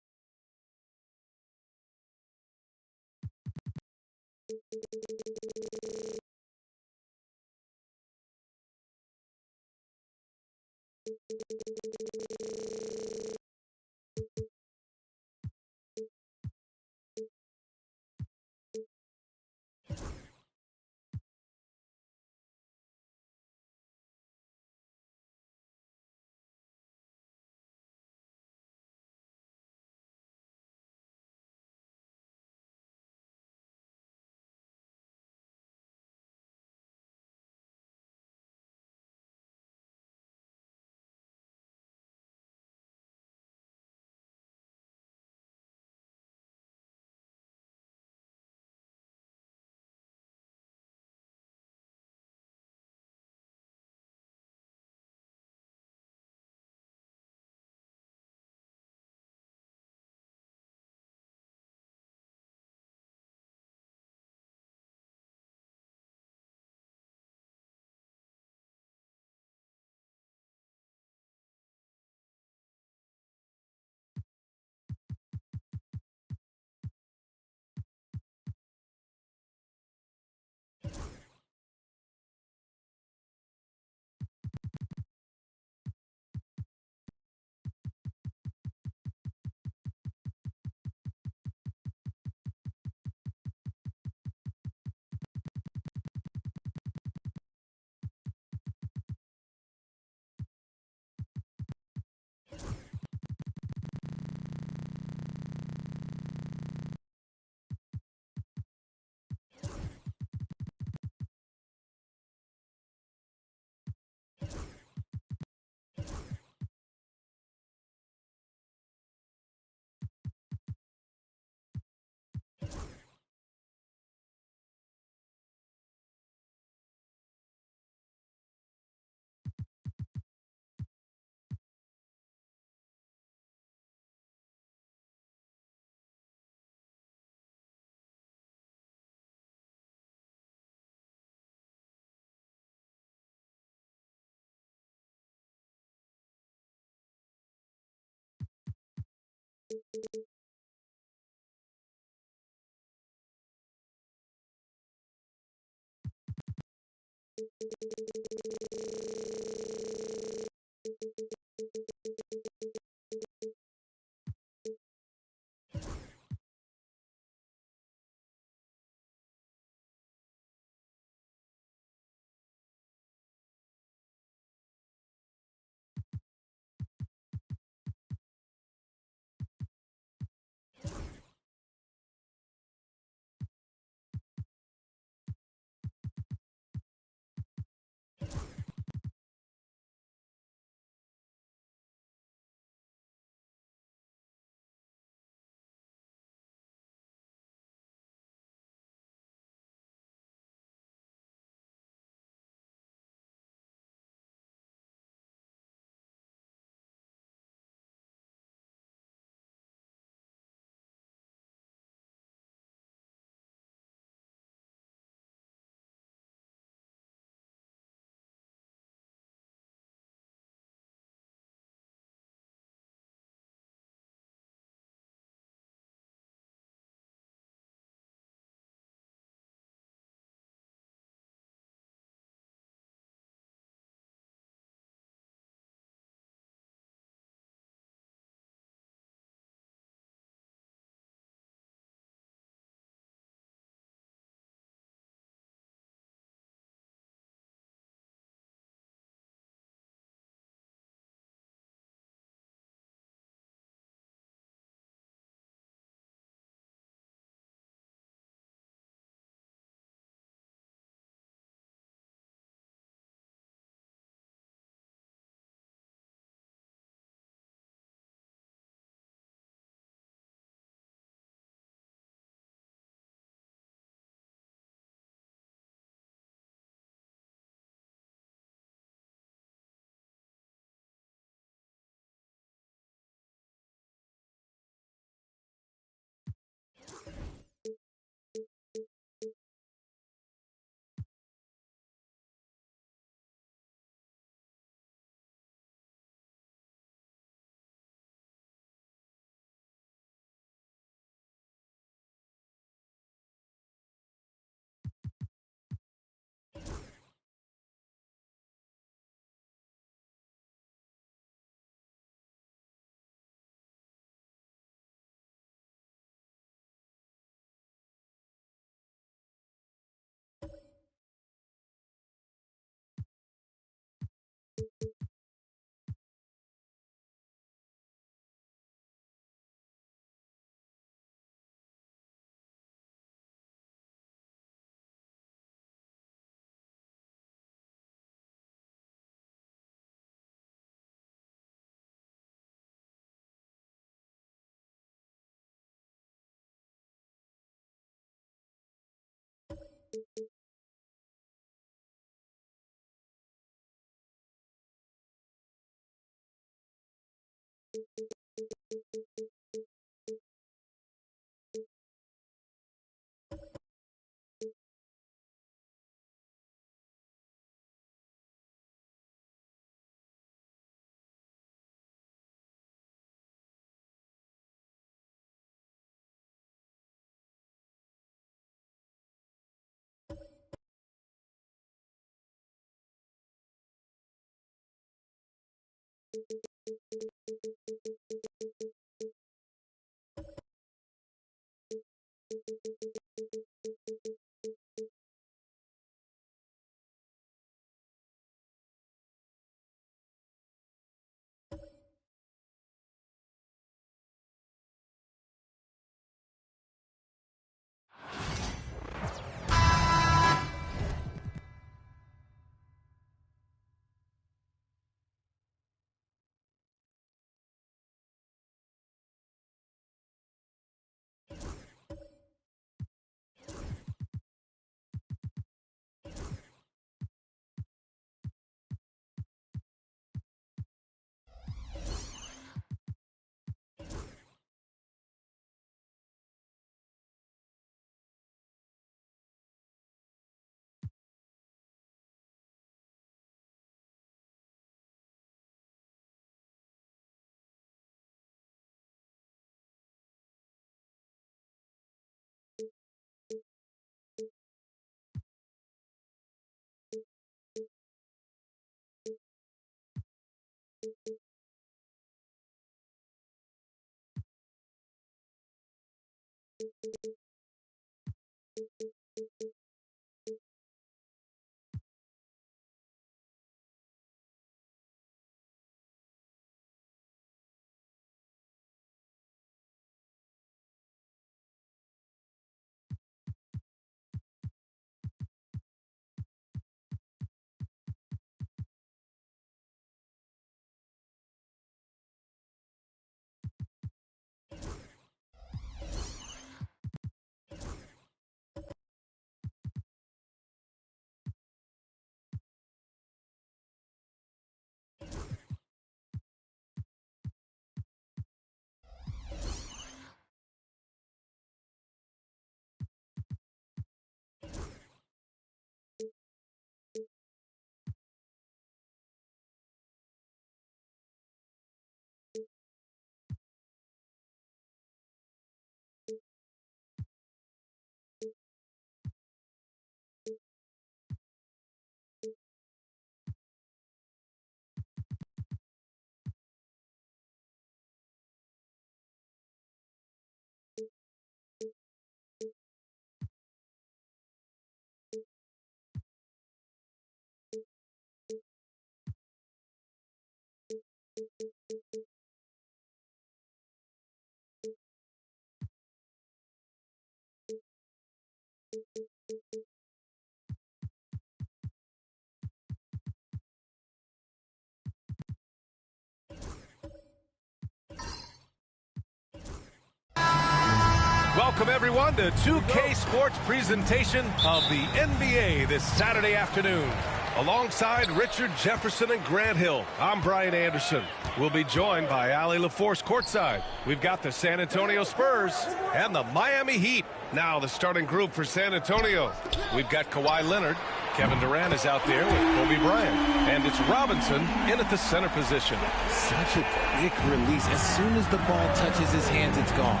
Welcome, everyone, to 2K Sports presentation of the NBA this Saturday afternoon. Alongside Richard Jefferson and Grant Hill, I'm Brian Anderson. We'll be joined by Allie LaForce courtside. We've got the San Antonio Spurs and the Miami Heat. Now the starting group for San Antonio. We've got Kawhi Leonard. Kevin Durant is out there with Kobe Bryant. And it's Robinson in at the center position.
Such a quick release. As soon as the ball touches his hands, it's gone.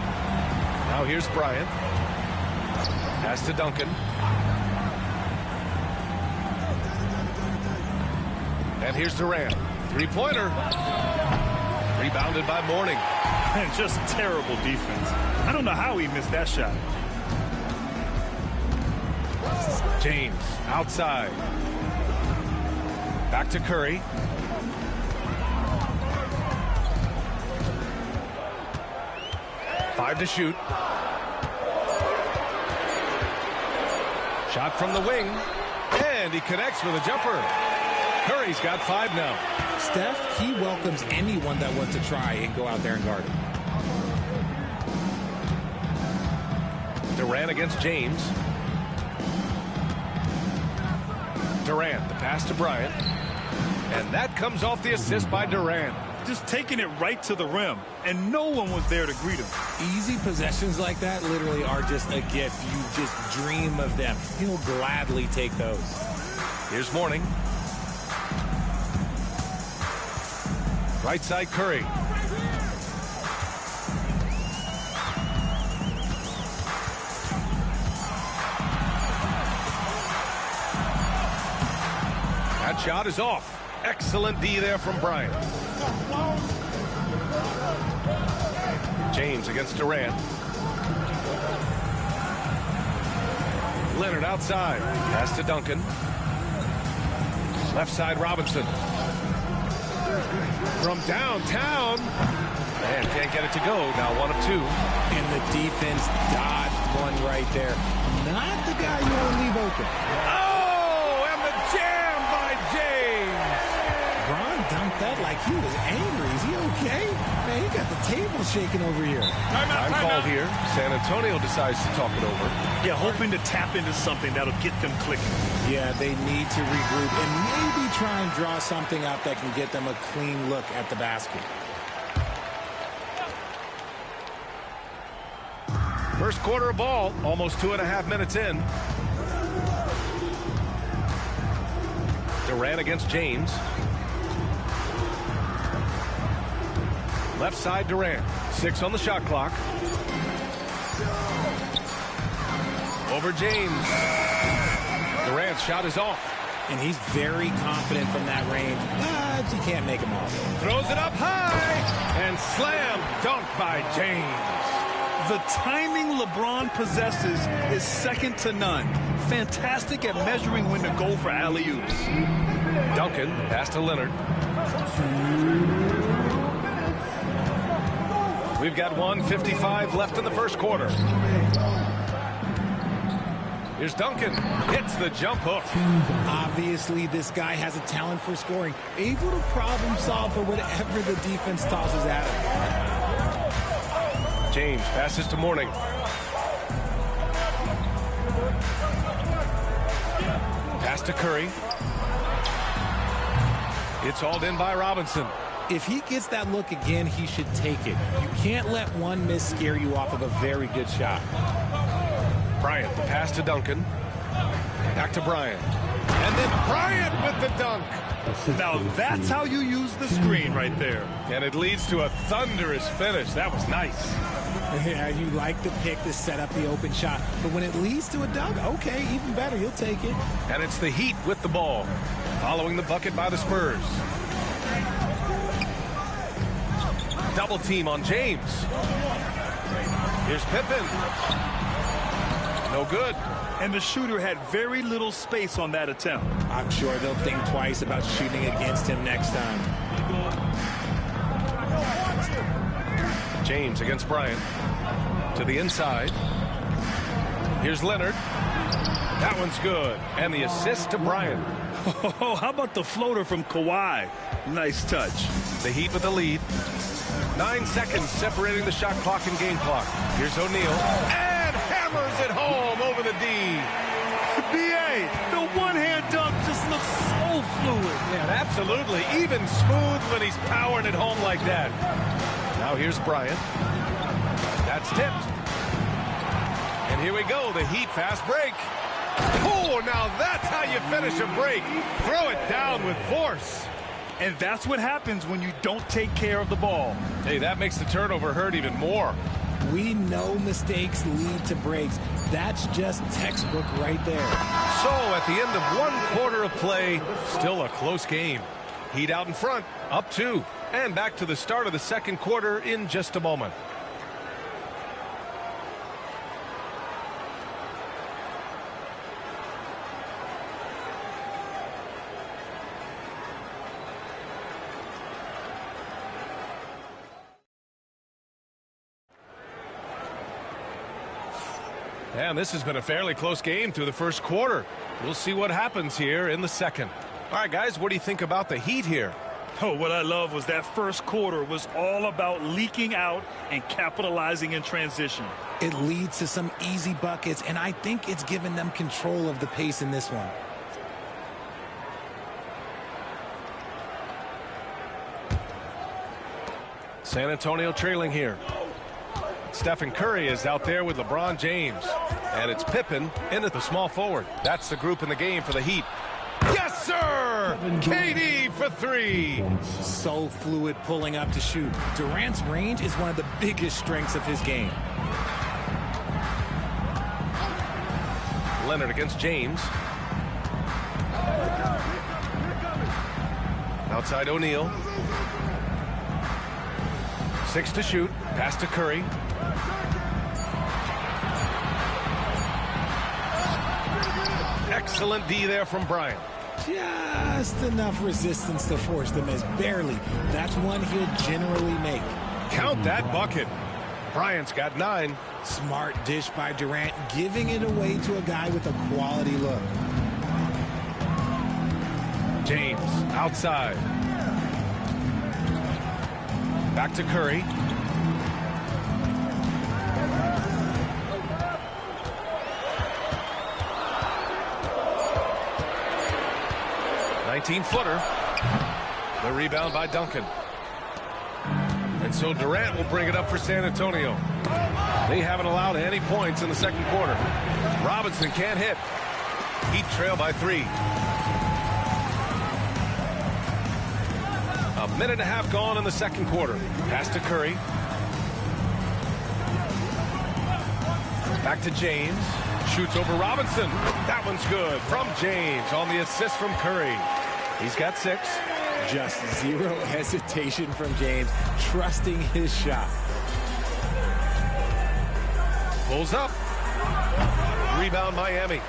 Now here's Bryant. Pass to Duncan. And here's Durant. Three-pointer. Rebounded by Mourning.
And just terrible defense. I don't know how he missed that shot.
James outside. Back to Curry. Five to shoot. Shot from the wing. And he connects with a jumper. Curry's got 5 now.
Steph, he welcomes anyone that wants to try and go out there and guard him.
Durant against James. Durant, the pass to Bryant. And that comes off the assist by Durant.
Just taking it right to the rim, and no one was there to greet him.
Easy possessions like that literally are just a gift. You just dream of them. He'll gladly take those.
Here's Mourning. Right side Curry. That shot is off. Excellent D there from Bryant. James against Durant. Leonard outside. Pass to Duncan. Left side Robinson. From downtown. And can't get it to go. Now 1 of 2.
And the defense dodged one right there. Not the guy you want to leave open.
Oh, and the jam by James.
Bron dunked that like he was angry. Is he okay? Man, he got the table shaking over here.
Time called here. San Antonio decides to talk it over.
Yeah, hoping to tap into something that'll get them clicking.
Yeah, they need to regroup and maybe try and draw something up that can get them a clean look at the basket.
First quarter of ball, almost 2.5 minutes in. Durant against James. Left side Durant. 6 on the shot clock. Over James. Durant's shot is off.
And he's very confident from that range, but he can't make him off.
Throws it up high and slam dunk by James.
The timing LeBron possesses is second to none. Fantastic at measuring when to go for alley-oops.
Duncan, pass to Leonard. We've got 1:55 left in the first quarter. Here's Duncan. Hits the jump hook.
Obviously, this guy has a talent for scoring. Able to problem solve for whatever the defense tosses at him.
James passes to Mourning. Pass to Curry. It's hauled in by Robinson.
If he gets that look again, he should take it. You can't let one miss scare you off of a very good shot.
Bryant, the pass to Duncan. Back to Bryant. And then Bryant with the dunk.
Now that's how you use the screen right there.
And it leads to a thunderous finish. That was nice.
Yeah, you like the pick to set up the open shot. But when it leads to a dunk, okay, even better. You'll take it.
And it's the Heat with the ball. Following the bucket by the Spurs. Double team on James. Here's Pippen. No good.
And the shooter had very little space on that attempt.
I'm sure they'll think twice about shooting against him next time.
James against Bryant. To the inside. Here's Leonard. That one's good. And the assist to Bryant.
Oh, how about the floater from Kawhi? Nice touch.
The Heat with the lead. 9 seconds separating the shot clock and game clock. Here's O'Neal. And hammers it home over the D.
B.A., the one-hand dunk just looks so fluid.
Yeah, absolutely. Even smooth when he's powering it home like that. Now here's Bryant. That's tipped. And here we go, the Heat fast break. Oh, now that's how you finish a break. Throw it down with force.
And that's what happens when you don't take care of the ball.
Hey, that makes the turnover hurt even more.
We know mistakes lead to breaks. That's just textbook right there.
So at the end of 1 quarter of play, still a close game. Heat out in front, up 2. And back to the start of the second quarter in just a moment. And this has been a fairly close game through the first quarter. We'll see what happens here in the second. All right, guys, what do you think about the Heat here?
Oh, what I love was that first quarter was all about leaking out and capitalizing in transition.
It leads to some easy buckets, and I think it's given them control of the pace in this one.
San Antonio trailing here. Stephen Curry is out there with LeBron James. And it's Pippen in at the small forward. That's the group in the game for the Heat. Yes, sir! KD for 3.
So fluid pulling up to shoot. Durant's range is one of the biggest strengths of his game.
Leonard against James. Outside O'Neal. 6 to shoot. Pass to Curry. Excellent D there from Bryant.
Just enough resistance to force the miss. Barely. That's one he'll generally make.
Count that bucket. Bryant's got 9.
Smart dish by Durant, giving it away to a guy with a quality look.
James outside. Back to Curry. Footer. The rebound by Duncan. And so Durant will bring it up for San Antonio. They haven't allowed any points in the second quarter. Robinson can't hit. Heat trail by 3. A minute and a half gone in the second quarter. Pass to Curry. Back to James. Shoots over Robinson. That one's good from James on the assist from Curry. He's got 6.
Just zero hesitation from James, trusting his shot.
Pulls up. Rebound Miami.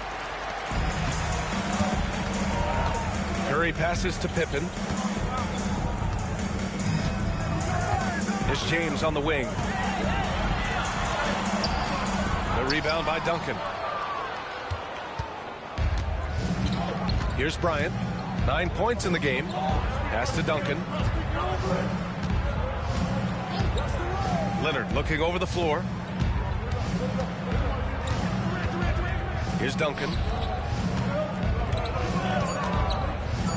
Curry passes to Pippen. Here's James on the wing. The rebound by Duncan. Here's Bryant. 9 points in the game. Pass to Duncan. Leonard looking over the floor. Here's Duncan.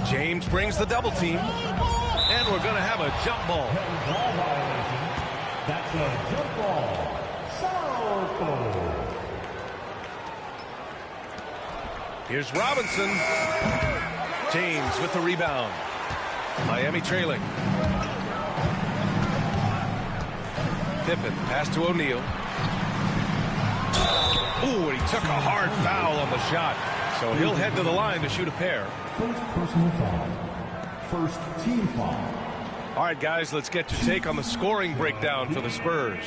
James brings the double team. And we're going to have a jump ball.
That's a jump ball.
Here's Robinson. James with the rebound. Miami trailing. Pippen pass to O'Neal. Ooh, and he took a hard foul on the shot. So he'll head to the line to shoot a pair.
First personal foul. First team foul.
All right, guys, let's get your take on the scoring breakdown for the Spurs.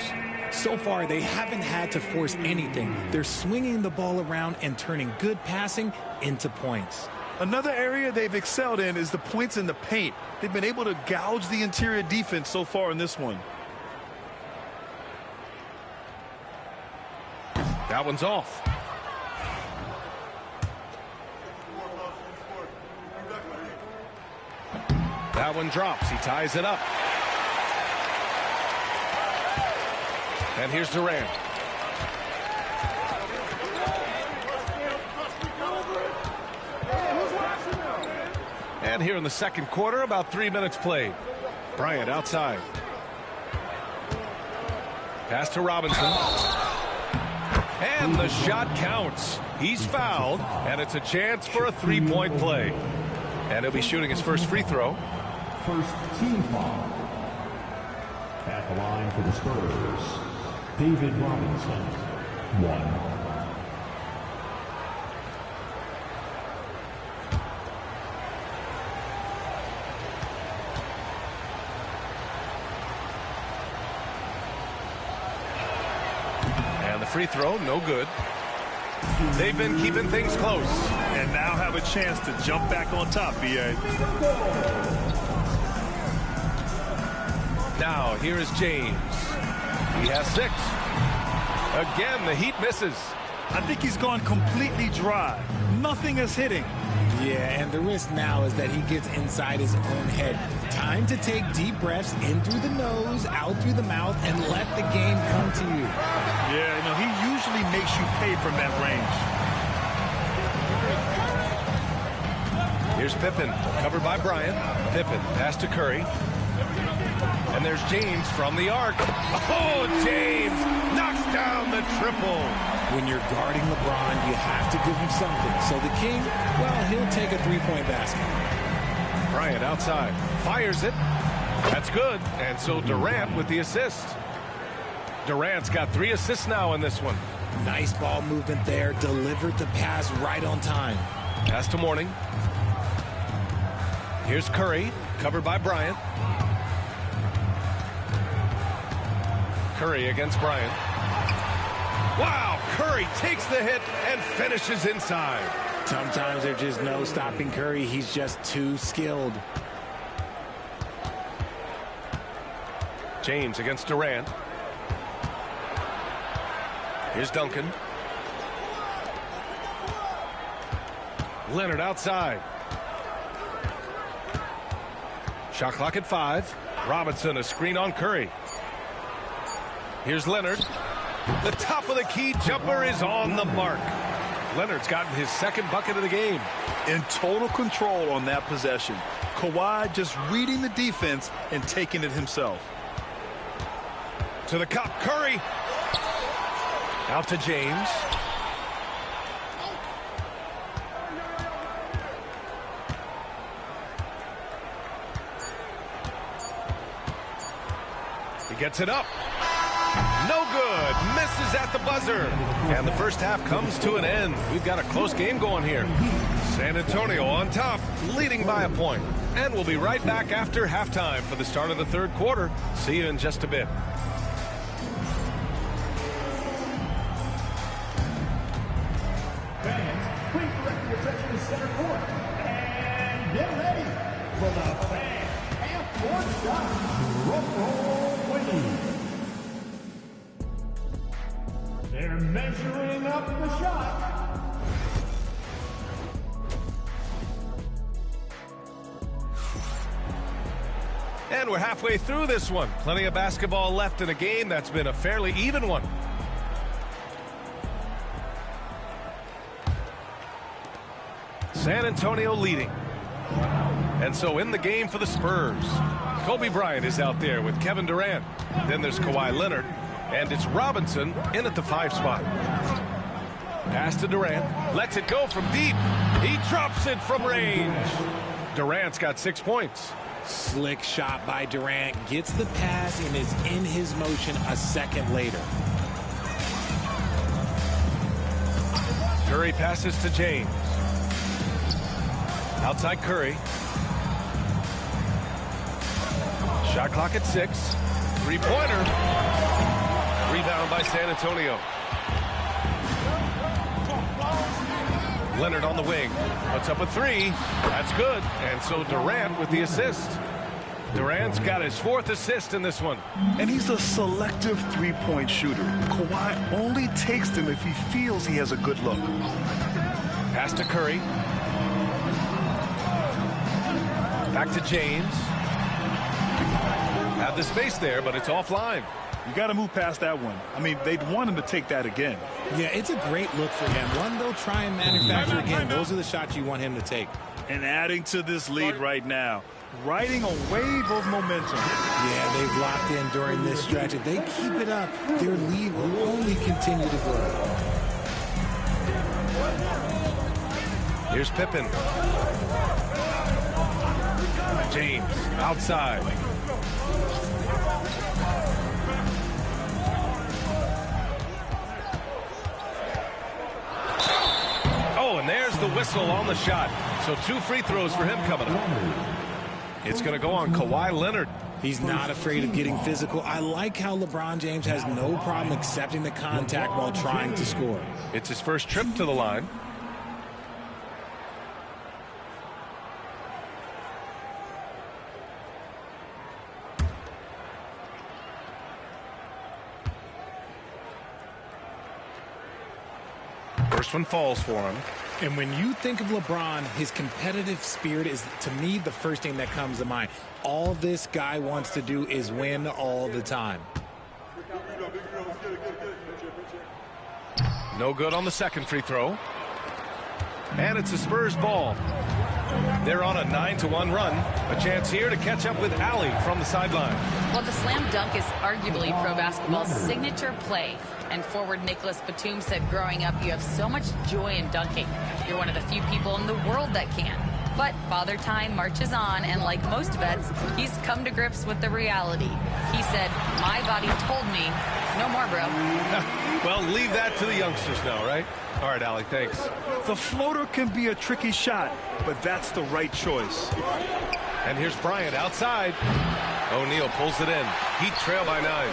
So far, they haven't had to force anything. They're swinging the ball around and turning good passing into points.
Another area they've excelled in is the points in the paint. They've been able to gouge the interior defense so far in this one.
That one's off. That one drops. He ties it up. And here's Durant. And here in the second quarter, about 3 minutes played. Bryant outside. Pass to Robinson. And the shot counts. He's fouled, and it's a chance for a three-point play. And he'll be shooting his first free throw.
First team foul. At the line for the Spurs, David Robinson, 1.
Free throw, no good. They've been keeping things close.
And now have a chance to jump back on top, B.A.
Now, here is James. He has 6. Again, the Heat misses.
I think he's gone completely dry. Nothing is hitting.
Yeah, and the risk now is that he gets inside his own head. Time to take deep breaths in through the nose, out through the mouth, and let the game come to you.
Yeah, no, he usually makes you pay from that range.
Here's Pippen, covered by Bryant. Pippen, pass to Curry. And there's James from the arc. Oh, James knocks down the triple.
When you're guarding LeBron, you have to give him something. So the King, well, he'll take a three-point basket.
Bryant outside, fires it. That's good. And so Durant with the assist. Durant's got 3 assists now in this one.
Nice ball movement there. Delivered the pass right on time.
Pass to Mourning. Here's Curry, covered by Bryant. Curry against Bryant. Wow, Curry takes the hit and finishes inside.
Sometimes there's just no stopping Curry. He's just too skilled.
James against Durant. Here's Duncan. Leonard outside. Shot clock at 5. Robinson, a screen on Curry. Here's Leonard. The top of the key jumper is on the mark. Leonard's gotten his second bucket of the game.
In total control on that possession. Kawhi just reading the defense and taking it himself.
To the cup, Curry. Out to James. He gets it up. No good. Misses at the buzzer. And the first half comes to an end. We've got a close game going here. San Antonio on top, leading by a point. And we'll be right back after halftime for the start of the third quarter. See you in just a bit.
Fans, please direct your attention to center court. And get ready for the fan half-court shot. Drum roll, please. They're measuring up the shot.
And we're halfway through this one. Plenty of basketball left in a game that's been a fairly even one. San Antonio leading. And so in the game for the Spurs, Kobe Bryant is out there with Kevin Durant. Then there's Kawhi Leonard. And it's Robinson in at the 5 spot. Pass to Durant. Lets it go from deep. He drops it from range. Durant's got 6 points.
Slick shot by Durant. Gets the pass and is in his motion a second later.
Curry passes to James. Outside Curry. Shot clock at 6. Three-pointer. Rebound by San Antonio. Leonard on the wing. Puts up a 3. That's good. And so Durant with the assist. Durant's got his 4th assist in this one.
And he's a selective three-point shooter. Kawhi only takes them if he feels he has a good look.
Pass to Curry. Back to James. Had the space there, but it's offline.
You got to move past that one. I mean, they'd want him to take that again.
Yeah, it's a great look for him. One they'll try and manufacture again. Those are the shots you want him to take.
And adding to this lead right now, riding a wave of momentum.
Yeah, they've locked in during this stretch. If they keep it up, their lead will only continue to grow.
Here's Pippen. James outside. Oh, and there's the whistle on the shot. So 2 free throws for him coming up. It's going to go on Kawhi Leonard.
He's not afraid of getting physical. I like how LeBron James has no problem accepting the contact while trying to score.
It's his first trip to the line. First one falls for him.
And when you think of LeBron, his competitive spirit is, to me, the first thing that comes to mind. All this guy wants to do is win all the time.
No good on the second free throw. And it's a Spurs ball. They're on a 9-1 run. A chance here to catch up with Allie from the sideline.
Well, the slam dunk is arguably pro basketball's signature play. And forward Nicholas Batum said growing up, you have so much joy in dunking. You're one of the few people in the world that can. But Father Time marches on, and like most vets, he's come to grips with the reality. He said, my body told me, no more, bro.
Well, leave that to the youngsters now, right? All right, Allie, thanks.
The floater can be a tricky shot, but that's the right choice.
And here's Bryant outside. O'Neal pulls it in. Heat trail by 9.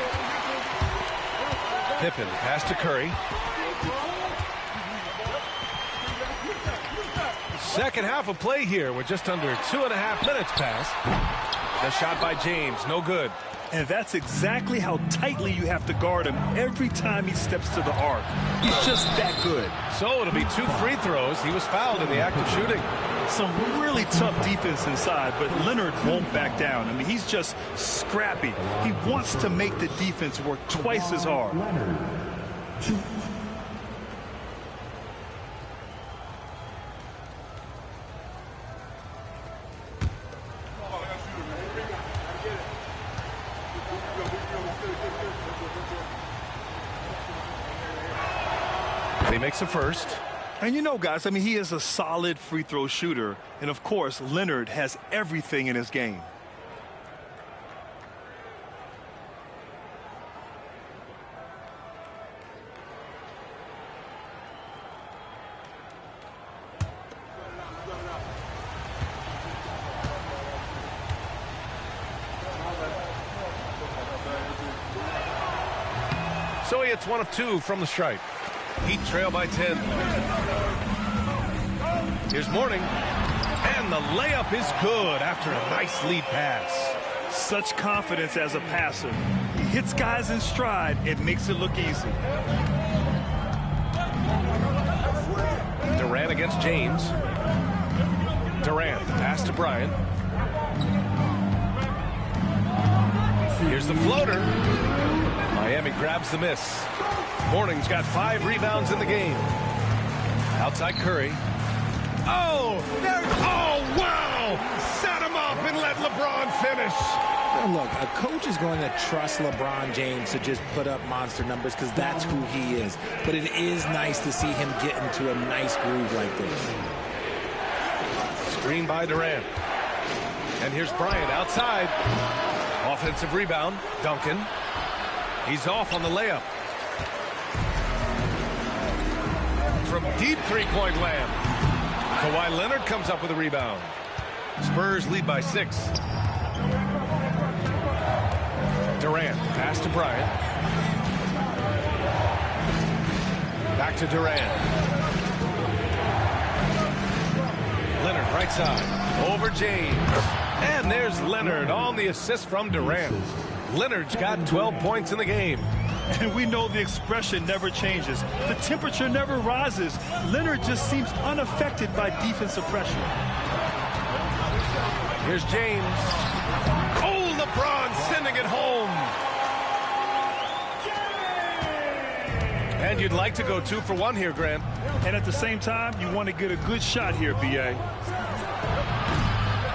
Pippen pass to Curry. Second half of play here with just under 2.5 minutes passed. The shot by James, no good.
And that's exactly how tightly you have to guard him every time he steps to the arc. He's just that good.
So it'll be 2 free throws. He was fouled in the act of shooting.
Some really tough defense inside, but Leonard won't back down. I mean, he's just scrappy. He wants to make the defense work twice as hard.
He makes a first.
And you know, guys, I mean, he is a solid free throw shooter. And, of course, Leonard has everything in his game.
So he hits 1 of 2 from the stripe. Heat trail by 10. Here's Mourning. And the layup is good after a nice lead pass.
Such confidence as a passer. He hits guys in stride and makes it look easy.
Durant against James. Durant, pass to Bryant. Here's the floater. Miami grabs the miss. Mourning's got 5 rebounds in the game. Outside Curry. Oh, wow! Set him up and let LeBron finish.
Well, look, a coach is going to trust LeBron James to just put up monster numbers because that's who he is. But it is nice to see him get into a nice groove like this.
Screen by Durant. And here's Bryant outside. Offensive rebound. Duncan. He's off on the layup. From deep three-point land. Kawhi Leonard comes up with a rebound. Spurs lead by 6. Durant, pass to Bryant. Back to Durant. Leonard right side. Over James. And there's Leonard on the assist from Durant. Leonard's got 12 points in the game.
And we know the expression never changes. The temperature never rises. Leonard just seems unaffected by defensive pressure.
Here's James. Oh, LeBron sending it home. And you'd like to go 2 for 1 here, Grant.
And at the same time, you want to get a good shot here, B.A.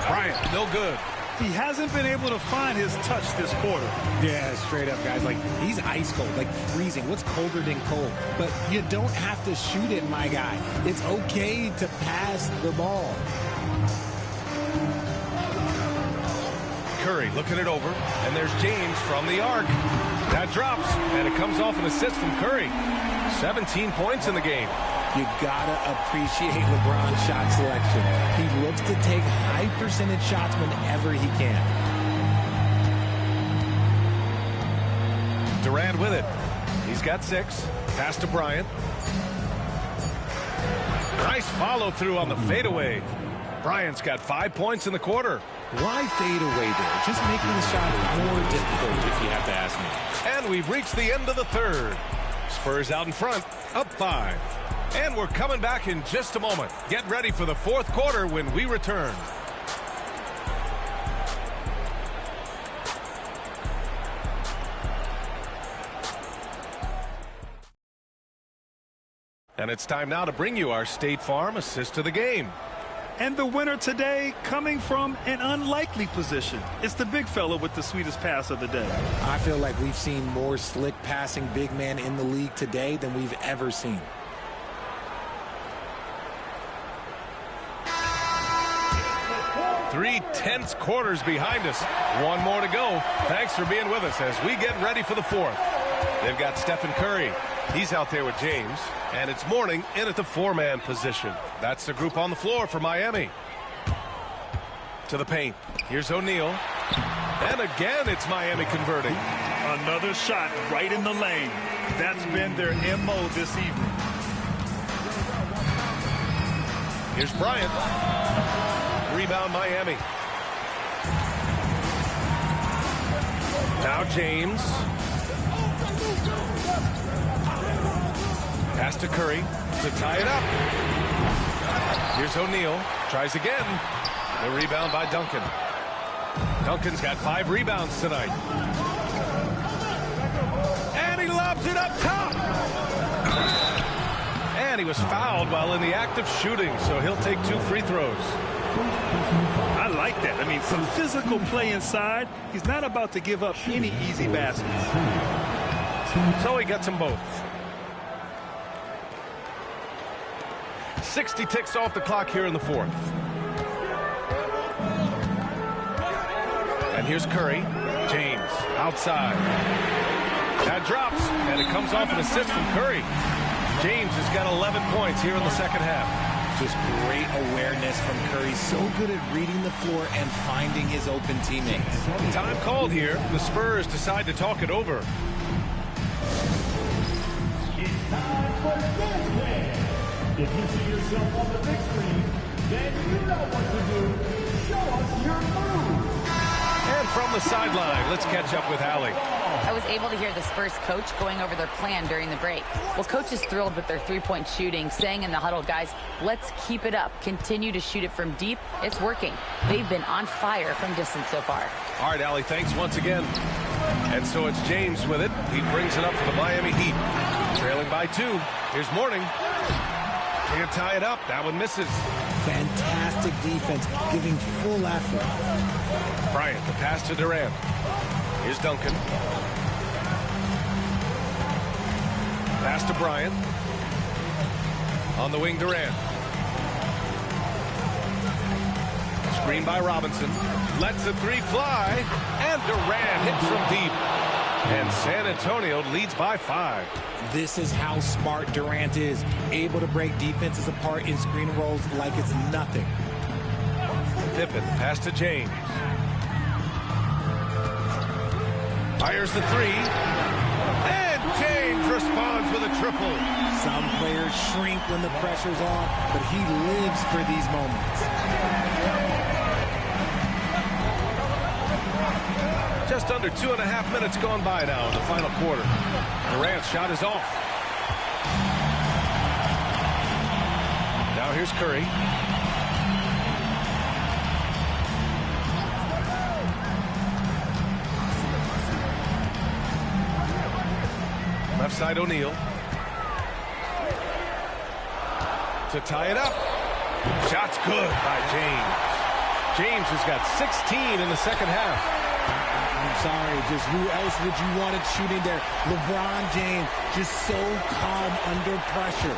Bryant, no good.
He hasn't been able to find his touch this quarter.
Yeah, straight up, guys. Like, he's ice cold, like freezing. What's colder than cold? But you don't have to shoot it, my guy. It's okay to pass the ball.
Curry looking it over, and there's James from the arc. That drops, and it comes off an assist from Curry. 17 points in the game.
You gotta appreciate LeBron's shot selection. He looks to take high percentage shots whenever he can.
Durant with it. He's got 6. Pass to Bryant. Nice follow through on the fadeaway. Bryant's got 5 points in the quarter.
Why fade away there? Just making the shot more difficult, if you have to ask me.
And we've reached the end of the third. Spurs out in front, up 5. And we're coming back in just a moment. Get ready for the fourth quarter when we return. And it's time now to bring you our State Farm assist to the game.
And the winner today coming from an unlikely position. It's the big fella with the sweetest pass of the day.
I feel like we've seen more slick passing big men in the league today than we've ever seen.
Three tense quarters behind us. One more to go. Thanks for being with us as we get ready for the fourth. They've got Stephen Curry. He's out there with James. And it's Mourning in at the four-man position. That's the group on the floor for Miami. To the paint. Here's O'Neal. And again, it's Miami converting.
Another shot right in the lane. That's been their MO this evening.
Here's Bryant. Rebound Miami. Now James. Pass to Curry to tie it up. Here's O'Neal. Tries again. The rebound by Duncan. Duncan's got 5 rebounds tonight. And he lobs it up top. And he was fouled while in the act of shooting, so he'll take 2 free throws.
I like that. I mean, some physical play inside. He's not about to give up any easy baskets.
So he gets them both. 60 ticks off the clock here in the fourth. And here's Curry. James outside. That drops, and it comes off an assist from Curry. James has got 11 points here in the second half.
Just great awareness from Curry. So good at reading the floor and finding his open teammates.
Time called here. The Spurs decide to talk it over.
It's time for Dance Game. If you see yourself on the big screen, then you know what to do. Show us your move.
And from the sideline, let's catch up with Allie.
I was able to hear the Spurs coach going over their plan during the break. Well, coach is thrilled with their three-point shooting, saying in the huddle, guys, let's keep it up. Continue to shoot it from deep. It's working. They've been on fire from distance so far.
All right, Allie, thanks once again. And so it's James with it. He brings it up for the Miami Heat. Trailing by 2. Here's Mourning. Can't tie it up. That one misses.
Fantastic defense, giving full effort.
Bryant, the pass to Durant. Here's Duncan. Pass to Bryant. On the wing, Durant. Screen by Robinson. Lets the 3 fly. And Durant hits from deep. And San Antonio leads by 5.
This is how smart Durant is. Able to break defenses apart in screen rolls like it's nothing.
Pippen, pass to James. Fires the 3. And James responds with a triple.
Some players shrink when the pressure's on, but he lives for these moments.
Just under 2.5 minutes gone by now in the final quarter. Durant's shot is off. Now here's Curry. Left side O'Neal. To tie it up. Shot's good by James. James has got 16 in the second half.
I'm sorry, just who else would you want it shooting there? LeBron James, just so calm under pressure.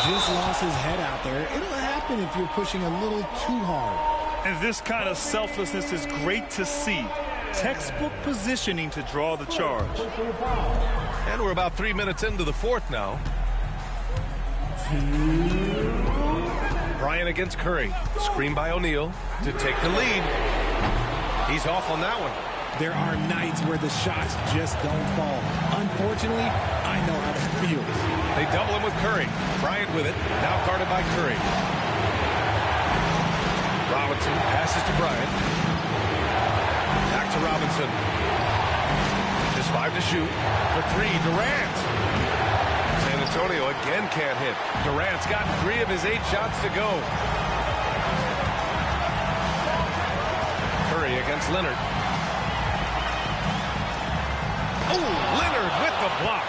Just lost his head out there. It'll happen if you're pushing a little too hard.
And this kind of selflessness is great to see. Textbook positioning to draw the charge.
And we're about 3 minutes into the fourth now. Bryant against Curry. Screen by O'Neal to take the lead. He's off on that one.
There are nights where the shots just don't fall. Unfortunately, I know how that feels.
They double him with Curry. Bryant with it. Now guarded by Curry. Robinson passes to Bryant. Back to Robinson. Just 5 to shoot. For 3, Durant. San Antonio again can't hit. Durant's got 3 of his 8 shots to go. Curry against Leonard. Oh, Leonard with the block.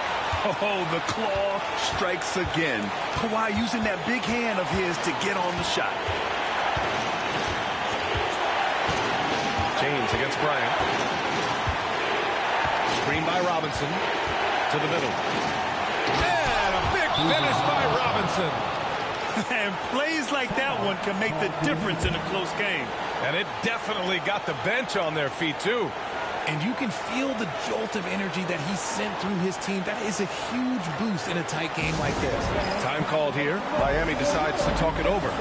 Oh, the claw strikes again. Kawhi using that big hand of his to get on the shot.
James against Bryant. Screen by Robinson to the middle. And a big finish by Robinson.
And plays like that one can make the difference in a close game.
And it definitely got the bench on their feet, too.
And you can feel the jolt of energy that he sent through his team. That is a huge boost in a tight game like this.
Time called here. Miami decides to talk it over.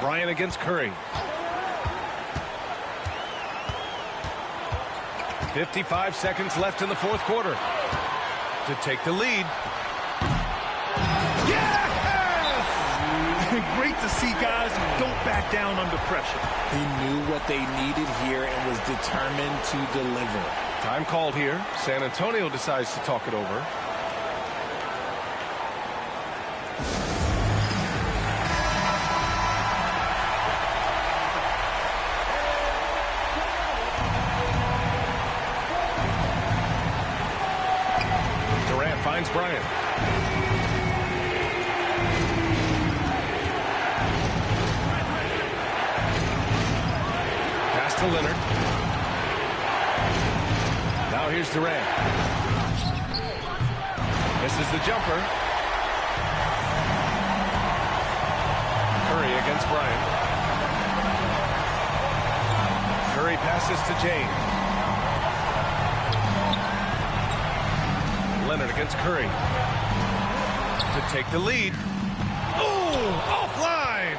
Bryant against Curry. 55 seconds left in the fourth quarter to take the lead.
Yes! Great to see guys who don't back down under pressure.
He knew what they needed here and was determined to deliver.
Time called here. San Antonio decides to talk it over. Finds Bryant. Pass to Leonard. Now here's Durant. Misses the jumper. Curry against Bryant. Curry passes to James. Leonard against Curry to take the lead. Oh, offline.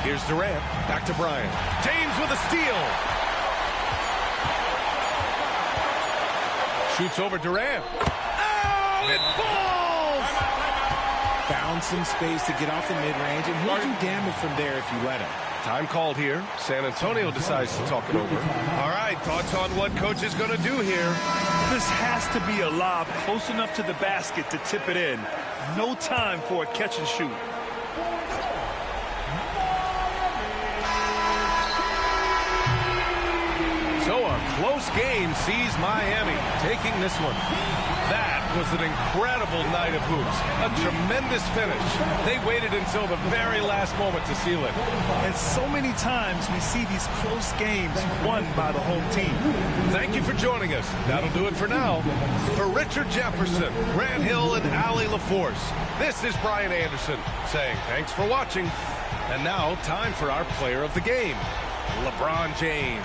Here's Durant, back to Bryant. James with a steal. Shoots over Durant. Oh, it falls.
Found some space to get off the mid-range, and he'll do damage from there if you let him.
Time called here. San Antonio decides to talk it over. All right, thoughts on what coach is going to do here?
This has to be a lob close enough to the basket to tip it in. No time for a catch and shoot.
So a close game sees Miami taking this one. That was an incredible night of hoops. A tremendous finish. They waited until the very last moment to seal it.
And so many times we see these close games won by the home team.
Thank you for joining us. That'll do it for now. For Richard Jefferson, Grant Hill, and Allie LaForce, this is Brian Anderson saying thanks for watching. And now time for our player of the game, LeBron James.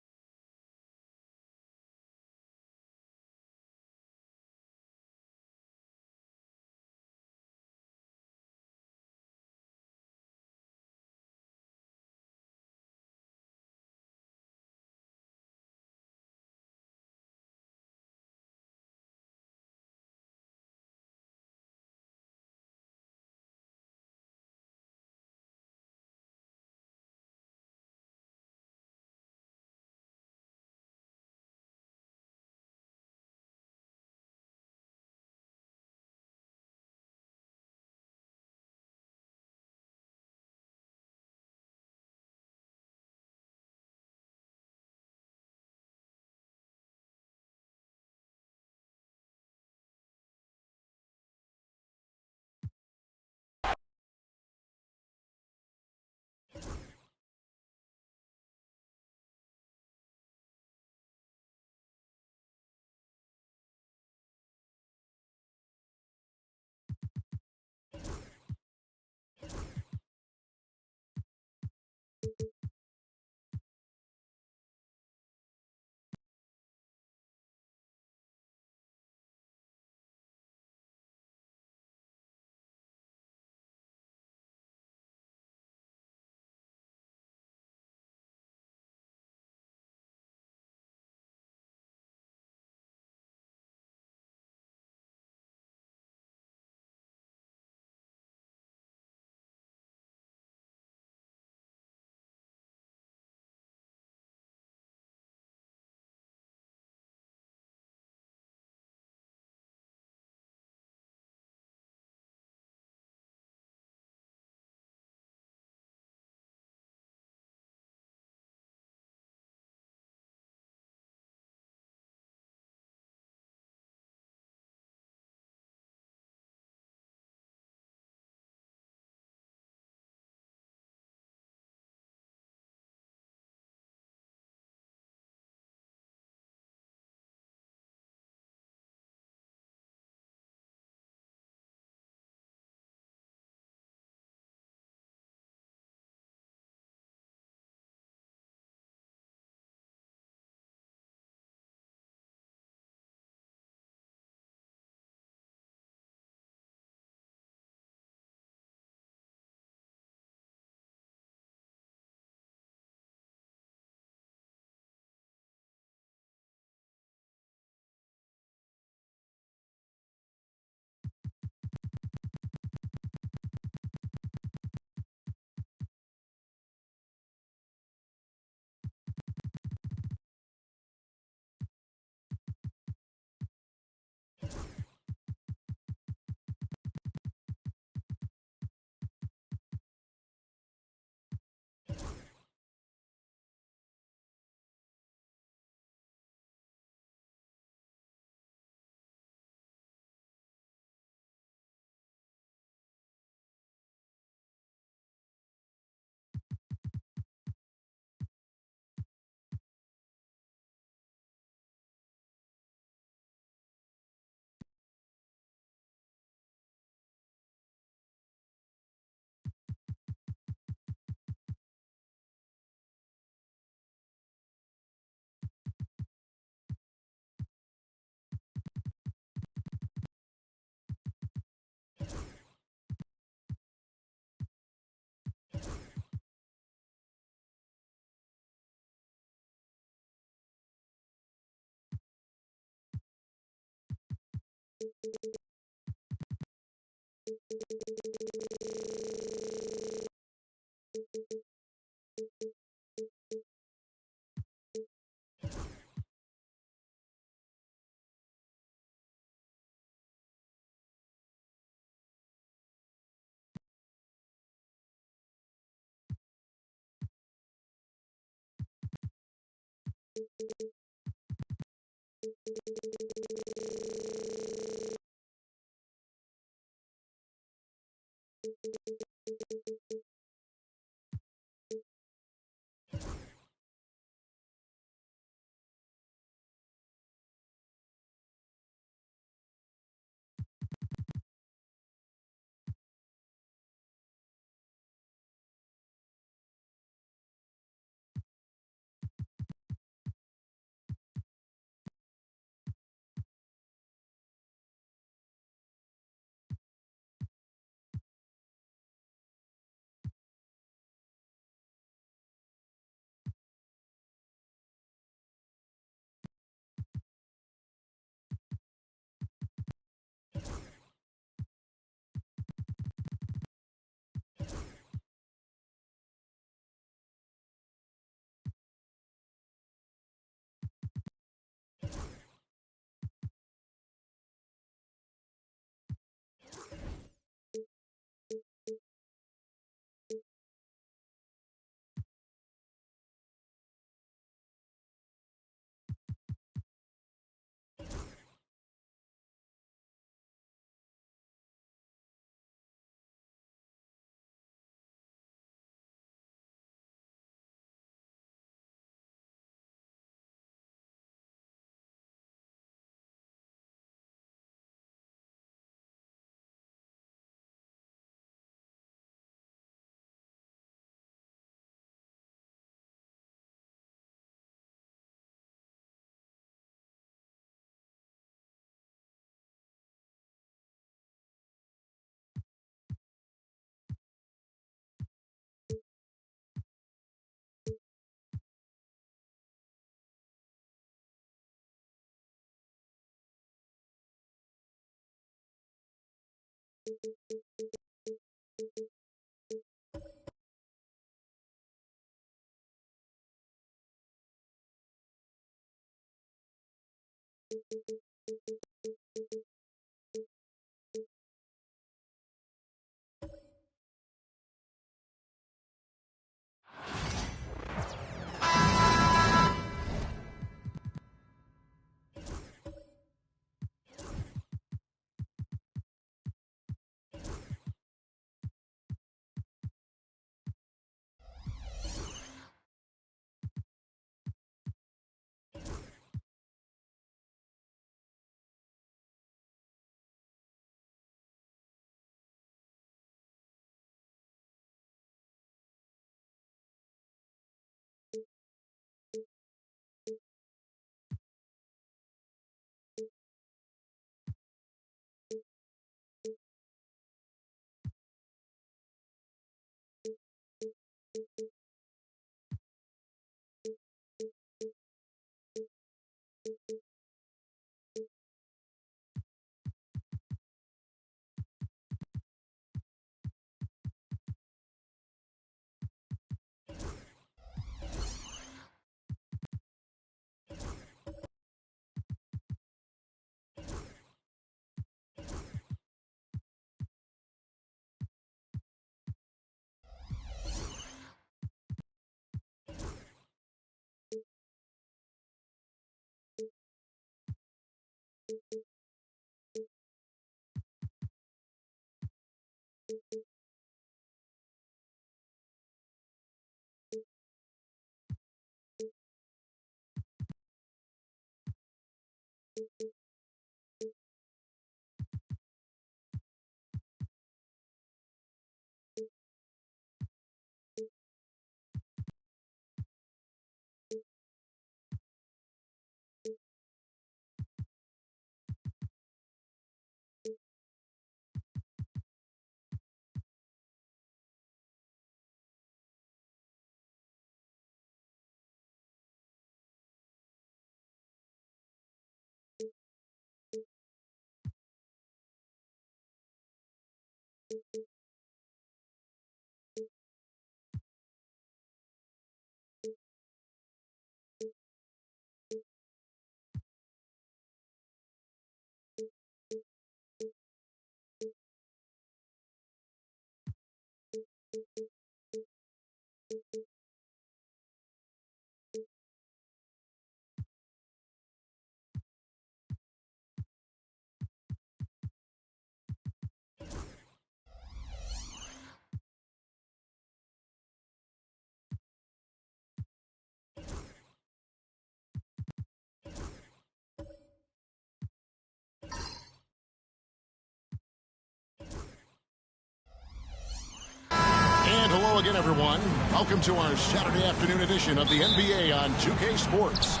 everyone. Welcome to our Saturday afternoon edition of the NBA on 2K Sports.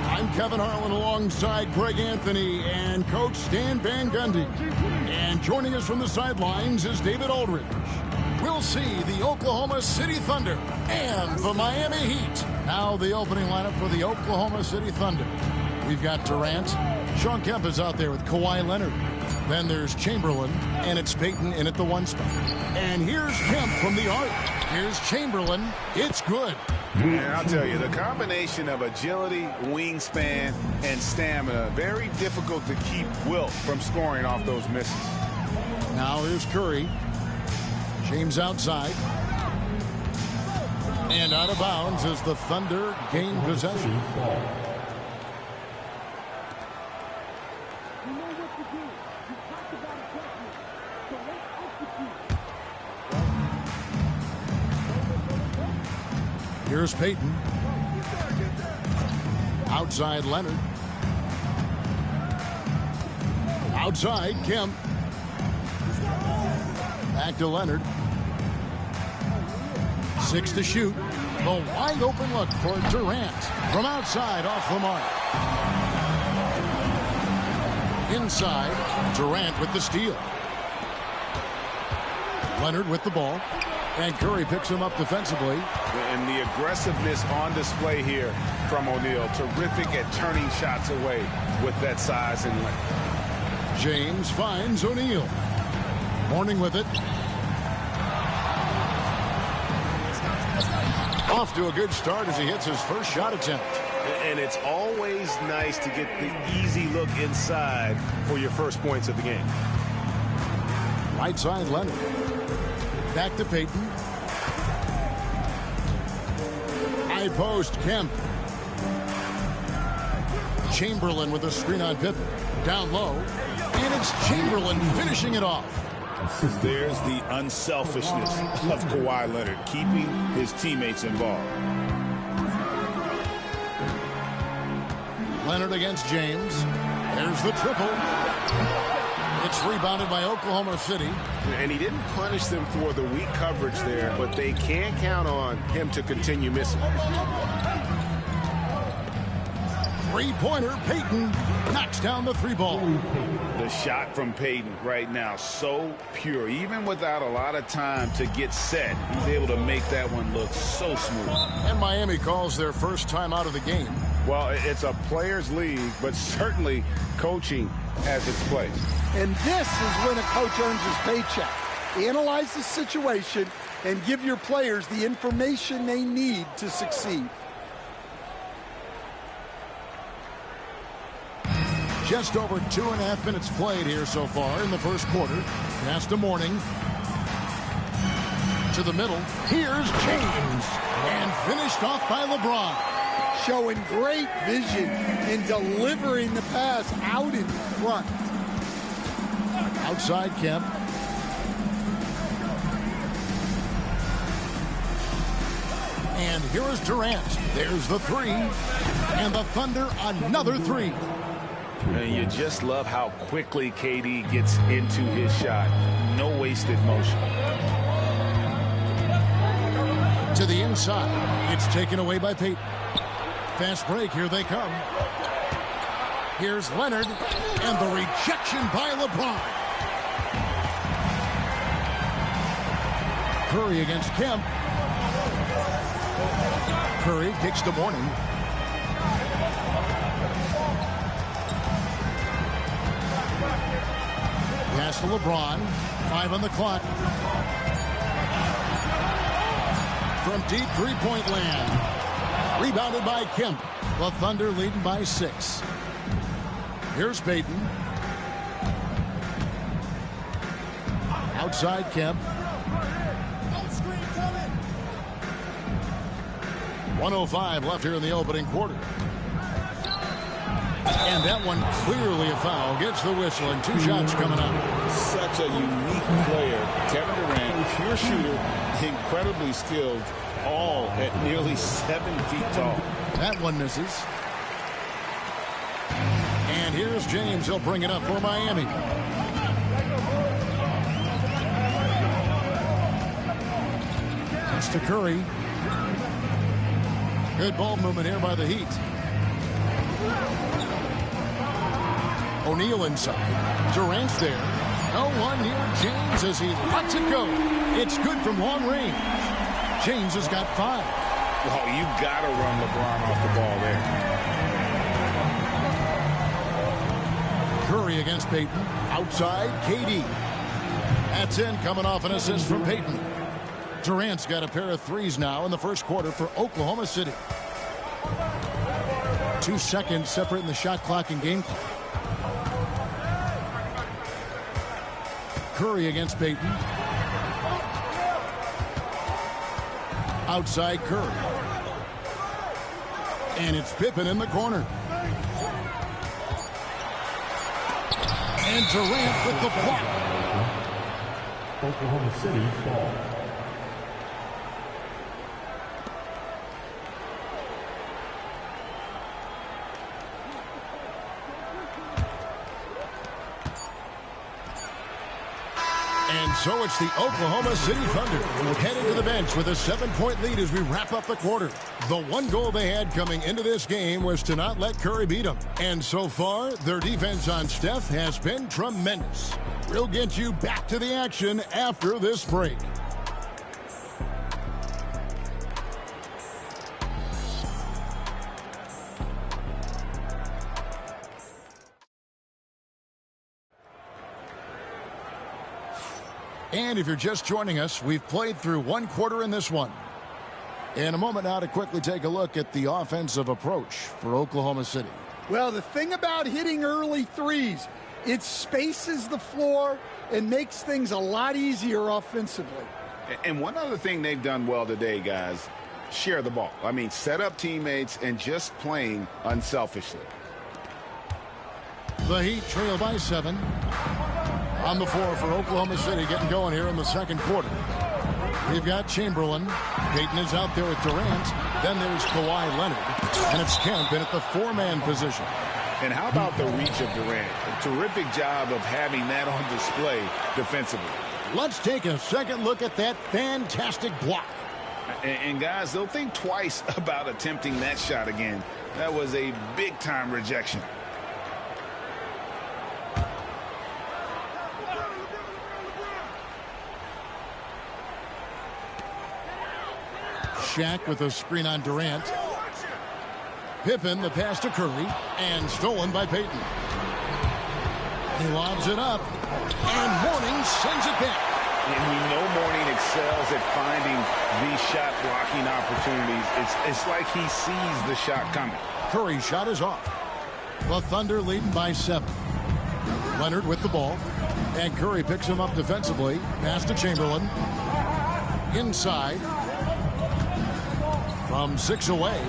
I'm Kevin Harlan alongside Greg Anthony and Coach Stan Van Gundy. And joining us from the sidelines is David Aldridge. We'll see the Oklahoma City Thunder and the Miami Heat. Now the opening lineup for the Oklahoma City Thunder. We've got Durant. Shawn Kemp is out there with Kawhi Leonard. Then there's Chamberlain, and it's Payton in at the 1 spot. And here's Kemp from the arc. Here's Chamberlain. It's good.
And I'll tell you, the combination of agility, wingspan, and stamina, very difficult to keep Wilt from scoring off those misses.
Now here's Curry. James outside. And out of bounds as the Thunder gain possession. Here's Payton. Outside Leonard. Outside Kemp. Back to Leonard. 6 to shoot. The wide open look for Durant. From outside off the mark. Inside, Durant with the steal. Leonard with the ball. And Curry picks him up defensively.
And the aggressiveness on display here from O'Neal. Terrific at turning shots away with that size and length.
James finds O'Neal. Morning with it. Off to a good start as he hits his first shot attempt.
And it's always nice to get the easy look inside for your first points of the game.
Right side Leonard. Back to Payton. High post Kemp. Chamberlain with a screen on Pippen. Down low. And it's Chamberlain finishing it off.
There's the unselfishness of Kawhi Leonard, keeping his teammates involved.
Leonard against James. There's the triple. It's rebounded by Oklahoma City.
And he didn't punish them for the weak coverage there, but they can't count on him to continue missing.
Three-pointer, Payton knocks down the 3-ball.
The shot from Payton right now, so pure. Even without a lot of time to get set, he's able to make that one look so smooth.
And Miami calls their first time out of the game.
Well, it's a players' league, but certainly coaching has its place.
And this is when a coach earns his paycheck. Analyze the situation and give your players the information they need to succeed.
Just over 2.5 minutes played here so far in the first quarter. Pass to Morning. To the middle. Here's James. And finished off by LeBron.
Showing great vision in delivering the pass out in front.
Outside Kemp. And here is Durant. There's the 3. And the Thunder another 3.
And you just love how quickly KD gets into his shot. No wasted motion.
To the inside. It's taken away by Payton. Fast break. Here they come. Here's Leonard. And the rejection by LeBron. Curry against Kemp. Curry kicks to Morning. Pass to LeBron. 5 on the clock. From deep three-point land. Rebounded by Kemp. The Thunder leading by 6. Here's Payton. Outside Kemp. 1:05 left here in the opening quarter. And that one clearly a foul. Gets the whistle and 2 shots coming up.
Such a unique player. Kevin Durant, pure shooter, incredibly skilled, all at nearly 7 feet tall.
That one misses. And here's James. He'll bring it up for Miami. Pass to Curry. Good ball movement here by the Heat. O'Neal inside. Durant's there. No one near James as he lets it go. It's good from long range. James has got 5.
Well, you got to run LeBron off the ball there.
Curry against Payton. Outside, KD. That's in, coming off an assist from Payton. Durant's got a pair of threes now in the first quarter for Oklahoma City. 2 seconds separating the shot clock and game clock. Curry against Payton. Outside Curry. And it's Pippen in the corner. And Durant with the block.
Oklahoma City ball.
And so it's the Oklahoma City Thunder heading to the bench with a 7-point lead as we wrap up the quarter. The one goal they had coming into this game was to not let Curry beat them. And so far, their defense on Steph has been tremendous. We'll get you back to the action after this break. And if you're just joining us, we've played through one quarter in this one. In a moment now to quickly take a look at the offensive approach for Oklahoma City.
Well, the thing about hitting early threes, it spaces the floor and makes things a lot easier offensively.
And one other thing they've done well today, guys, share the ball. I mean, set up teammates and just playing unselfishly.
The Heat trail by 7. On the floor for Oklahoma City, getting going here in the second quarter. We've got Chamberlain. Payton is out there with Durant. Then there's Kawhi Leonard. And it's Kemp in at the 4-man position.
And how about the reach of Durant? A terrific job of having that on display defensively.
Let's take a second look at that fantastic block.
And guys, they'll think twice about attempting that shot again. That was a big-time rejection.
Shaq with a screen on Durant. Pippen, the pass to Curry, and stolen by Payton. He lobs it up, and Mourning sends it back.
And we know Mourning excels at finding these shot blocking opportunities. It's like he sees the shot coming.
Curry's shot is off. The Thunder leading by 7. Leonard with the ball, and Curry picks him up defensively. Pass to Chamberlain. Inside. From 6 away.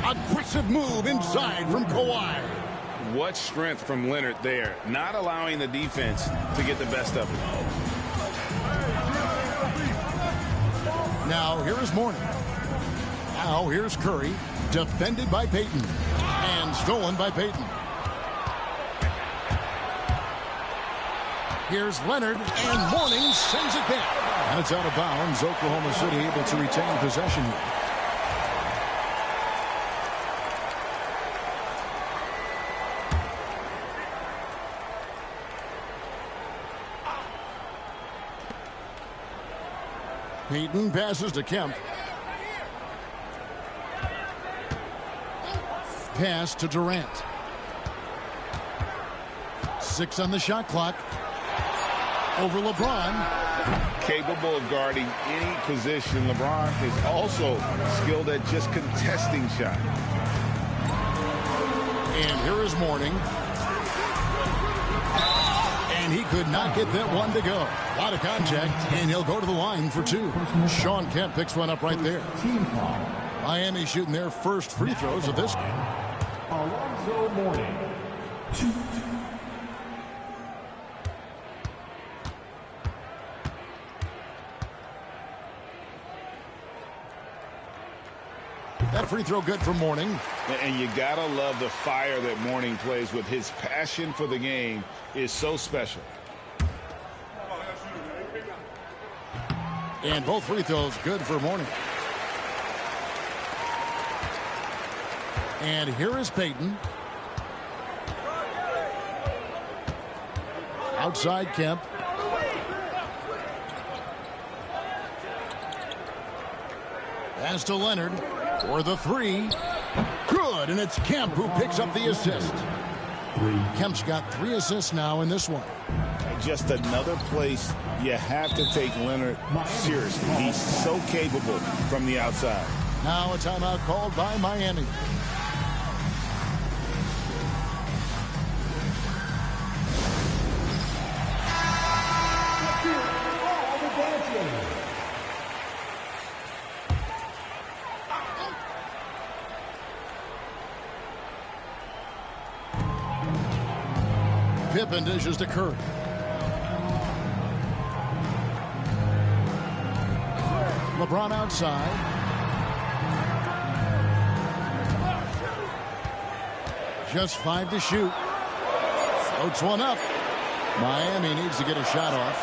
Aggressive move inside from Kawhi.
What strength from Leonard there, not allowing the defense to get the best of it.
Now here's Mourning. Now here's Curry, defended by Payton, and stolen by Payton. Here's Leonard, and Mourning sends it back. And it's out of bounds. Oklahoma City able to retain possession here. Payton passes to Kemp. Pass to Durant. 6 on the shot clock. Over LeBron.
Capable of guarding any position. LeBron is also skilled at just contesting shots.
And here is Mourning. And he could not get that one to go. A lot of contact, and he'll go to the line for 2. Shawn Kemp picks one up right there. Miami shooting their first free throws of this game.
Alonzo Mourning.
That free throw good for Mourning.
And you gotta love the fire that Mourning plays with. His passion for the game is so special.
And both free throws good for Mourning. And here is Payton. Outside Kemp. Pass to Leonard for the three. Good, and it's Kemp who picks up the assist. Kemp's got 3 assists now in this one.
Just another place you have to take Leonard seriously. He's so capable from the outside.
Now a timeout called by Miami. Pippen dishes to Curry. LeBron outside. Just 5 to shoot. Floats one up. Miami needs to get a shot off.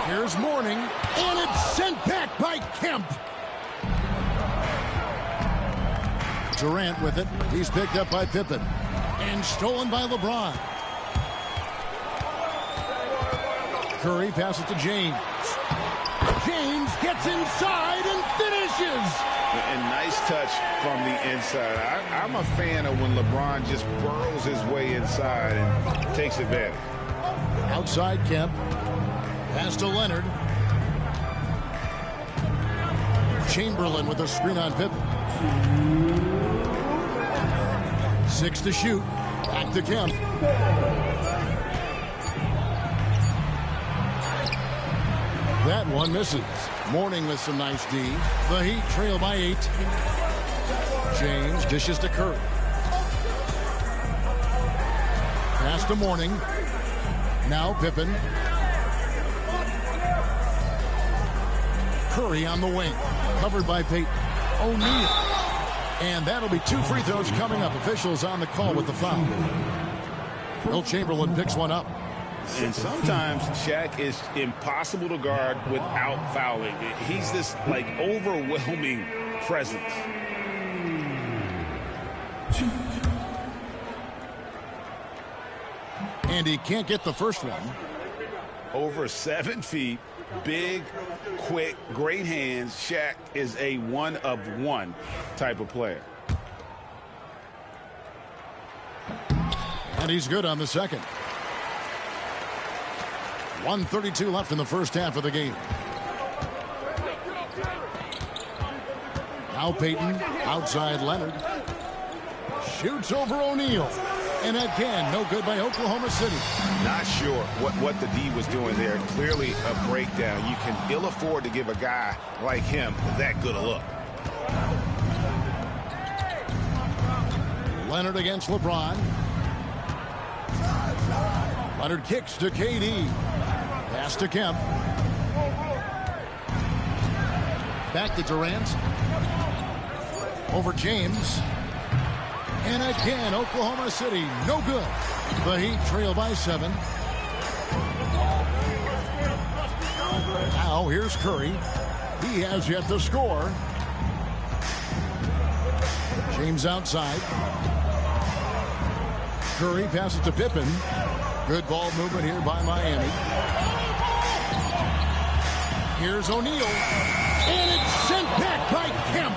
Here's Mourning, and it's sent back by Kemp. Durant with it. He's picked up by Pippen. And stolen by LeBron. Curry passes to James. James gets inside and finishes.
And nice touch from the inside. I'm a fan of when LeBron just burrows his way inside and takes advantage.
Outside Kemp. Pass to Leonard. Chamberlain with a screen on Pippen. 6 to shoot. Back to Kemp. That one misses. Mourning with some nice D. The Heat trail by 8. James dishes to Curry. Pass to Mourning. Now Pippen. Curry on the wing. Covered by Payton. O'Neal. And that'll be 2 free throws coming up. Officials on the call with the foul. Will Chamberlain picks one up.
And sometimes Shaq is impossible to guard without fouling. He's this, like, overwhelming presence.
And he can't get the first one.
Over 7 feet, big, quick, great hands. Shaq is a one-of-one type of player.
And he's good on the second. 1:32 left in the first half of the game. Now Payton, outside Leonard. Shoots over O'Neal. And again, no good by Oklahoma City.
Not sure what the D was doing there. Clearly a breakdown. You can ill afford to give a guy like him that good a look.
Leonard against LeBron. Leonard kicks to KD. Pass to Kemp. Back to Durant. Over James. And again, Oklahoma City, no good. The Heat trail by 7. Now here's Curry. He has yet to score. James outside. Curry passes to Pippen. Good ball movement here by Miami. Here's O'Neal. And it's sent back by Kemp.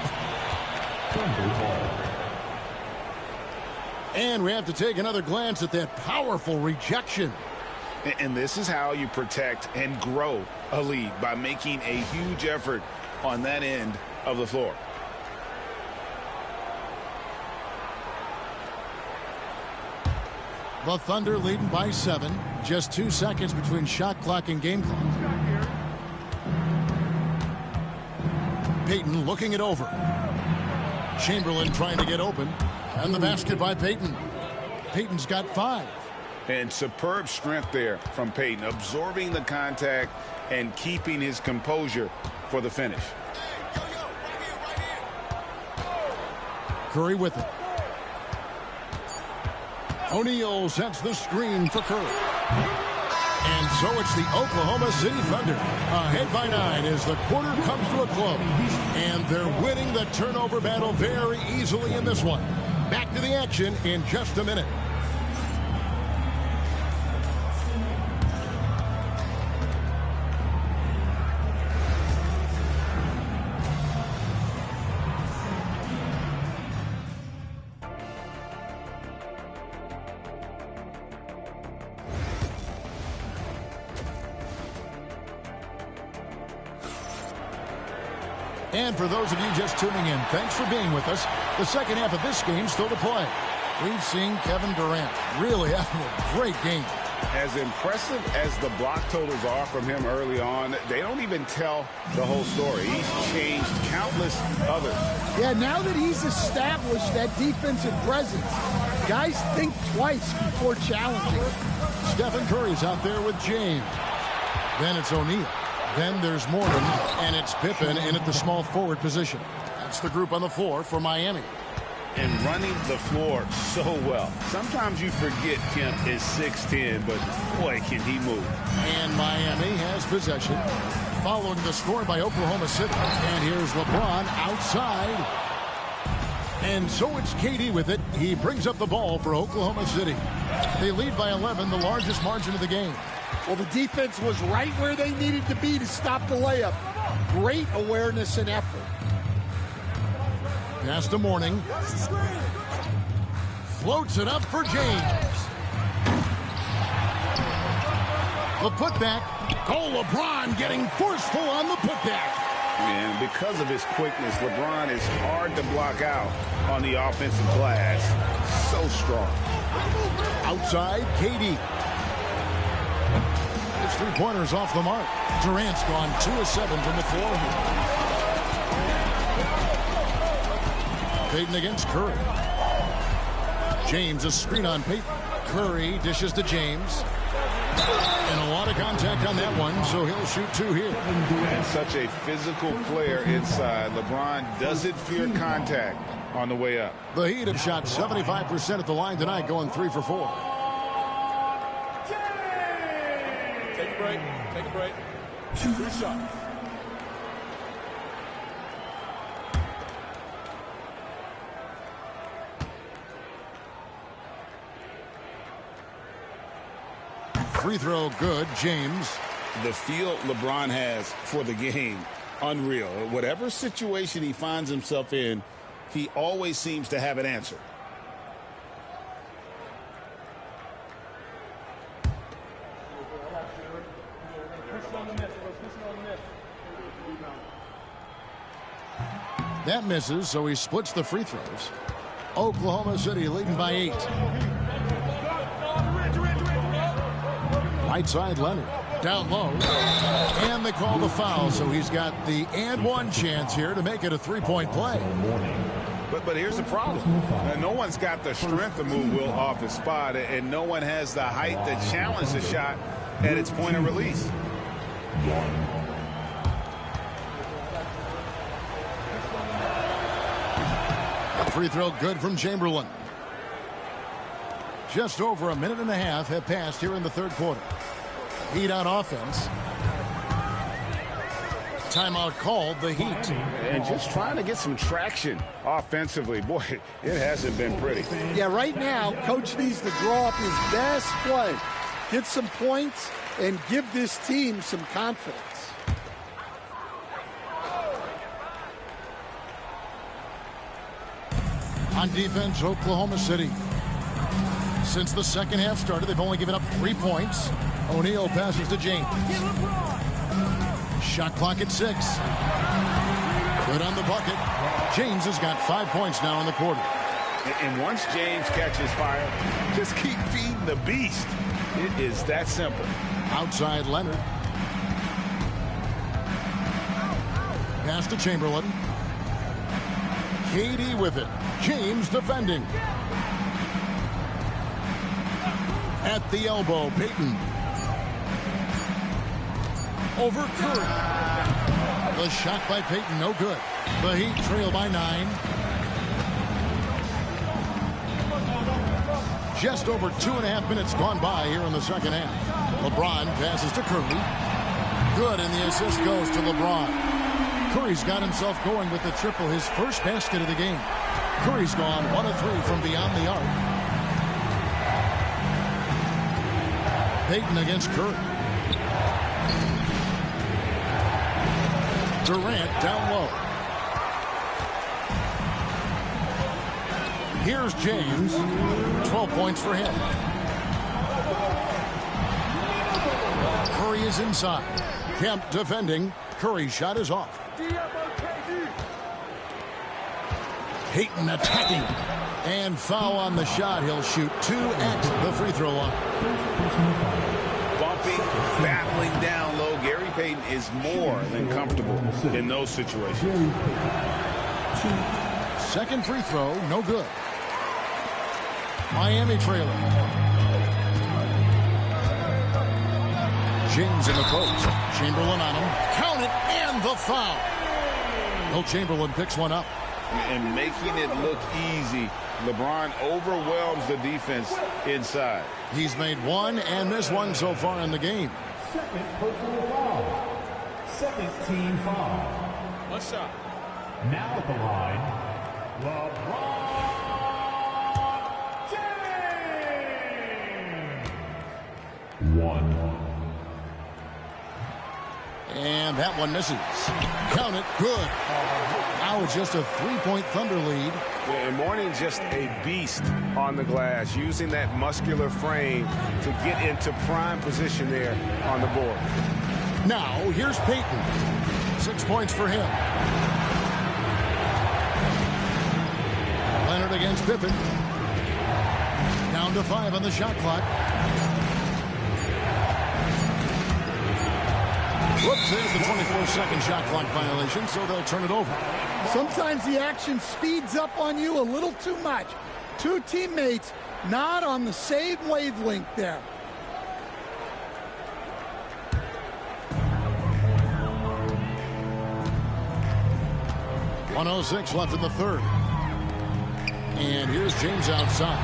And we have to take another glance at that powerful rejection.
And this is how you protect and grow a lead, by making a huge effort on that end of the floor.
The Thunder leading by 7. Just 2 seconds between shot clock and game clock. Payton looking it over. Chamberlain trying to get open. And the basket by Payton. Payton's got 5.
And superb strength there from Payton, absorbing the contact and keeping his composure for the finish.
Curry with it. O'Neal sets the screen for Curry. And So it's the Oklahoma City Thunder ahead by 9 as the quarter comes to a close. And they're winning the turnover battle very easily in this one. Back to the action in just a minute. And for those of you just tuning in, thanks for being with us. The second half of this game still to play. We've seen Kevin Durant really having a great game.
As impressive as the block totals are from him early on, they don't even tell the whole story. He's changed countless others.
Yeah, now that he's established that defensive presence, guys think twice before challenging.
Stephen Curry's out there with James. Then it's O'Neal. Then there's Morgan, and it's Pippen in at the small forward position. That's the group on the floor for Miami.
And running the floor so well. Sometimes you forget Kemp is 6'10", but boy, can he move.
And Miami has possession. Following the score by Oklahoma City. And here's LeBron outside. And so it's KD with it. He brings up the ball for Oklahoma City. They lead by 11, the largest margin of the game.
Well, the defense was right where they needed to be to stop the layup. Great awareness and effort.
Pass to Morning. Floats it up for James. The putback. Oh, LeBron getting forceful on the putback.
And because of his quickness, LeBron is hard to block out on the offensive glass. So strong.
Outside, KD. His three-pointers off the mark. Durant's gone 2 of 7 from the floor here. Payton against Curry. James, a screen on Payton. Curry dishes to James. And a lot of contact on that one, so he'll shoot 2 here.
And such a physical player inside. LeBron doesn't fear contact on the way up.
The Heat have shot 75% at the line tonight, going 3 for 4.
Take a break. Take a break. 2 shots.
Free throw good, James.
The feel LeBron has for the game, unreal. Whatever situation he finds himself in, he always seems to have an answer.
That misses, so he splits the free throws. Oklahoma City leading by 8. Right side, Leonard. Down low. And they call the foul, so he's got the and one chance here to make it a three-point play.
But here's the problem. No one's got the strength to move Will off his spot, and no one has the height to challenge the shot at its point of release.
Free throw good from Chamberlain. Just over a minute and a half have passed here in the third quarter. Heat on offense. Timeout called, the Heat.
And just trying to get some traction offensively. Boy, it hasn't been pretty.
Yeah, right now, Coach needs to draw up his best play. Get some points and give this team some confidence.
On defense, Oklahoma City. Since the second half started, they've only given up 3 points. O'Neal passes to James. Shot clock at 6. Good on the bucket. James has got 5 points now in the quarter.
And once James catches fire, just keep feeding the beast. It is that simple.
Outside Leonard. Pass to Chamberlain. KD with it. James defending. At the elbow, Payton. Over Curry. The shot by Payton, no good. The Heat trail by 9. Just over 2.5 minutes gone by here in the second half. LeBron passes to Curry. Good, and the assist goes to LeBron. Curry's got himself going with the triple, his first basket of the game. Curry's gone 1 of 3 from beyond the arc. Payton against Curry. Durant down low. Here's James. 12 points for him. Curry is inside. Kemp defending. Curry's shot is off. Payton attacking. And foul on the shot. He'll shoot 2 at the free throw line.
Bumping, battling down low. Gary Payton is more than comfortable in those situations.
Second free throw, no good. Miami trailing. James in the post. Chamberlain on him. Count it, and the foul. Will Chamberlain picks one up.
And making it look easy. LeBron overwhelms the defense inside.
He's made one and missed one so far in the game.
Second personal foul. Second team foul.
One shot.
Now at the line, LeBron James. 1.
And that one misses. Count it. Good. Now it's just a 3-point Thunder lead.
And Mourning's just a beast on the glass, using that muscular frame to get into prime position there on the board.
Now, here's Payton. 6 points for him. Leonard against Pippen. Down to 5 on the shot clock. Whoops, there's the 24-second shot clock violation, so they'll turn it over.
Sometimes the action speeds up on you a little too much. Two teammates not on the same wavelength there.
.106 left in the third. And here's James outside.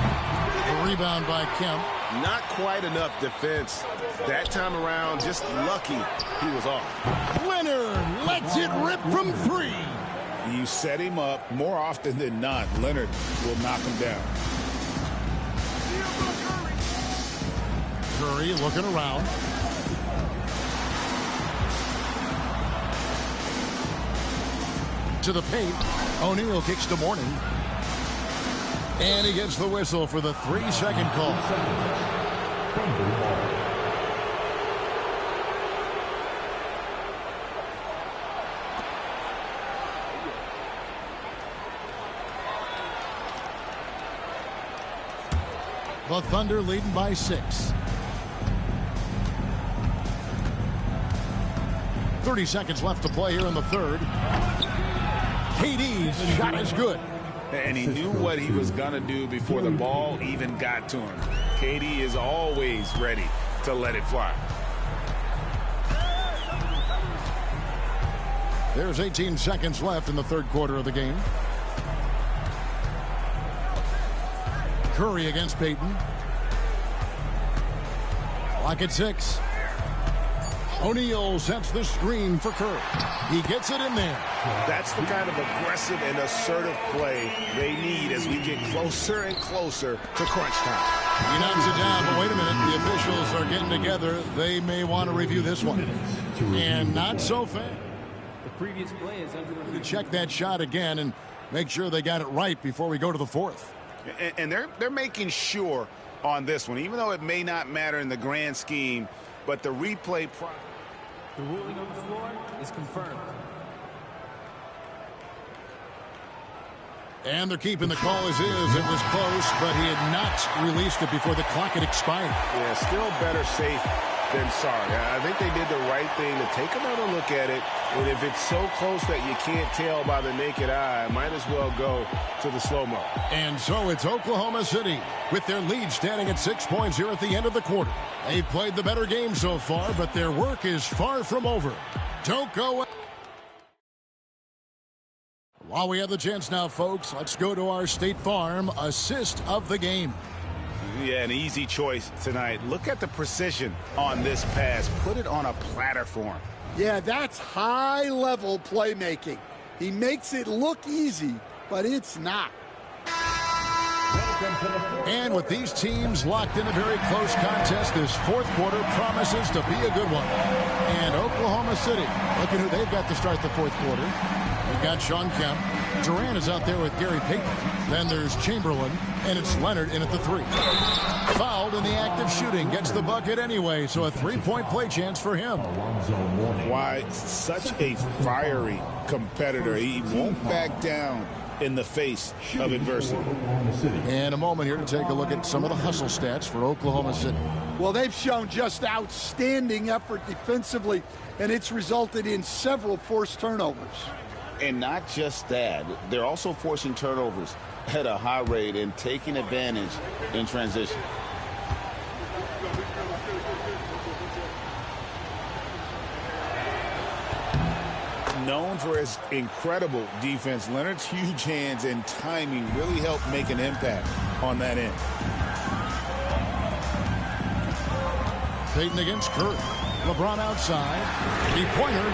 The rebound by Kemp.
Not quite enough defense. That time around, just lucky he was off.
Leonard lets it rip from 3.
You set him up more often than not. Leonard will knock him down.
Curry looking around. To the paint. O'Neal kicks to Mourning. And he gets the whistle for the 3-second call. The Thunder leading by 6. 30 seconds left to play here in the third. KD's shot is good.
And he knew what he was going to do before the ball even got to him. KD is always ready to let it fly.
There's 18 seconds left in the third quarter of the game. Curry against Payton. Clock at 6. O'Neal sets the screen for Curry. He gets it in there.
That's the kind of aggressive and assertive play they need as we get closer and closer to crunch time.
He knocks it down, but wait a minute. The officials are getting together. They may want to review this one. And not so fast.
The previous play is under review.
Check that shot again and make sure they got it right before we go to the fourth.
And they're making sure on this one, even though it may not matter in the grand scheme, but the replay.
The ruling on the floor is confirmed.
And they're keeping the call as is. It was close, but he had not released it before the clock had expired.
Yeah, still better safe than sorry. I think they did the right thing to take another look at it. And if it's so close that you can't tell by the naked eye, might as well go to the slow-mo.
And so it's Oklahoma City with their lead standing at 6 points here at the end of the quarter. They've played the better game so far, but their work is far from over. Don't go. While we have the chance now, folks, let's go to our State Farm assist of the game.
Yeah, an easy choice tonight. Look at the precision on this pass. Put it on a platter for him.
Yeah, that's high-level playmaking. He makes it look easy, but it's not.
And with these teams locked in a very close contest, this fourth quarter promises to be a good one. And Oklahoma City, look at who they've got to start the fourth quarter. They've got Shawn Kemp. Durant is out there with Gary Payton. Then there's Chamberlain, and it's Leonard in at the 3. Fouled in the act of shooting. Gets the bucket anyway, so a 3-point play chance for him.
Why, such a fiery competitor. He won't back down in the face of adversity.
And a moment here to take a look at some of the hustle stats for Oklahoma City.
Well, they've shown just outstanding effort defensively, and it's resulted in several forced turnovers.
And not just that, they're also forcing turnovers at a high rate and taking advantage in transition.
Known for his incredible defense, Leonard's huge hands and timing really helped make an impact on that end.
Payton against Curry. LeBron outside. Three-pointer.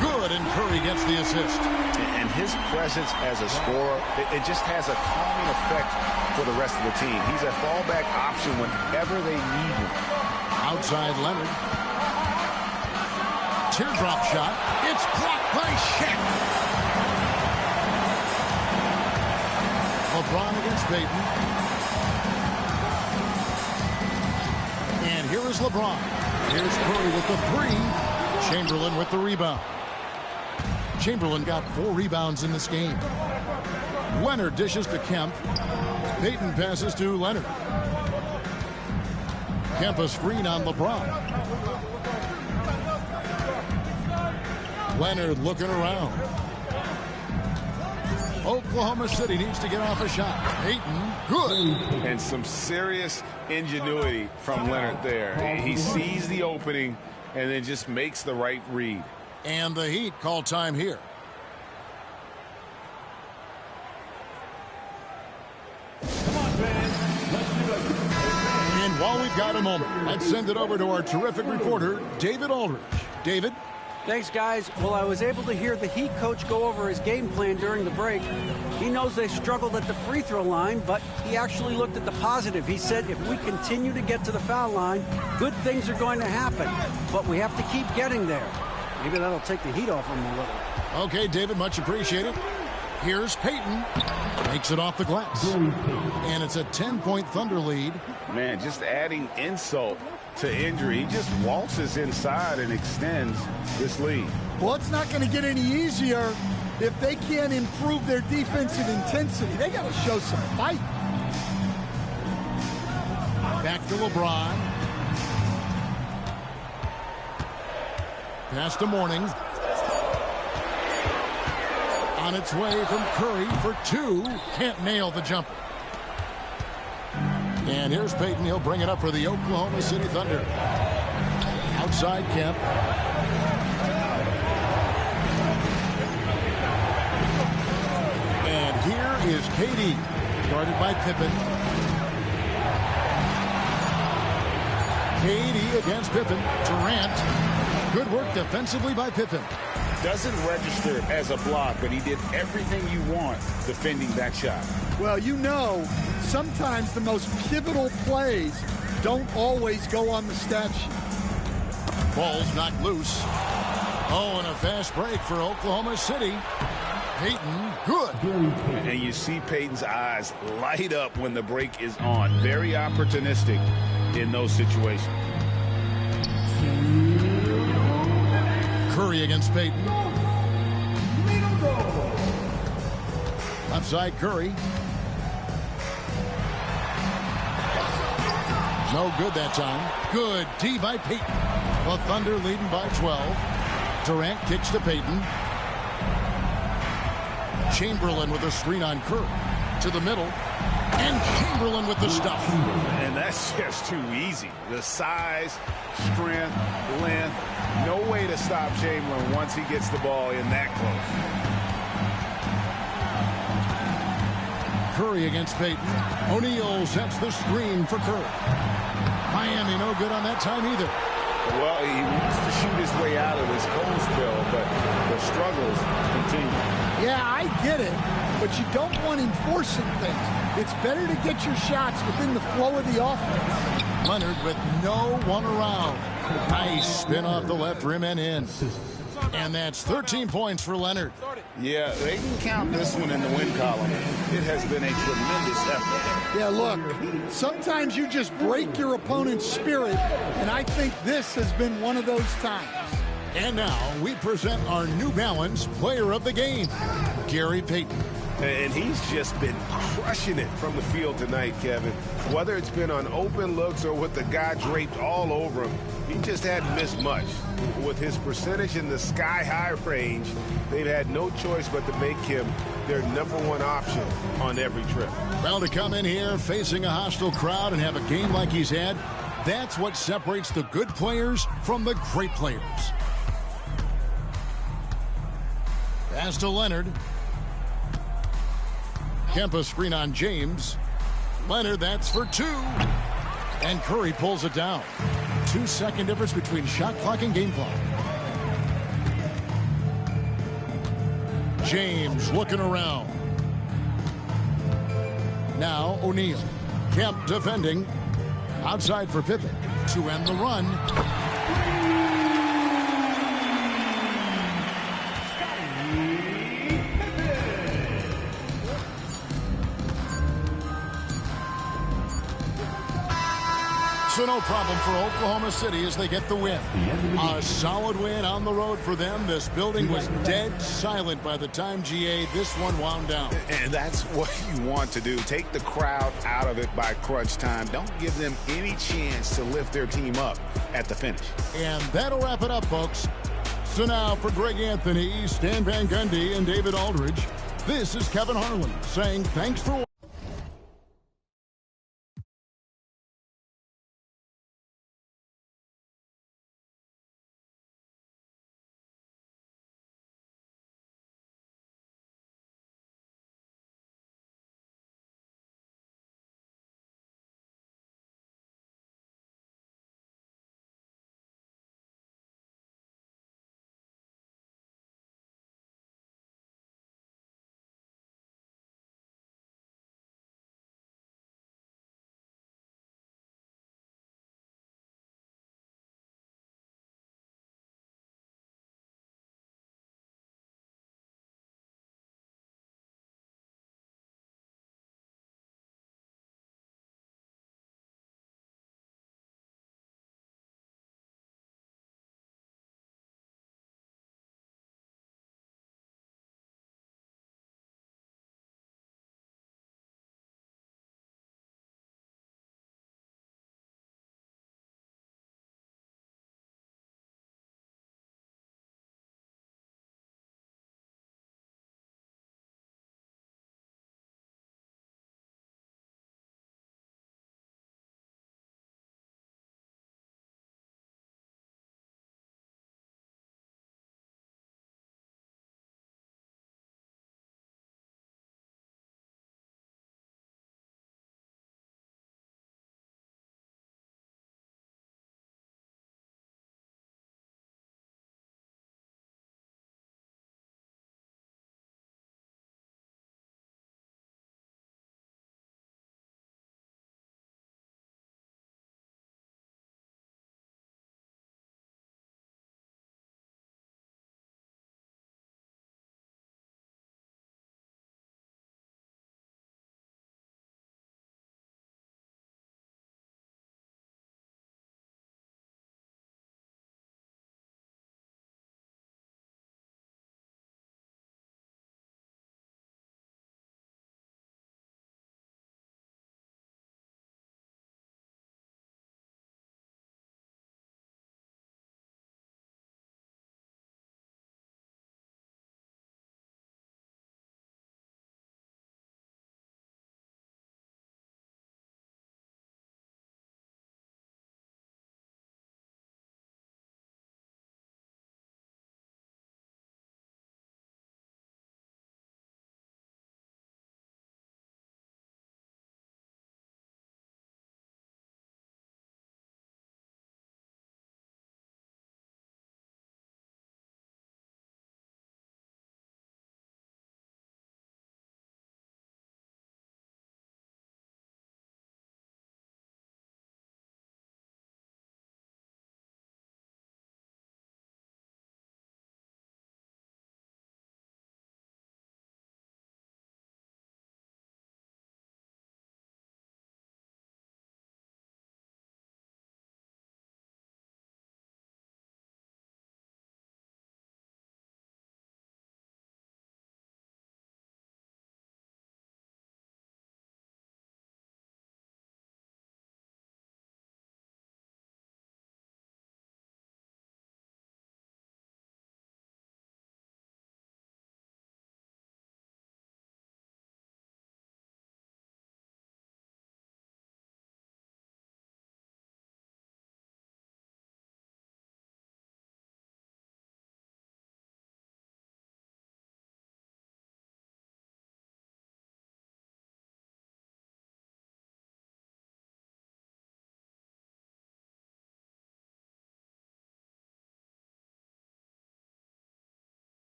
Good, and Curry gets the assist.
And his presence as a scorer, it just has a calming effect for the rest of the team. He's a fallback option whenever they need him.
Outside Leonard. Teardrop shot. It's blocked by Shaq. LeBron against Payton. And here is LeBron. Here's Curry with the 3. Chamberlain with the rebound. Chamberlain got 4 rebounds in this game. Leonard dishes to Kemp. Payton passes to Leonard. Kemp a screen on LeBron. Leonard looking around. Oklahoma City needs to get off a shot. Payton, good.
And some serious ingenuity from Leonard there. He sees the opening and then just makes the right read.
And the Heat call time here. And while we've got a moment, let's send it over to our terrific reporter, David Aldridge. David?
Thanks, guys. Well, I was able to hear the Heat coach go over his game plan during the break. He knows they struggled at the free throw line, but he actually looked at the positive. He said if we continue to get to the foul line, good things are going to happen. But we have to keep getting there. Maybe that'll take the heat off him a little.
Okay, David, much appreciated. Here's Payton. Makes it off the glass. And it's a 10-point Thunder lead.
Man, just adding insult to injury. He just waltzes inside and extends this lead.
Well, it's not going to get any easier if they can't improve their defensive intensity. They got to show some fight.
Back to LeBron. Pass to Mourning. On its way from Curry for 2. Can't nail the jumper. And here's Payton. He'll bring it up for the Oklahoma City Thunder. Outside Kemp. And here is KD. Guarded by Pippen. KD against Pippen. Durant. Good work defensively by Pippen.
Doesn't register as a block, but he did everything you want defending that shot.
Well, you know, sometimes the most pivotal plays don't always go on the stat sheet.
Ball's knocked loose. Oh, and a fast break for Oklahoma City. Payton, good.
And you see Payton's eyes light up when the break is on. Very opportunistic in those situations.
Curry against Payton. Left side Curry. No good that time. Good D by Payton. The Thunder leading by 12. Durant kicks to Payton. Chamberlain with a screen on Curry. To the middle. And Chamberlain with the stuff.
And that's just too easy. The size, strength, length. No way to stop Chamberlain once he gets the ball in that
Curry against Payton. O'Neal sets the screen for Curry. Miami no good on that time either.
Well, he wants to shoot his way out of this cold spell, but the struggles continue.
Yeah, I get it, but you don't want enforcing things. It's better to get your shots within the flow of the offense.
Leonard with no one around. Nice spin off the left rim and in. And that's 13 points for Leonard.
Yeah, they can count this one in the win column. It has been a tremendous effort.
Yeah, look, sometimes you just break your opponent's spirit, and I think this has been one of those times.
And now we present our New Balance Player of the Game, Gary Payton.
And he's just been crushing it from the field tonight, Kevin. Whether it's been on open looks or with the guy draped all over him, he just hadn't missed much. With his percentage in the sky-high range, they've had no choice but to make him their #1 option on every trip.
Well, to come in here facing a hostile crowd and have a game like he's had, that's what separates the good players from the great players. Pass to Leonard. Kempa screen on James. Leonard, that's for 2. And Curry pulls it down. 2-second difference between shot clock and game clock. James looking around. Now O'Neal. Kemp defending. Outside for Pippen to end the run. So no problem for Oklahoma City as they get the win. A solid win on the road for them. This building was dead silent by the time, GA, this one wound down.
And that's what you want to do. Take the crowd out of it by crunch time. Don't give them any chance to lift their team up at the finish.
And that'll wrap it up, folks. So now for Greg Anthony, Stan Van Gundy, and David Aldridge, this is Kevin Harlan saying thanks for watching.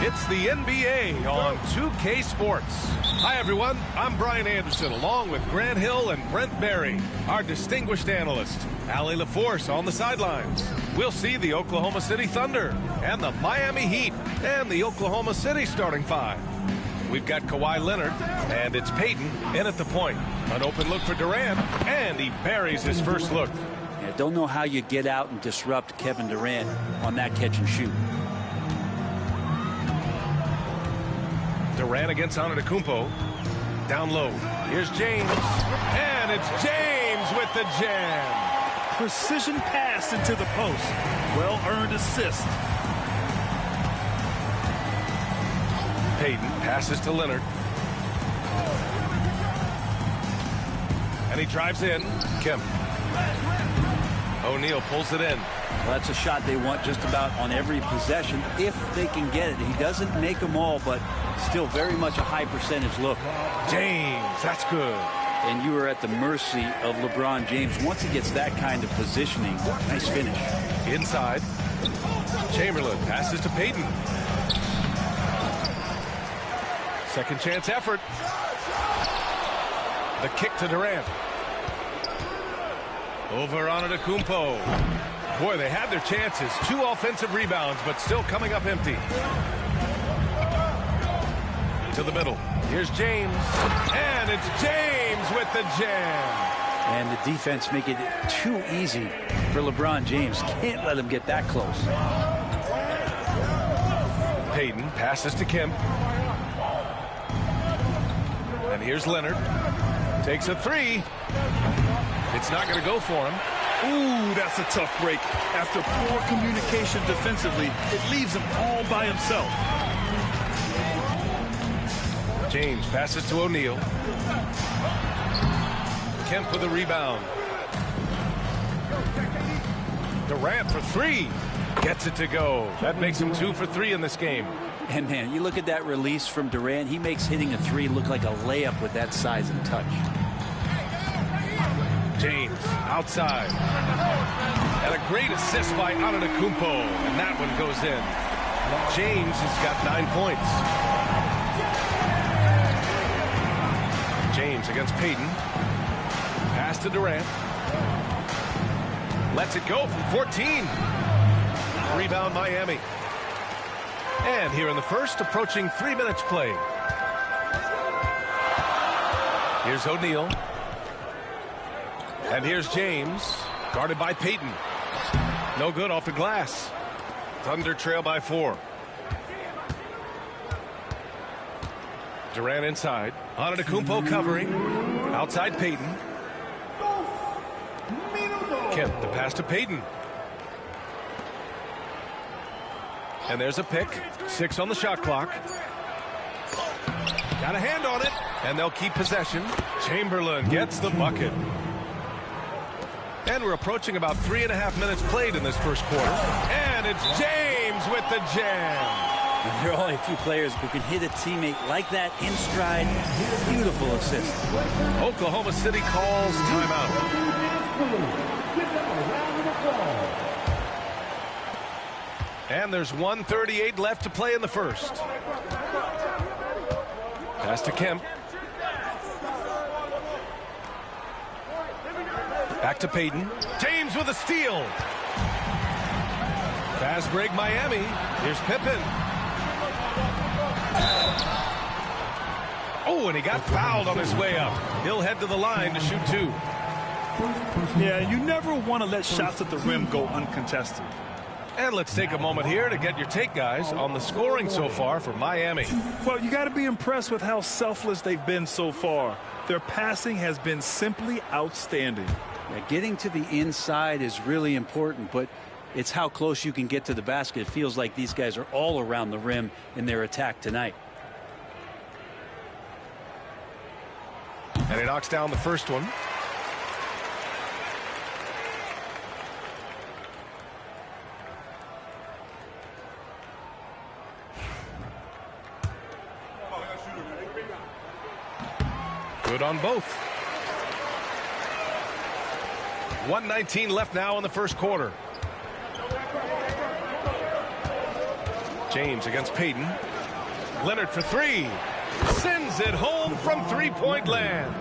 It's the NBA on 2K Sports. Hi, everyone. I'm Brian Anderson, along with Grant Hill and Brent Barry, our distinguished analyst. Allie LaForce on the sidelines. We'll see the Oklahoma City Thunder and the Miami Heat and the Oklahoma City starting five. We've got Kawhi Leonard, and it's Payton in at the point. An open look for Durant, and he buries his first look.
Yeah, don't know how you get out and disrupt Kevin Durant on that catch and shoot.
Durant against Antetokounmpo. Down low. Here's James. And it's James with the jam.
Precision pass into the post. Well-earned assist.
Payton passes to Leonard. And he drives in. Kemp. O'Neal pulls it in.
Well, that's a shot they want just about on every possession if they can get it. He doesn't make them all, but still very much a high percentage look.
James, that's good.
And you are at the mercy of LeBron James. Once he gets that kind of positioning, nice finish.
Inside. Chamberlain passes to Payton. Second chance effort. The kick to Durant. Over Antetokounmpo. Boy, they had their chances. 2 offensive rebounds, but still coming up empty. To the middle. Here's James. And it's James with the jam.
And the defense make it too easy for LeBron James. Can't let him get that close.
Payton passes to Kemp. And here's Leonard. Takes a 3. It's not going to go for him.
Ooh, that's a tough break. After poor communication defensively, it leaves him all by himself.
James passes to O'Neal. Kemp with a rebound. Durant for 3. Gets it to go. That makes him 2 for 3 in this game.
And, man, you look at that release from Durant. He makes hitting a 3 look like a layup with that size and touch.
James outside. And a great assist by Antetokounmpo. And that one goes in. James has got 9 points. James against Payton. Pass to Durant. Lets it go from 14. Rebound Miami. And here in the first, approaching 3 minutes played. Here's O'Neal. And here's James, guarded by Payton. No good off the glass. Thunder trail by 4. Durant inside. Antetokounmpo covering. Outside Payton. Kemp, the pass to Payton. And there's a pick. 6 on the shot clock. Got a hand on it. And they'll keep possession. Chamberlain gets the bucket. And we're approaching about 3.5 minutes played in this first quarter. And it's James with the jam.
And there are only a few players who can hit a teammate like that in stride. Beautiful assist.
Oklahoma City calls timeout. And there's 1:38 left to play in the first. Pass to Kemp. Back to Payton. James with a steal. Fast break Miami. Here's Pippen. Oh, and he got fouled on his way up. He'll head to the line to shoot 2.
Yeah, you never want to let shots at the rim go uncontested.
And let's take a moment here to get your take, guys, on the scoring so far for Miami.
Well, you got to be impressed with how selfless they've been so far. Their passing has been simply outstanding.
Yeah, getting to the inside is really important, but it's how close you can get to the basket. It feels like these guys are all around the rim in their attack tonight.
And he knocks down the first one. Good on both. 1:19 left now in the first quarter. James against Payton. Leonard for three. Sends it home from three-point land.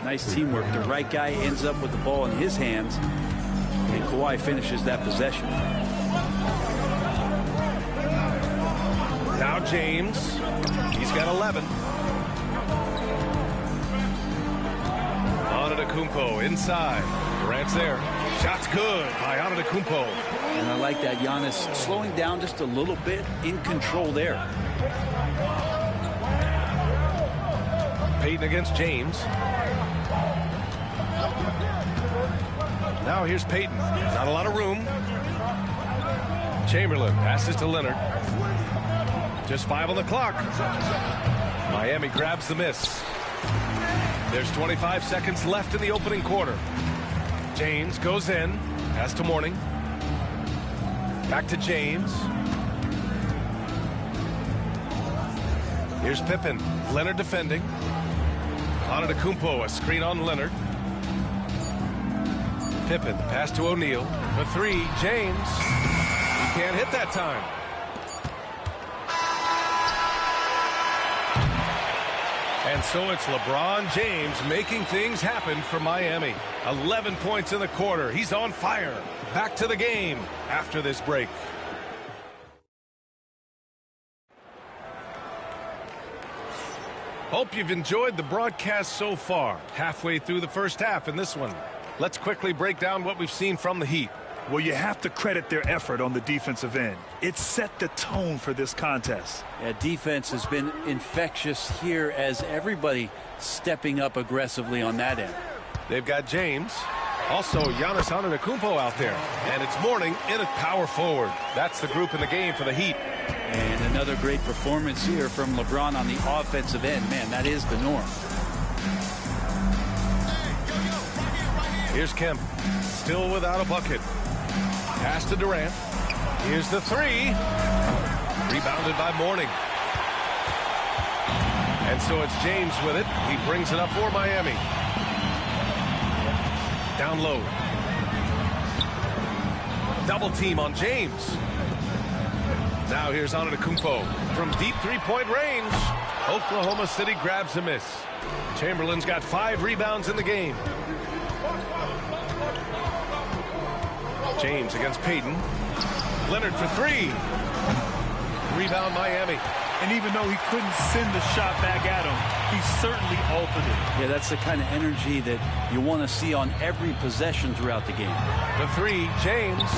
Nice teamwork. The right guy ends up with the ball in his hands, and Kawhi finishes that possession.
Now James. He's got 11. Antetokounmpo inside. Durant's there. Shot's good by Antetokounmpo.
And I like that. Giannis slowing down just a little bit, in control there.
Payton against James. Now here's Payton. Not a lot of room. Chamberlain passes to Leonard. Just 5 on the clock. Miami grabs the miss. There's 25 seconds left in the opening quarter. James goes in. Pass to Mourning. Back to James. Here's Pippen. Leonard defending. Antetokounmpo, a screen on Leonard. Pippen, pass to O'Neal. For three, James. He can't hit that time. And so it's LeBron James making things happen for Miami. 11 points in the quarter. He's on fire. Back to the game after this break. Hope you've enjoyed the broadcast so far. Halfway through the first half in this one. Let's quickly break down what we've seen from the Heat.
Well, you have to credit their effort on the defensive end. It set the tone for this contest.
Yeah, defense has been infectious here as everybody stepping up aggressively on that end.
They've got James. Also, Giannis Antetokounmpo out there. And it's Mourning in at power forward. That's the group in the game for the Heat.
And another great performance here from LeBron on the offensive end. Man, that is the norm.
Here's Kemp. Still without a bucket. Pass to Durant. Here's the three. Rebounded by Mourning. And so it's James with it. He brings it up for Miami. Down low. Double team on James. Now here's Antetokounmpo from deep three-point range. Oklahoma City grabs a miss. Chamberlain's got 5 rebounds in the game. James against Payton. Leonard for three. Rebound Miami.
And even though he couldn't send the shot back at him, he certainly altered it.
Yeah, that's the kind of energy that you want to see on every possession throughout the game.
The three, James.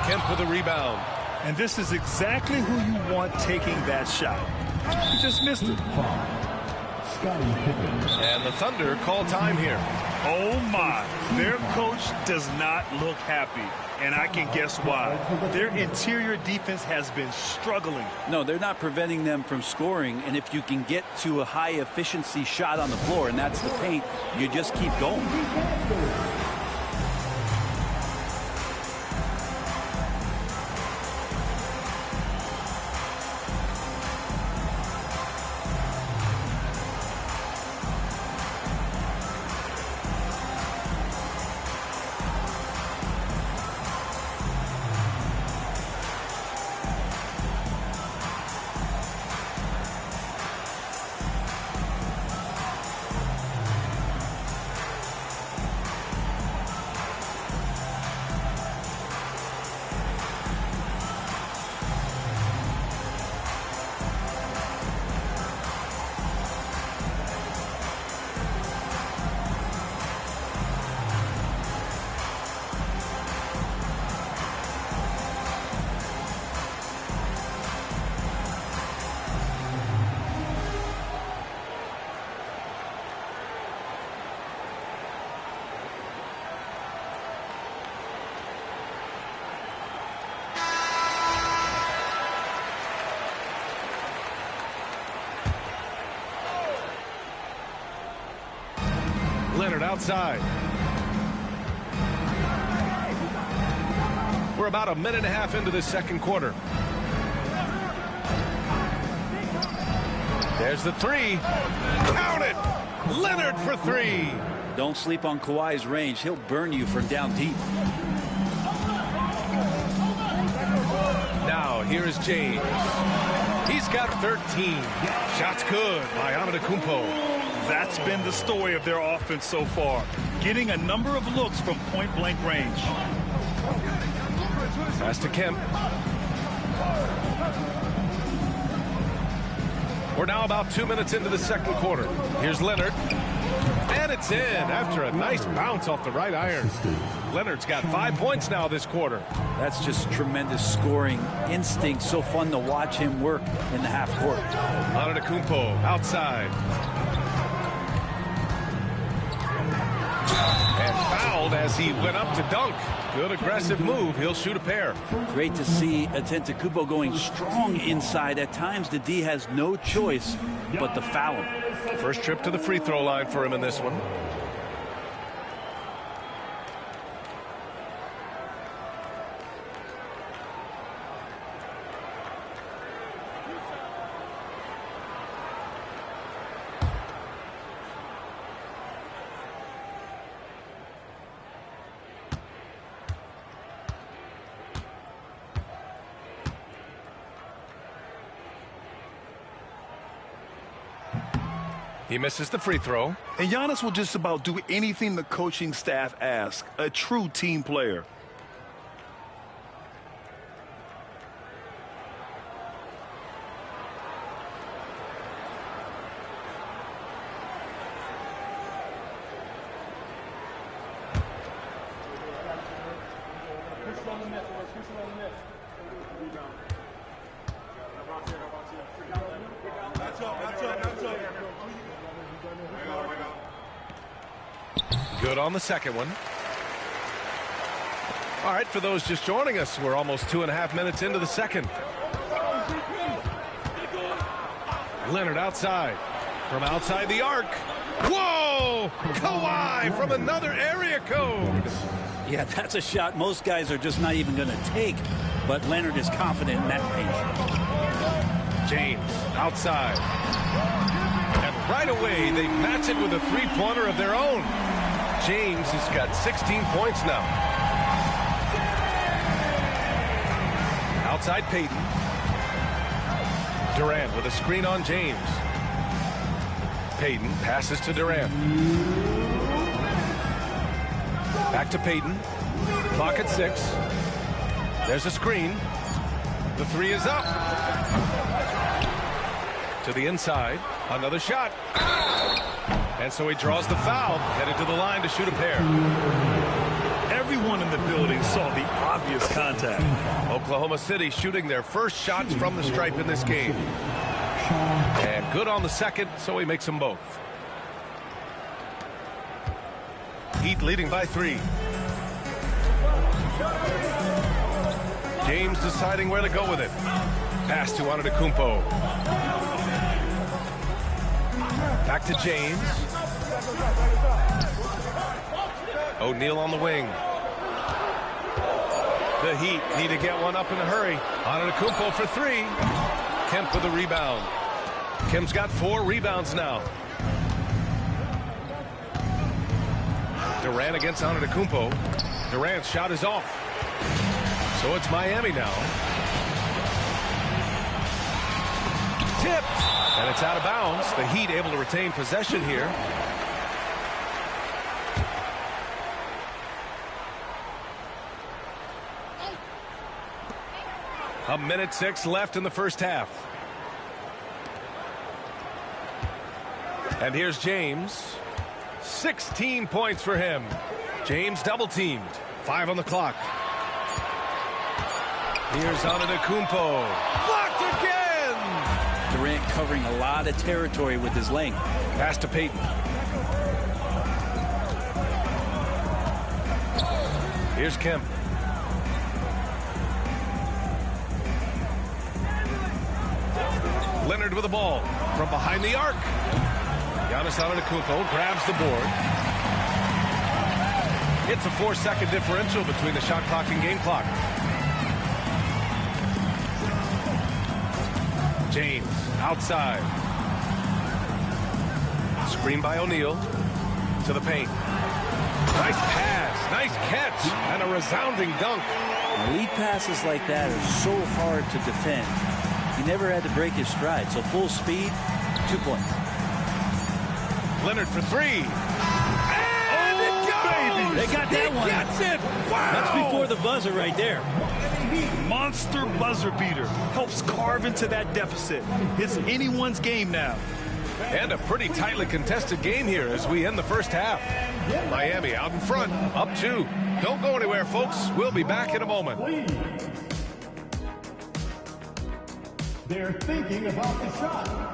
Kemp with a rebound.
And this is exactly who you want taking that shot. He just missed it.
And the Thunder call time here.
Oh my, their coach does not look happy. And I can guess why. Their interior defense has been struggling.
No, they're not preventing them from scoring. And if you can get to a high efficiency shot on the floor, and that's the paint, you just keep going.
Leonard outside. We're about a minute and a half into this second quarter. There's the three. Count it! Leonard for three.
Don't sleep on Kawhi's range. He'll burn you from down deep.
Now, here is James. He's got 13. Shots good by Antetokounmpo.
That's been the story of their offense so far, getting a number of looks from point-blank range.
Pass to Kemp. We're now about 2 minutes into the second quarter. Here's Leonard. And it's in after a nice bounce off the right iron. Leonard's got 5 points now this quarter.
That's just tremendous scoring instinct. So fun to watch him work in the half court.
Antetokounmpo outside. And fouled as he went up to dunk. Good aggressive move. He'll shoot a pair.
Great to see Antetokounmpo going strong inside. At times, the D has no choice but to foul him.
First trip to the free throw line for him in this one. He misses the free throw.
And Giannis will just about do anything the coaching staff asks. A true team player.
Good on the second one. All right, for those just joining us, we're almost 2.5 minutes into the second. Leonard outside. From outside the arc. Whoa! Kawhi from another area code.
Yeah, that's a shot most guys are just not even going to take. But Leonard is confident in that range.
James outside. And right away, they match it with a three-pointer of their own. James has got 16 points now. Outside Payton. Durant with a screen on James. Payton passes to Durant. Back to Payton. Clock at 6. There's a screen. The three is up. To the inside. Another shot. And so he draws the foul, headed to the line to shoot a pair.
Everyone in the building saw the obvious contact.
Oklahoma City shooting their first shots from the stripe in this game. And good on the second, so he makes them both. Heat leading by 3. James deciding where to go with it. Pass to Antetokounmpo. Back to James. O'Neal on the wing. The Heat need to get one up in a hurry. Antetokounmpo for 3. Kemp with a rebound. Kemp's got 4 rebounds now. Durant against Antetokounmpo. Durant's shot is off. So it's Miami now. Tipped. And it's out of bounds. The Heat able to retain possession here. A minute 6 left in the first half. And here's James. 16 points for him. James double teamed. 5 on the clock. Here's Antetokounmpo. Blocked again!
Durant covering a lot of territory with his length.
Pass to Payton. Here's Kemp. Leonard with the ball from behind the arc. Giannis Antetokounmpo grabs the board. It's a 4-second differential between the shot clock and game clock. James outside. Screen by O'Neal to the paint. Nice pass, nice catch, and a resounding dunk.
Lead passes like that are so hard to defend. he never had to break his stride. So full speed, 2 points.
Leonard for three.
They got that one.
Gets it. Wow.
That's before the buzzer right there.
Monster buzzer beater. Helps carve into that deficit. It's anyone's game now.
And a pretty tightly contested game here as we end the first half. Miami out in front, up 2. Don't go anywhere, folks. We'll be back in a moment.
They're thinking about the shot.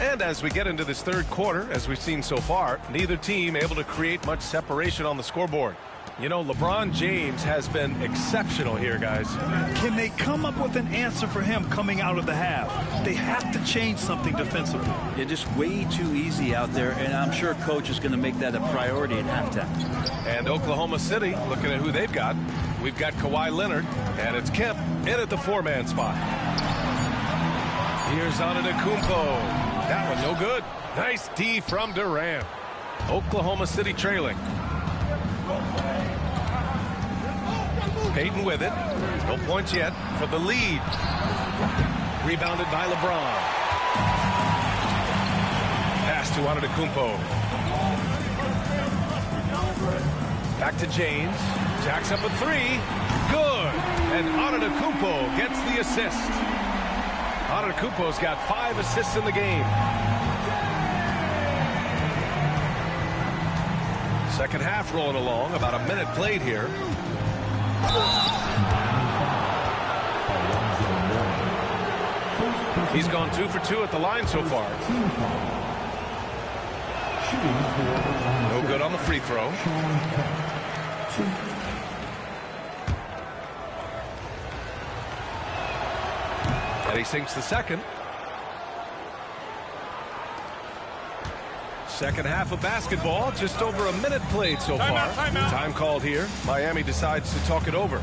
And as we get into this third quarter, as we've seen so far, neither team able to create much separation on the scoreboard. You know, LeBron James has been exceptional here, guys.
Can they come up with an answer for him coming out of the half? They have to change something defensively.
They're just way too easy out there, and I'm sure coach is going to make that a priority at halftime.
And Oklahoma City, looking at who they've got, we've got Kawhi Leonard, and it's Kemp in at the 4-man spot. Here's Antetokounmpo. That one no good. Nice D from Durant. Oklahoma City trailing. Payton with it. No points yet for the lead. Rebounded by LeBron. Pass to Antetokounmpo. Back to James. Jacks up a 3. Good. And Antetokounmpo gets the assist. Antetokounmpo's got 5 assists in the game. Second half rolling along. About a minute played here. He's gone 2 for 2 at the line so far. No good on the free throw. And he sinks the second. Second half of basketball, just over a minute played so far. Time called here. Miami decides to talk it over.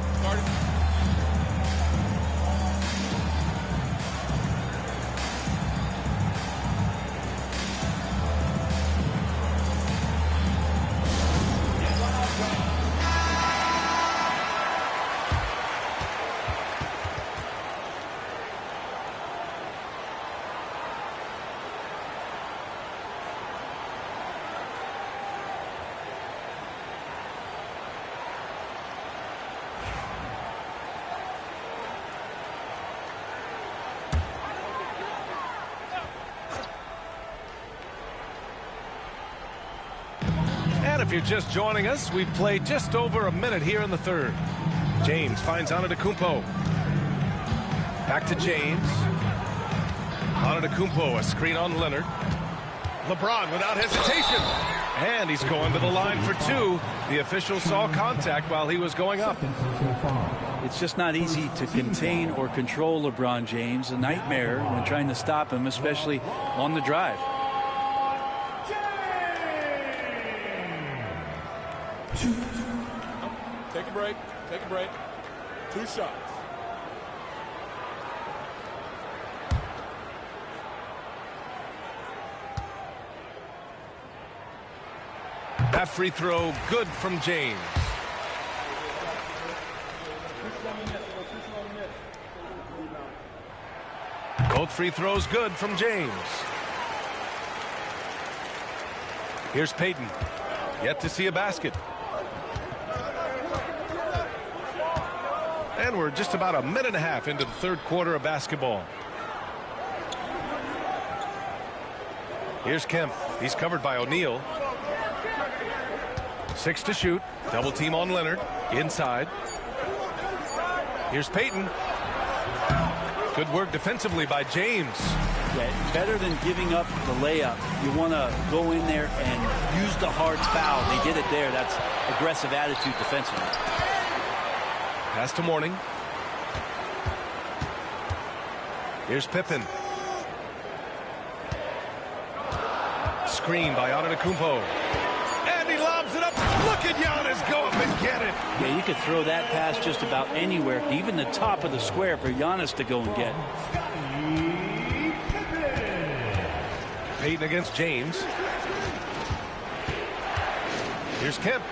If you're just joining us, we've played just over a minute here in the third. James finds Antetokounmpo. Back to James. Antetokounmpo, a screen on Leonard. LeBron without hesitation. And he's going to the line for 2. The official saw contact while he was going up.
It's just not easy to contain or control LeBron James. A nightmare when trying to stop him, especially on the drive.
Take a break. Take a break. 2 shots.
That free throw good from James. Both free throws good from James. Here's Payton. Yet to see a basket. And we're just about a minute and a half into the third quarter of basketball. Here's Kemp. He's covered by O'Neal. 6 to shoot. Double team on Leonard. Inside. Here's Payton. Good work defensively by James.
Yeah, better than giving up the layup. You want to go in there and use the hard foul. They did it there. That's aggressive attitude defensively.
Pass to Mourning. Here's Pippen. Screen by Antetokounmpo. And he lobs it up. Look at Giannis go up and get it.
Yeah, you could throw that pass just about anywhere, even the top of the square for Giannis to go and get.
Payton against James. Here's Kemp.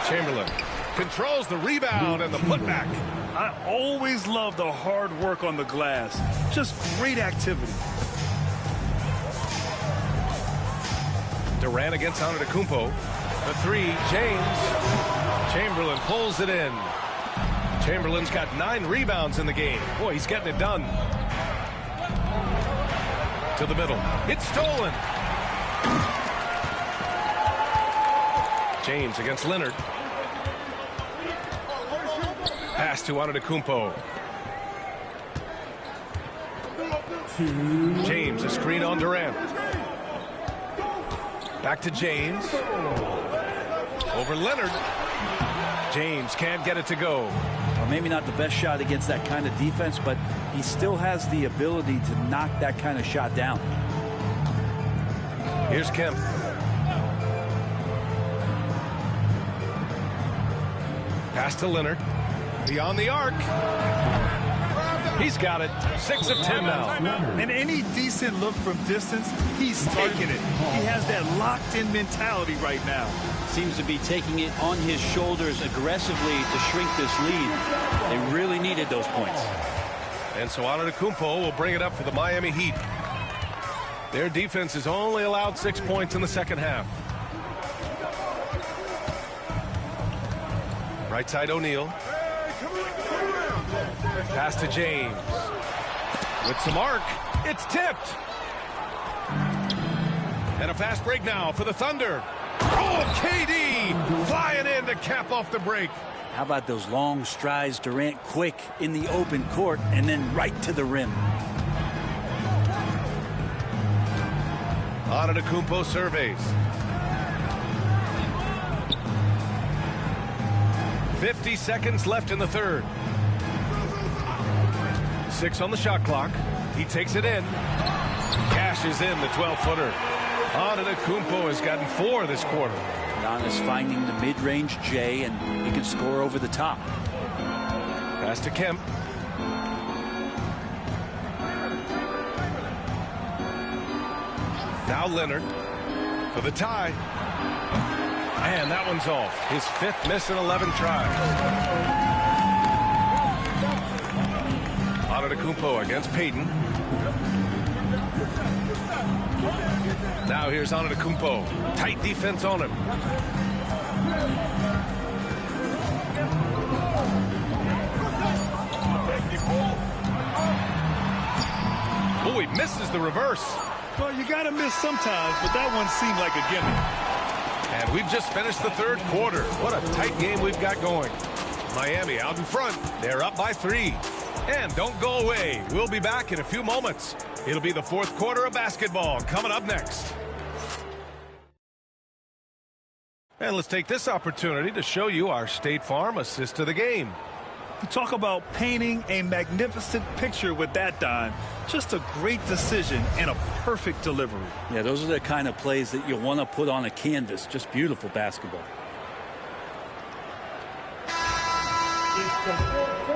Chamberlain controls the rebound and the putback.
I always love the hard work on the glass. Just great activity.
Durant against Antetokounmpo. The three, James. Chamberlain pulls it in. Chamberlain's got 9 rebounds in the game. Boy, he's getting it done. To the middle. It's stolen. James against Leonard. Pass to Antetokounmpo. James, a screen on Durant. Back to James. Over Leonard. James can't get it to go.
Well, maybe not the best shot against that kind of defense, but he still has the ability to knock that kind of shot down.
Here's Kemp. Pass to Leonard. Beyond the arc. He's got it. 6 of 10 now.
And any decent look from distance, he's taking it. He has that locked-in mentality right now.
Seems to be taking it on his shoulders aggressively to shrink this lead. They really needed those points.
And so Antetokounmpo will bring it up for the Miami Heat. Their defense has only allowed 6 points in the second half. Right side O'Neal. Pass to James. With some arc, it's tipped. And a fast break now for the Thunder. Oh, KD flying in to cap off the break.
How about those long strides, Durant quick in the open court and then right to the rim.
Antetokounmpo surveys. 50 seconds left in the third. 6 on the shot clock. He takes it in. Cashes in the 12-footer. Antetokounmpo has gotten 4 this quarter.
Giannis finding the mid-range J, and he can score over the top.
Pass to Kemp. Now Leonard for the tie. And that one's off. His 5th miss in 11 tries. Antetokounmpo against Payton. Now here's Antetokounmpo. Tight defense on him. Oh, he misses the reverse.
Well, you got to miss sometimes, but that one seemed like a gimme.
And we've just finished the third quarter. What a tight game we've got going. Miami out in front. They're up by 3. And don't go away. We'll be back in a few moments. It'll be the fourth quarter of basketball coming up next. And let's take this opportunity to show you our State Farm assist to the game.
Talk about painting a magnificent picture with that, Don. Just a great decision and a perfect delivery.
Yeah, those are the kind of plays that you want to put on a canvas. Just beautiful basketball.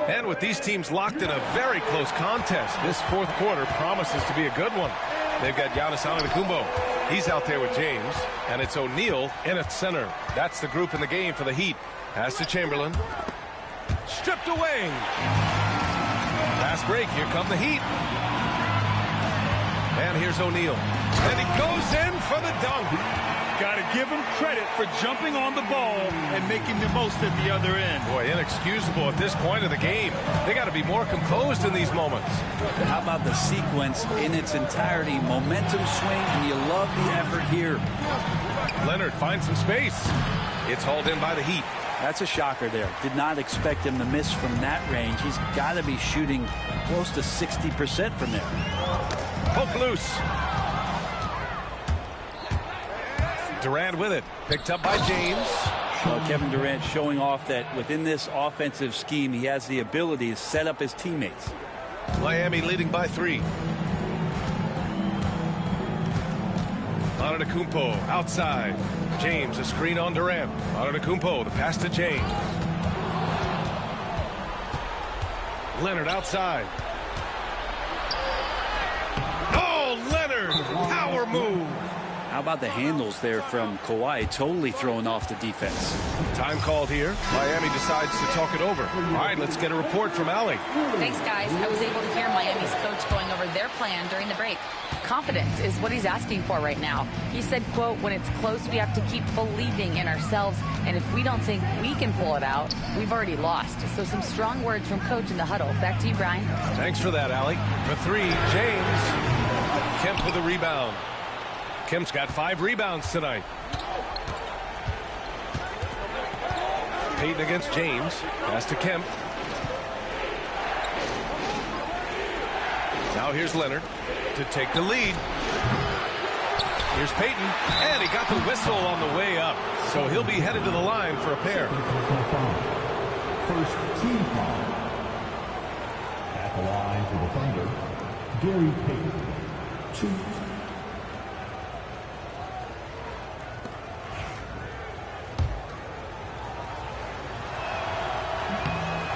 And with these teams locked in a very close contest, this fourth quarter promises to be a good one. They've got Giannis Antetokounmpo. He's out there with James. And it's O'Neal in at center. That's the group in the game for the Heat. Pass to Chamberlain. Stripped away. Fast break. Here come the Heat. And here's O'Neal. And he goes in for the dunk.
Got to give him credit for jumping on the ball and making the most at the other end.
Boy, inexcusable at this point of the game. They got to be more composed in these moments.
How about the sequence in its entirety? Momentum swing, and you love the effort here.
Leonard finds some space. It's hauled in by the Heat.
That's a shocker there. Did not expect him to miss from that range. He's got to be shooting close to 60% from there.
Poke loose. Durant with it. Picked up by James.
Well, Kevin Durant showing off that within this offensive scheme, he has the ability to set up his teammates.
Miami leading by 3. Antetokounmpo outside. James, a screen on Durant. Antetokounmpo, the pass to James. Leonard outside. Oh, Leonard! Power Smart move.
How about the handles there from Kawhi, totally throwing off the defense.
Time called here. Miami decides to talk it over. All right, let's get a report from Allie.
Thanks, guys. I was able to hear Miami's coach going over their plan during the break. Confidence is what he's asking for right now. He said, quote, when it's close, we have to keep believing in ourselves. And if we don't think we can pull it out, we've already lost. So some strong words from coach in the huddle. Back to you, Brian.
Thanks for that, Allie. For three, James. Kemp with a rebound. Kemp's got 5 rebounds tonight. Payton against James. Pass to Kemp. Now here's Leonard to take the lead. Here's Payton, and he got the whistle on the way up. So he'll be headed to the line for a pair.
First team foul. At the line for the Thunder, Gary Payton. 2.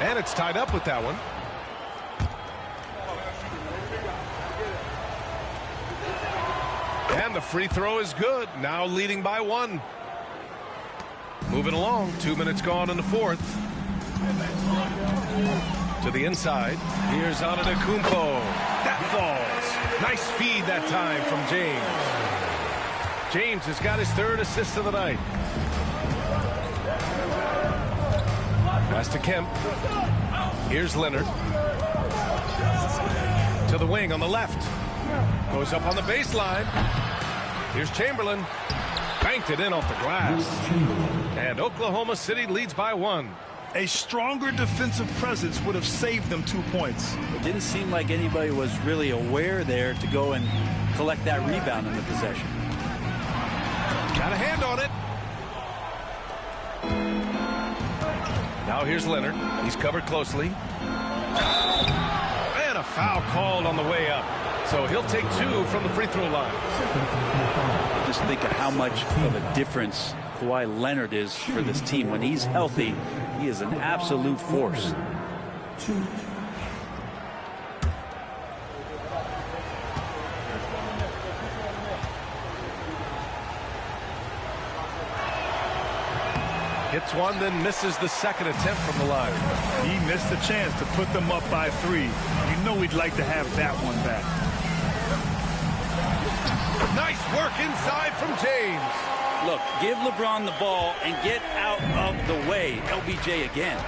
And it's tied up with that one. And the free throw is good. Now leading by 1. Moving along. 2 minutes gone in the fourth. To the inside. Here's Antetokounmpo. That falls. Nice feed that time from James. James has got his 3rd assist of the night. Pass to Kemp. Here's Leonard. To the wing on the left. Goes up on the baseline. Here's Chamberlain. Banked it in off the glass. And Oklahoma City leads by 1.
A stronger defensive presence would have saved them 2 points.
It didn't seem like anybody was really aware there to go and collect that rebound in the possession.
Got a hand on it. Now here's Leonard. He's covered closely. And a foul called on the way up. So he'll take 2 from the free throw line.
Just think of how much of a difference Kawhi Leonard is for this team. When he's healthy, he is an absolute force.
2.
Hits one, then misses the second attempt from the line.
He missed a chance to put them up by 3. You know he'd like to have that one back.
Nice work inside from James.
Look, give LeBron the ball and get out of the way. LBJ again.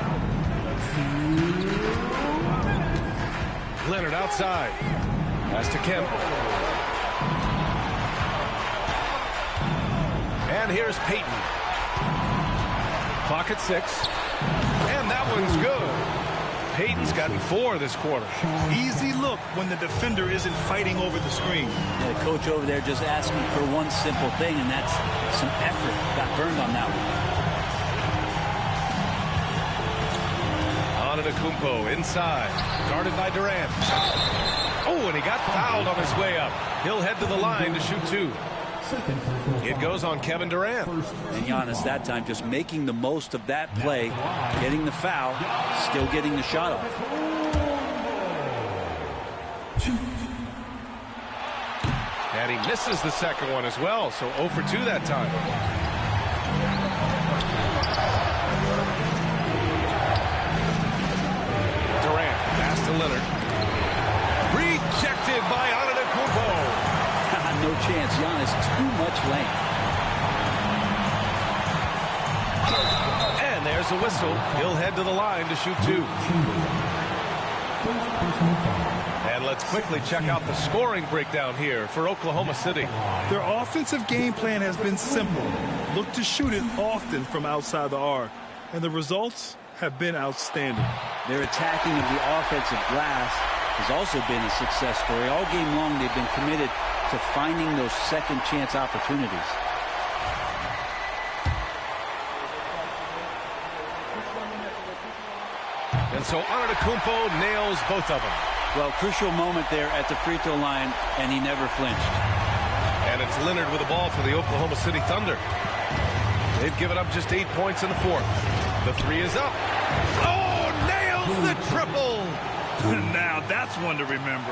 Leonard outside. Pass to Kemp. And here's Payton. Clock at 6. And that one's good. Payton's gotten 4 this quarter.
Easy look when the defender isn't fighting over the screen.
Yeah, the coach over there just asking for one simple thing, and that's some effort. Got burned on that one.
Antetokounmpo inside. Guarded by Durant. Oh, and he got fouled on his way up. He'll head to the line to shoot 2. It goes on Kevin Durant.
And Giannis that time just making the most of that play, getting the foul, still getting the shot off.
And he misses the second one as well, so 0 for 2 that time. Durant, pass to Leonard. Rejected by Antetokounmpo.
No chance. Giannis, too much length.
And there's a whistle. He'll head to the line to shoot 2. And let's quickly check out the scoring breakdown here for Oklahoma City.
Their offensive game plan has been simple. Look to shoot it often from outside the arc. And the results have been outstanding.
Their attacking of the offensive glass has also been a success story. All game long, they've been committed to finding those second chance opportunities.
And so Antetokounmpo nails both of them.
Well, crucial moment there at the free throw line, and he never flinched.
And it's Leonard with the ball for the Oklahoma City Thunder. They've given up just 8 points in the fourth. The 3 is up. Oh, nails the triple.
Now that's one to remember.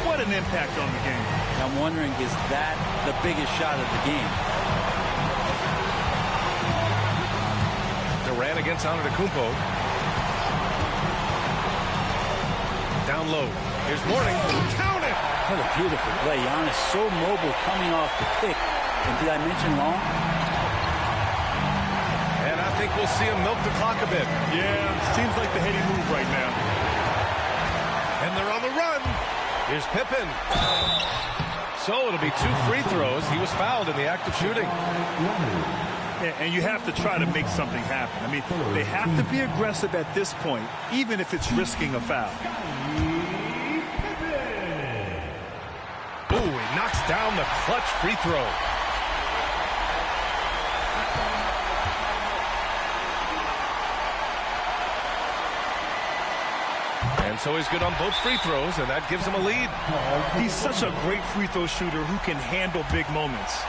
What an impact on the game.
I'm wondering, is that the biggest shot of the game?
Durant against Antetokounmpo. Down low. Here's Mourning. Count it!
What a beautiful play. Giannis so mobile coming off the pick. And did I mention long?
And I think we'll see him milk the clock a bit.
Yeah, seems like the heady move right now.
And they're on the run. Here's Pippen. So it'll be 2 free throws. He was fouled in the act of shooting.
And you have to try to make something happen. I mean, they have to be aggressive at this point, even if it's risking a foul.
Ooh, he knocks down the clutch free throw. And so he's good on both free throws, and that gives him a lead.
He's such a great free throw shooter who can handle big moments.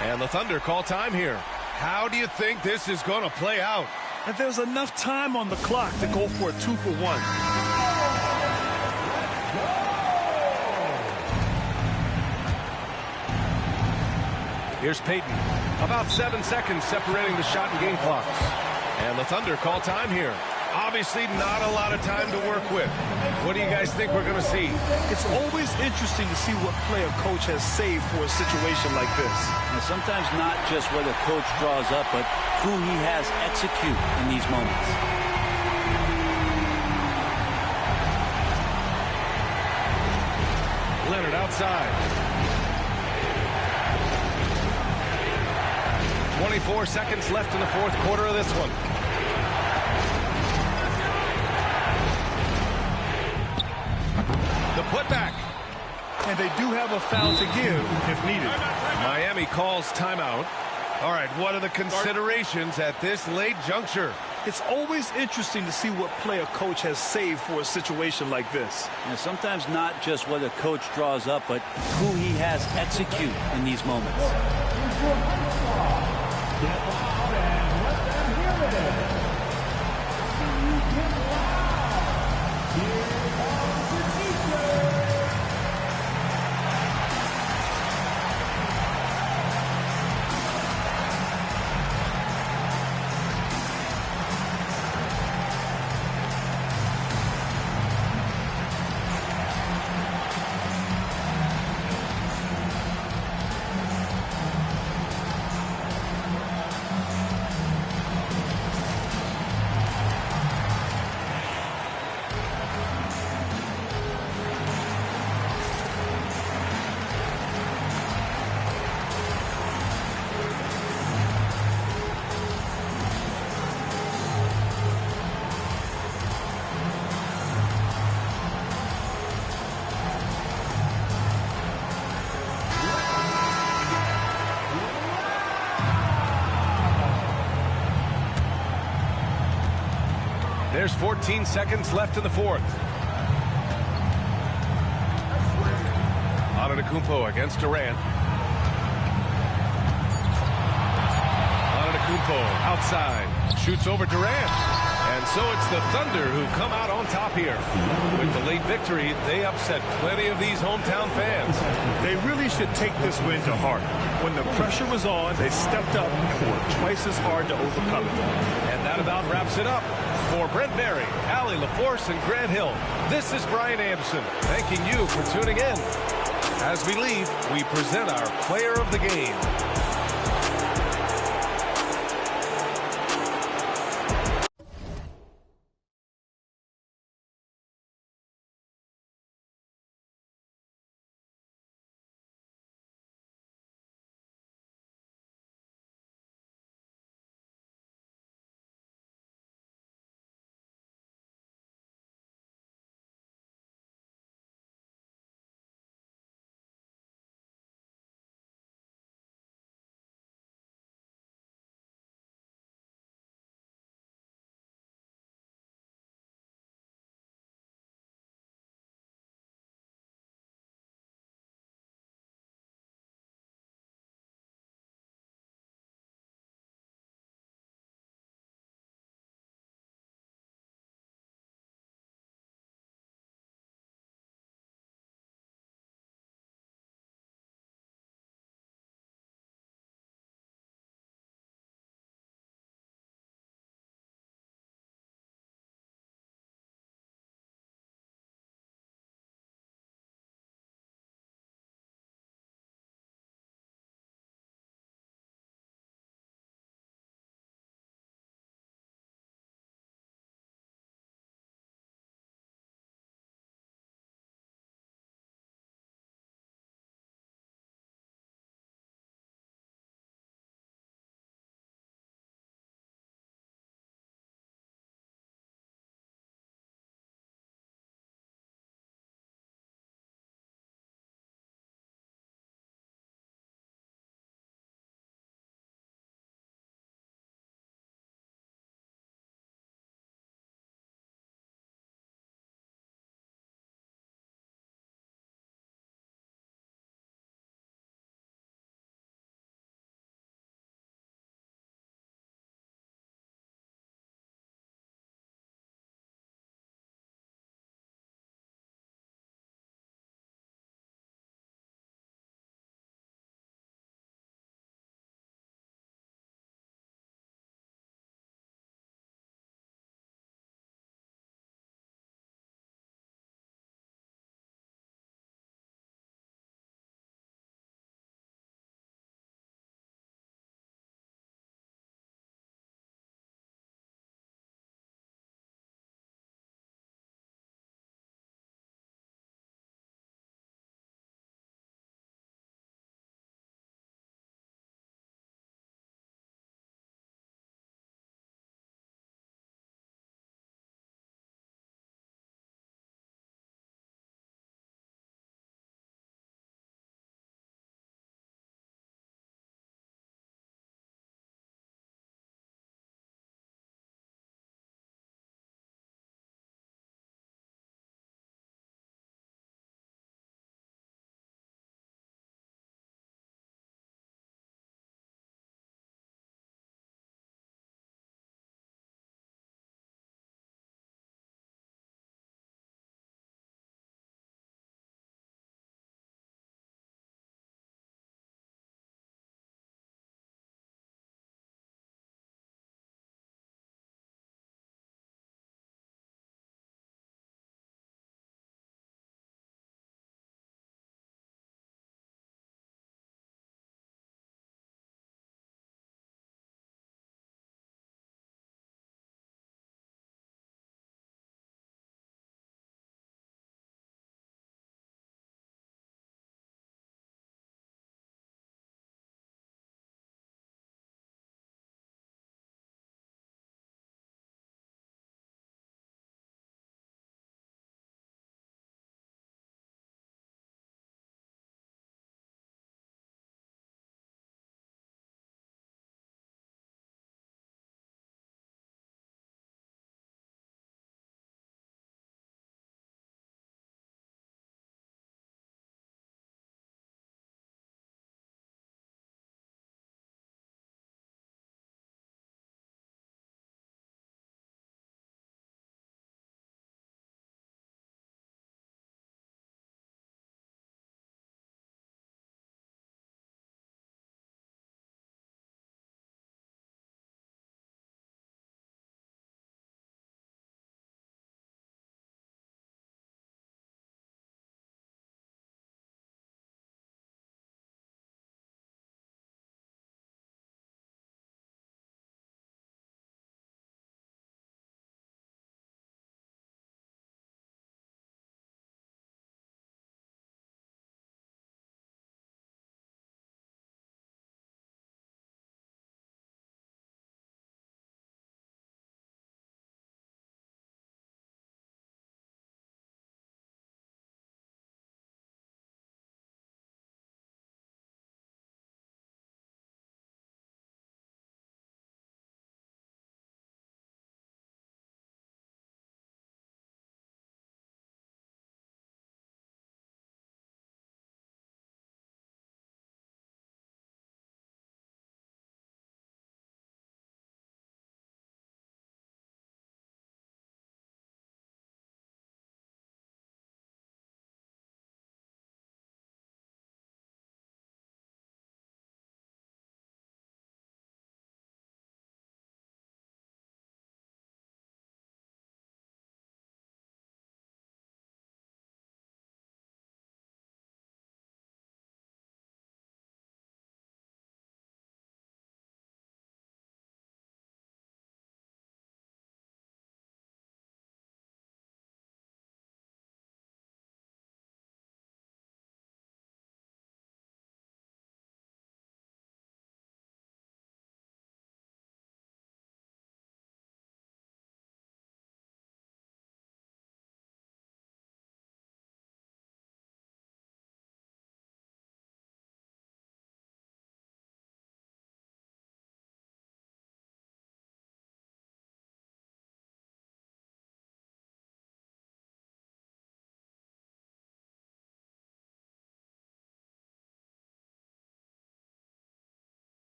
And the Thunder call time here. How do you think this is going to play out?
And there's enough time on the clock to go for a 2-for-1.
Here's Payton. About 7 seconds separating the shot and game clocks. And the Thunder call time here. Obviously not a lot of time to work with. What do you guys think we're going to see?
It's always interesting to see what play a coach has saved for a situation like this.
And sometimes not just what a coach draws up, but who he has execute in these moments.
Leonard outside. 24 seconds left in the fourth quarter of this one. The putback.
And they do have a foul to give if needed.
Miami calls timeout. All right, what are the considerations at this late juncture?
It's always interesting to see what play a coach has saved for a situation like this.
And sometimes not just what a coach draws up, but who he has execute in these moments.
There's 14 seconds left in the fourth. Antetokounmpo against Durant. Antetokounmpo outside. Shoots over Durant. And so it's the Thunder who come out on top here. With the late victory, they upset plenty of these hometown fans.
They really should take this win to heart. When the pressure was on, they stepped up and worked twice as hard to overcome it.
And that about wraps it up. For Brent Barry, Allie LaForce, and Grant Hill, this is Brian Anderson, thanking you for tuning in. As we leave, we present our player of the game.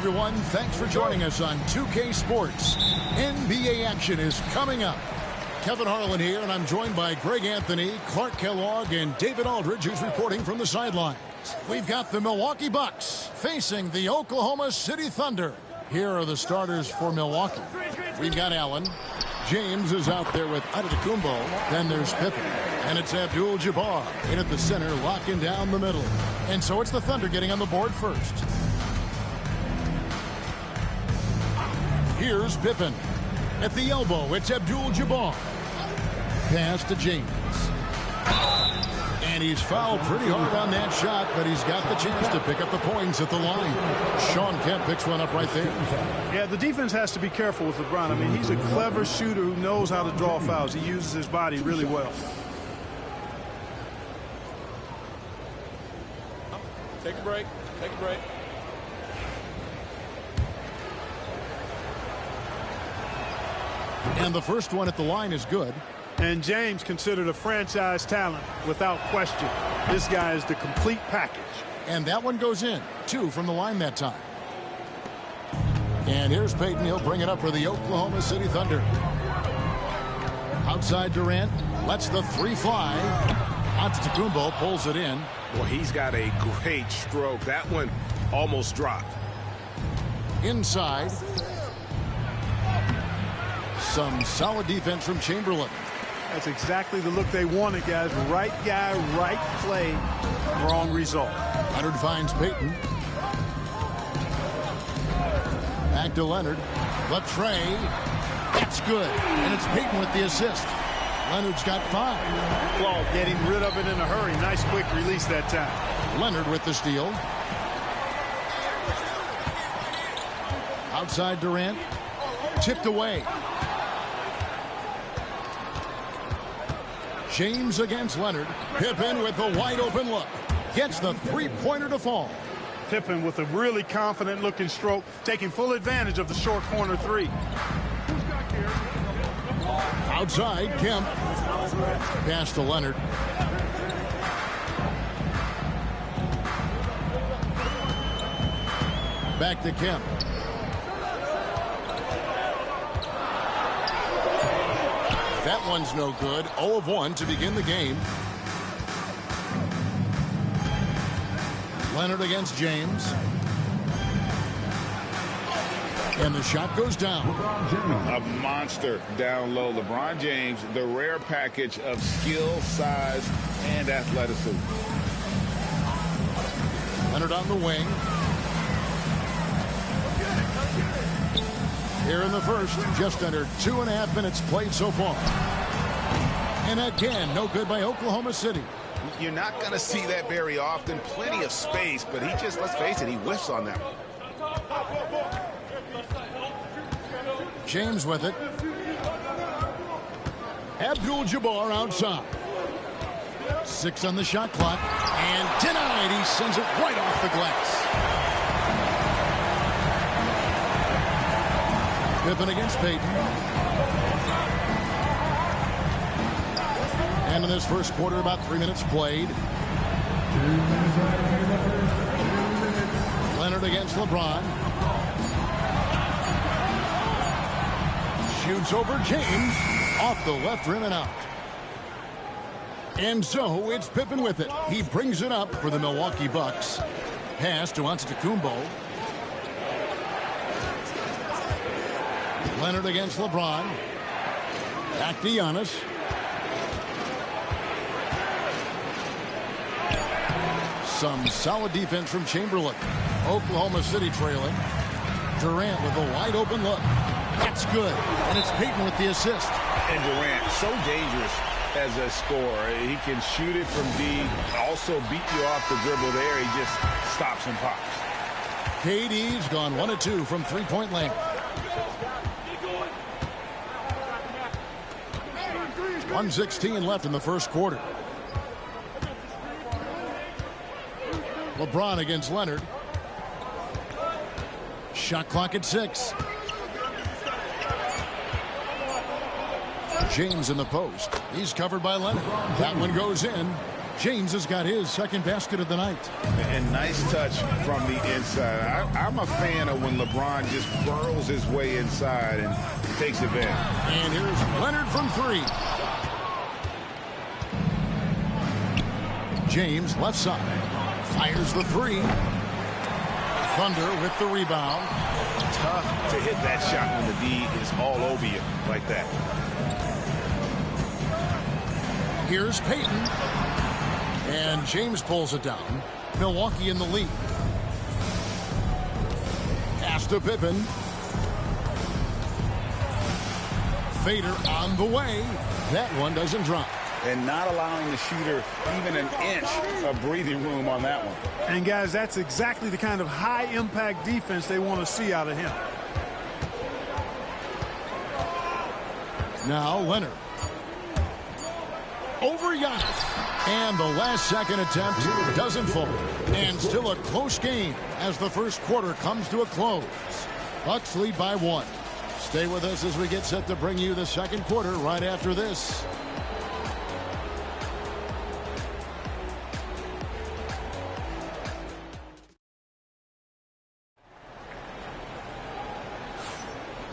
everyone. Thanks for joining us on 2K Sports. NBA action is coming up. Kevin Harlan here, and I'm joined by Greg Anthony, Clark Kellogg, and David Aldridge, who's reporting from the sidelines. We've got the Milwaukee Bucks facing the Oklahoma City Thunder. Here are the starters for Milwaukee. We've got Allen. James is out there with Antetokounmpo. Then there's Pippen. And it's Abdul-Jabbar in at the center, locking down the middle. And so it's the Thunder getting on the board first. Here's Pippen. At the elbow, it's Abdul-Jabbar. Pass to James. And he's fouled pretty hard on that shot, but he's got the chance to pick up the points at the line. Sean Kemp picks one up right there.
Yeah, the defense has to be careful with LeBron. I mean, he's a clever shooter who knows how to draw fouls. He uses his body really well.
Take a break. Take a break.
And the first one at the line is good.
And James considered a franchise talent without question. This guy is the complete package.
And that one goes in. 2 from the line that time. And here's Payton. He'll bring it up for the Oklahoma City Thunder. Outside Durant. Lets the 3 fly. Antetokounmpo pulls it in.
Well, he's got a great stroke. That one almost dropped.
Inside. Some solid defense from Chamberlain.
That's exactly the look they wanted, guys. Right guy, right play, wrong result.
Leonard finds Payton. Back to Leonard. Latrey. That's good. And it's Payton with the assist. Leonard's got 5.
Claw getting rid of it in a hurry. Nice quick release that time.
Leonard with the steal. Outside Durant. Tipped away. James against Leonard. Pippen with a wide open look. Gets the 3-pointer to fall.
Pippen with a really confident looking stroke, taking full advantage of the short corner 3.
Outside, Kemp. Pass to Leonard. Back to Kemp. That one's no good. 0 of 1 to begin the game. Leonard against James. And the shot goes down.
A monster down low. LeBron James, the rare package of skill, size, and athleticism.
Leonard on the wing. Here in the first, just under 2.5 minutes played so far. And again, no good by Oklahoma City.
You're not going to see that very often. Plenty of space, but he just, let's face it, he whiffs on that one.
James with it. Abdul-Jabbar outside. 6 on the shot clock. And denied. He sends it right off the glass. Pippen against Payton. And in this first quarter, about 3 minutes played. Leonard against LeBron. Shoots over James. Off the left rim and out. And so it's Pippen with it. He brings it up for the Milwaukee Bucks. Pass to Antetokounmpo. Leonard against LeBron. Back to Giannis. Some solid defense from Chamberlain. Oklahoma City trailing. Durant with a wide open look. That's good. And it's Payton with the assist.
And Durant, so dangerous as a scorer. He can shoot it from deep, also beat you off the dribble there. He just stops and pops.
KD's gone 1 of 2 from 3-point land. 1:16 left in the first quarter. LeBron against Leonard. Shot clock at 6. James in the post. He's covered by Leonard. That one goes in. James has got his second basket of the night.
And nice touch from the inside. I'm a fan of when LeBron just burrows his way inside and takes advantage.
And here's Leonard from three. James, left side, fires the three. Thunder with the rebound.
Tough to hit that shot when the D is all over you like that.
Here's Payton. And James pulls it down. Milwaukee in the lead. Pass to Pippen. Fader on the way. That one doesn't drop.
And not allowing the shooter even an inch of breathing room on that one.
And, guys, that's exactly the kind of high-impact defense they want to see out of him.
Now Leonard. Over Giannis. And the last second attempt doesn't fall. And still a close game as the first quarter comes to a close. Bucks lead by 1. Stay with us as we get set to bring you the second quarter right after this.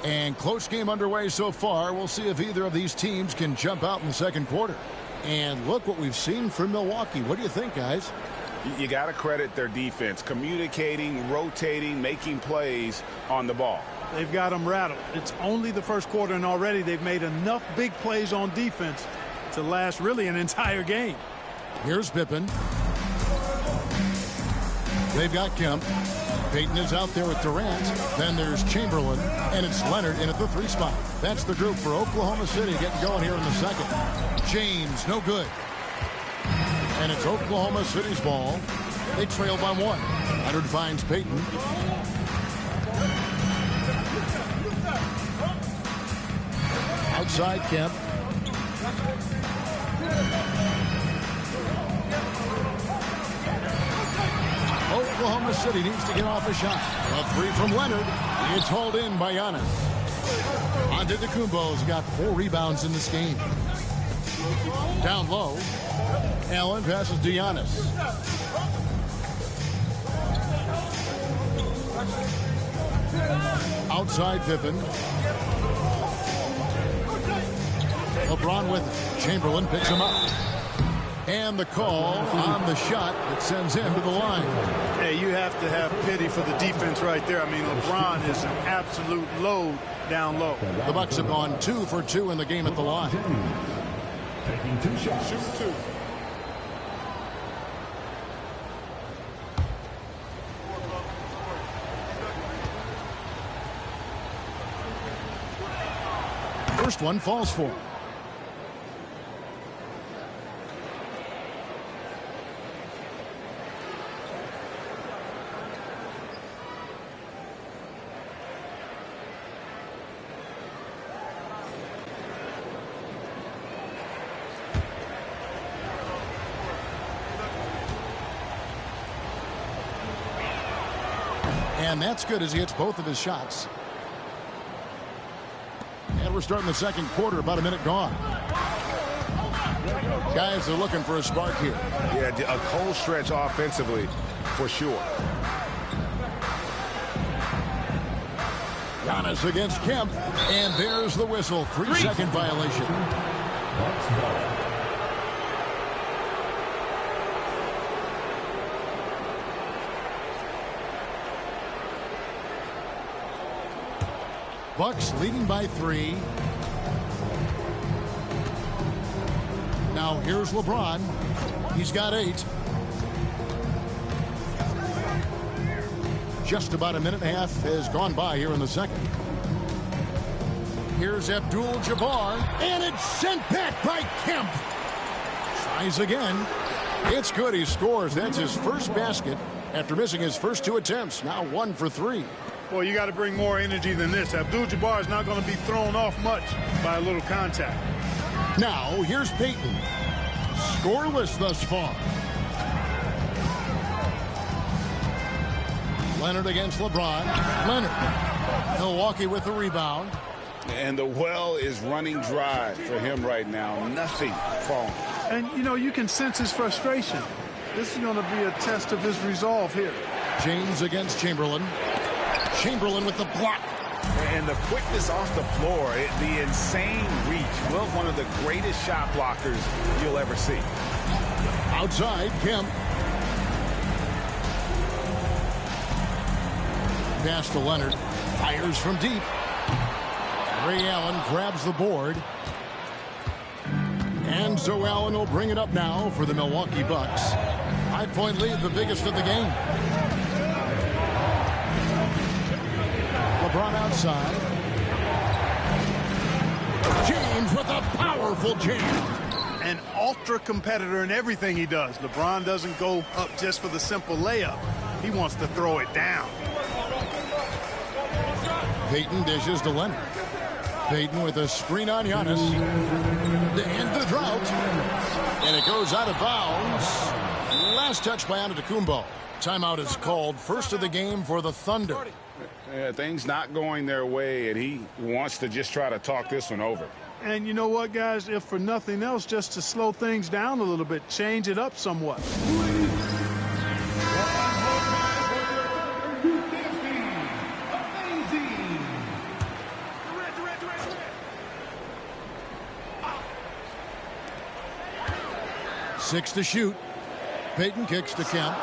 And close game underway so far. We'll see if either of these teams can jump out in the second quarter. And look what we've seen from Milwaukee. What do you think, guys?
You got to credit their defense, communicating, rotating, making plays on the ball.
They've got them rattled. It's only the first quarter, and already they've made enough big plays on defense to last really an entire game.
Here's Pippen. They've got Kemp. Payton is out there with Durant. Then there's Chamberlain, and it's Leonard in at the 3 spot. That's the group for Oklahoma City getting going here in the second. James, no good. And it's Oklahoma City's ball. They trail by 1. Leonard finds Payton. Outside Kemp. Oklahoma City needs to get off a shot. A 3 from Leonard. It's hauled in by Giannis. Antetokounmpo's got 4 rebounds in this game. Down low. Allen passes to Giannis. Outside Pippen. LeBron with it. Chamberlain picks him up. And the call on the shot that sends him to the line.
Hey, you have to have pity for the defense right there. I mean, LeBron is an absolute load down low.
The Bucks have gone 2 for 2 in the game at the line.
Taking 2 shots.
Shoot 2.
First one falls for him. And that's good as he hits both of his shots. And we're starting the second quarter, about a minute gone. Guys are looking for a spark here.
Yeah, a cold stretch offensively for sure.
Giannis against Kemp, and there's the whistle. 3-second violation. Bucks leading by 3. Now here's LeBron. He's got 8. Just about a minute and a half has gone by here in the second. Here's Abdul-Jabbar, and it's sent back by Kemp. Tries again. It's good. He scores. That's his first basket after missing his first 2 attempts. Now 1 for 3.
Well, you got to bring more energy than this. Abdul-Jabbar is not going to be thrown off much by a little contact.
Now, here's Payton. Scoreless thus far. Leonard against LeBron. Leonard. Milwaukee with the rebound.
And the well is running dry for him right now. Nothing falling.
And, you know, you can sense his frustration. This is going to be a test of his resolve here.
James against Chamberlain. Chamberlain with the block.
And the quickness off the floor, the insane reach. Well, one of the greatest shot blockers you'll ever see.
Outside, Kemp. Pass to Leonard. Fires from deep. Ray Allen grabs the board. And so Allen will bring it up now for the Milwaukee Bucks. 5-point lead, the biggest of the game. LeBron outside. James with a powerful jam.
An ultra competitor in everything he does. LeBron doesn't go up just for the simple layup. He wants to throw it down.
Payton dishes to Leonard. Payton with a screen on Giannis. To end the drought. And it goes out of bounds. Last touch by Antetokounmpo. Timeout is called. First of the game for the Thunder.
Things not going their way, and he wants to just try to talk this one over.
And you know what, guys? If for nothing else, just to slow things down a little bit, change it up somewhat.
Six to shoot. Payton kicks to Kemp.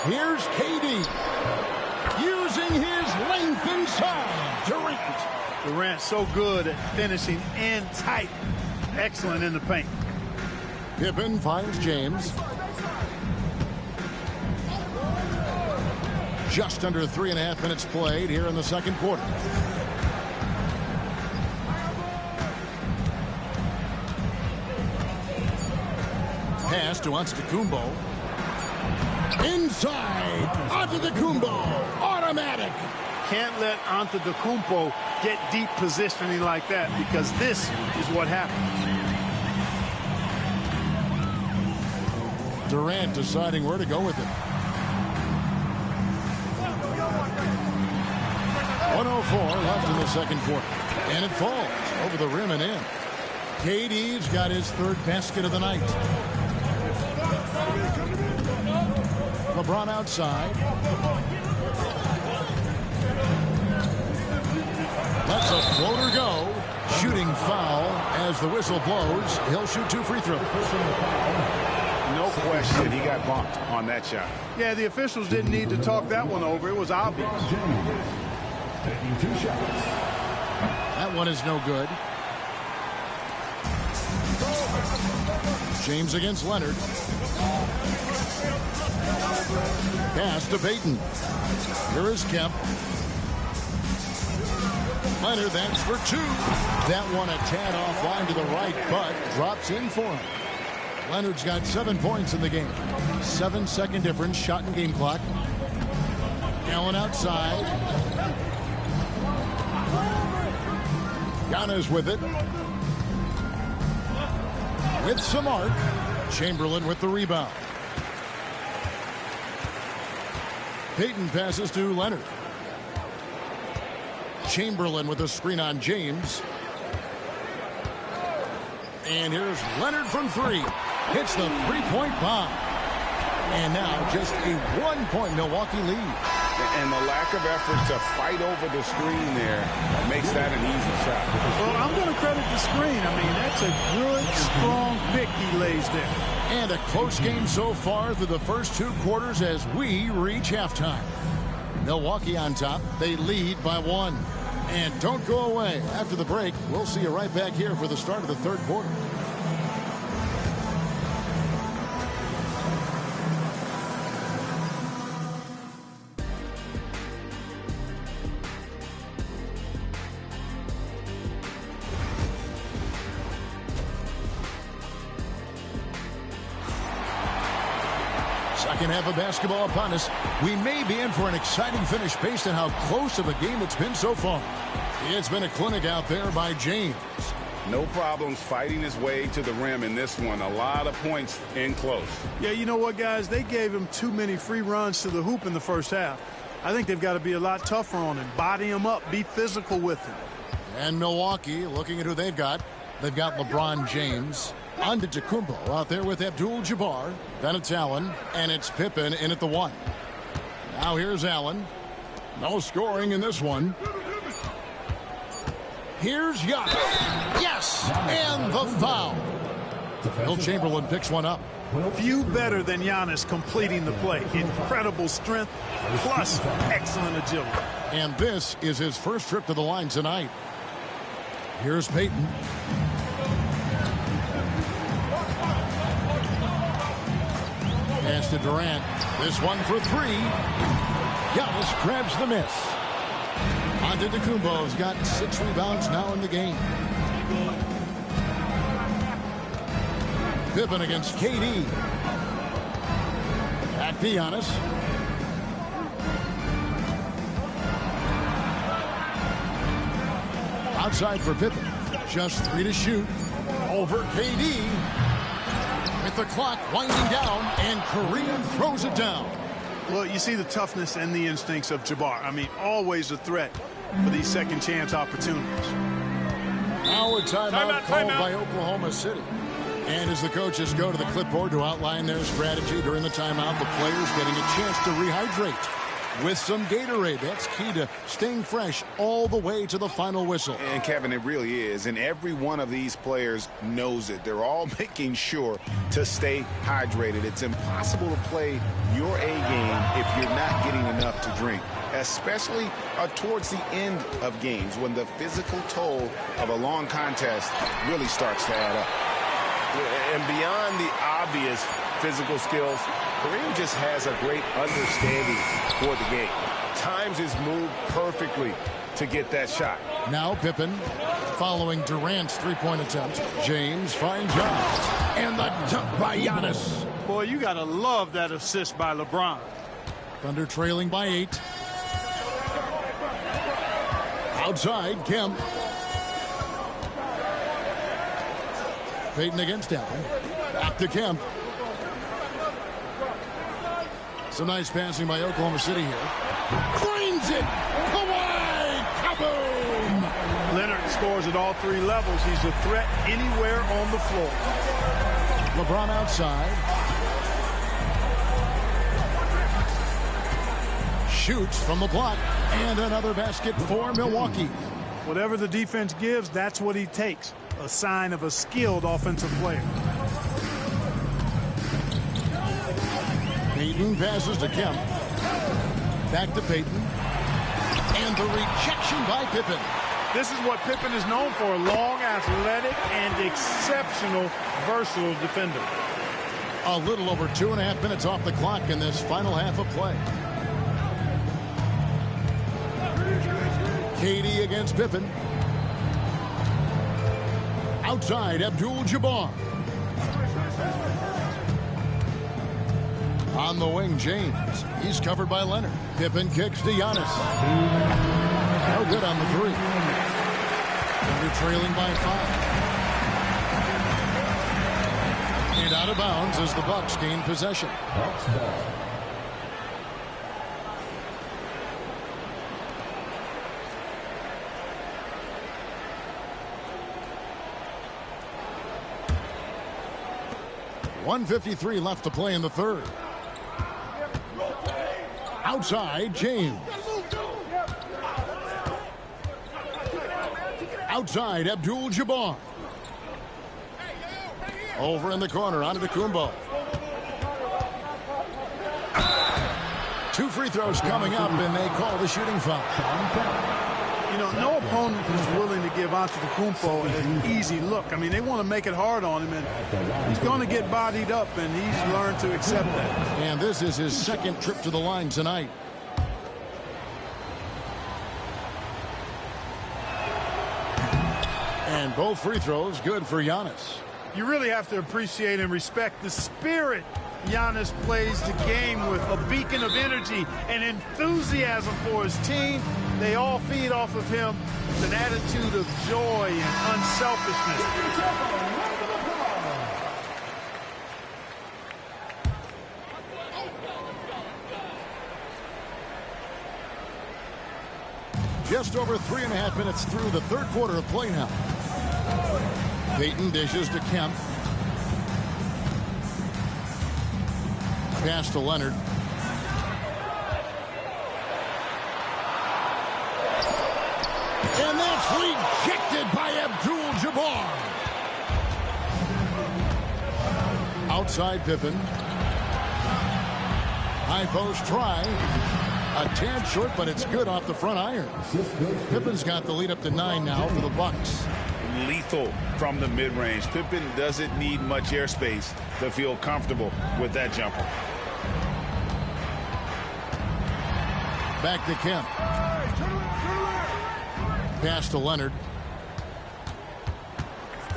Here's KD. Using his length inside.
Durant so good at finishing in tight. Excellent in the paint.
Pippen finds James. Just under 3.5 minutes played here in the second quarter. Pass to Antetokounmpo. Inside. Antetokounmpo. Automatic.
Can't let Antetokounmpo get deep positioning like that, because this is what happens.
Durant deciding where to go with it. 1:04 left in the second quarter. And it falls over the rim and in. KD's got his third basket of the night. LeBron outside. Lets a floater go. Shooting foul as the whistle blows. He'll shoot 2 free throws.
No question, he got bumped on that shot.
Yeah, the officials didn't need to talk that one over. It was obvious.
Taking 2 shots.
That one is no good. James against Leonard. Pass to Payton. Here is Kemp. Leonard, that's for 2. That one a tad offline to the right, but drops in for him. Leonard's got 7 points in the game. 7-second difference, shot and game clock. Allen outside. Giannis with it. With some arc. Chamberlain with the rebound. Payton passes to Leonard. Chamberlain with a screen on James. And here's Leonard from 3. Hits the three-point bomb. And now just a 1-point Milwaukee lead.
And the lack of effort to fight over the screen there makes that an easy shot.
Well, I'm going to credit the screen. I mean, that's a good, strong pick he lays there.
And a close game so far through the first 2 quarters as we reach halftime. Milwaukee on top. They lead by 1. And don't go away. After the break, we'll see you right back here for the start of the third quarter. Second half of basketball upon us. We may be in for an exciting finish based on how close of a game it's been so far. It's been a clinic out there by James.
No problems fighting his way to the rim in this one. A lot of points in close.
Yeah, you know what, guys? They gave him too many free runs to the hoop in the first half. I think they've got to be a lot tougher on him. Body him up. Be physical with him.
And Milwaukee, looking at who they've got. They've got LeBron James. Antetokounmpo out there with Abdul-Jabbar. Then it's Allen, and it's Pippen in at the 1. Now here's Allen. No scoring in this one. Here's Giannis. Yes! And the foul. Will Chamberlain picks one up.
Few better than Giannis completing the play. Incredible strength, plus excellent agility.
And this is his first trip to the line tonight. Here's Payton. Pass to Durant. This one for 3. Giannis grabs the miss. Antetokounmpo's got 6 rebounds now in the game. Pippen against KD. Back to Giannis. Outside for Pippen. Just 3 to shoot. Over KD. With the clock winding down, and Kareem throws it down.
Well, you see the toughness and the instincts of Jabbar. I mean, always a threat for these second chance opportunities.
Now a timeout called by Oklahoma City. And as the coaches go to the clipboard to outline their strategy during the timeout, the players getting a chance to rehydrate with some Gatorade. That's key to staying fresh all the way to the final whistle.
And Kevin, it really is. And every one of these players knows it. They're all making sure to stay hydrated. It's impossible to play your A game if you're not getting enough to drink, especially towards the end of games when the physical toll of a long contest really starts to add up.
And beyond the obvious physical skills, Kareem just has a great understanding for the game. Times his move perfectly to get that shot.
Now Pippen following Durant's three-point attempt. James finds Giannis. And the dunk by Giannis.
Boy, you got to love that assist by LeBron.
Thunder trailing by 8. Outside, Kemp. Payton against Allen. Back to Kemp. Some nice passing by Oklahoma City here. Finds it! Kawhi! Kaboom!
Leonard scores at all 3 levels. He's a threat anywhere on the floor.
LeBron outside. Shoots from the block. And another basket for Milwaukee.
Whatever the defense gives, that's what he takes. A sign of a skilled offensive player.
Payton passes to Kemp. Back to Payton. And the rejection by Pippen.
This is what Pippen is known for, a long, athletic, and exceptional, versatile defender.
A little over 2.5 minutes off the clock in this final half of play. KD against Pippen. Outside, Abdul-Jabbar. On the wing, James. He's covered by Leonard. Pippen kicks to Giannis. No good on the 3. Thunder trailing by 5. And out of bounds as the Bucks gain possession. .153 left to play in the third. Outside, James. Outside, Abdul-Jabbar. Over in the corner, Antetokounmpo. 2 free throws coming up, and they call the shooting foul.
You know, no opponent is willing to give Antetokounmpo an easy look. I mean, they want to make it hard on him, and he's going to get bodied up, and he's learned to accept that.
And this is his second trip to the line tonight. And both free throws good for Giannis.
You really have to appreciate and respect the spirit Giannis plays the game with, a beacon of energy and enthusiasm for his team. They all feed off of him with an attitude of joy and unselfishness.
Just over 3.5 minutes through the third quarter of play now. Payton dishes to Kemp. Pass to Leonard. And that's rejected by Abdul-Jabbar. Outside Pippen. High post try. A tad short, but it's good off the front iron. Pippen's got the lead up to 9 now for the Bucks.
Lethal from the mid-range. Pippen doesn't need much airspace to feel comfortable with that jumper.
Back to Kemp. Pass to Leonard.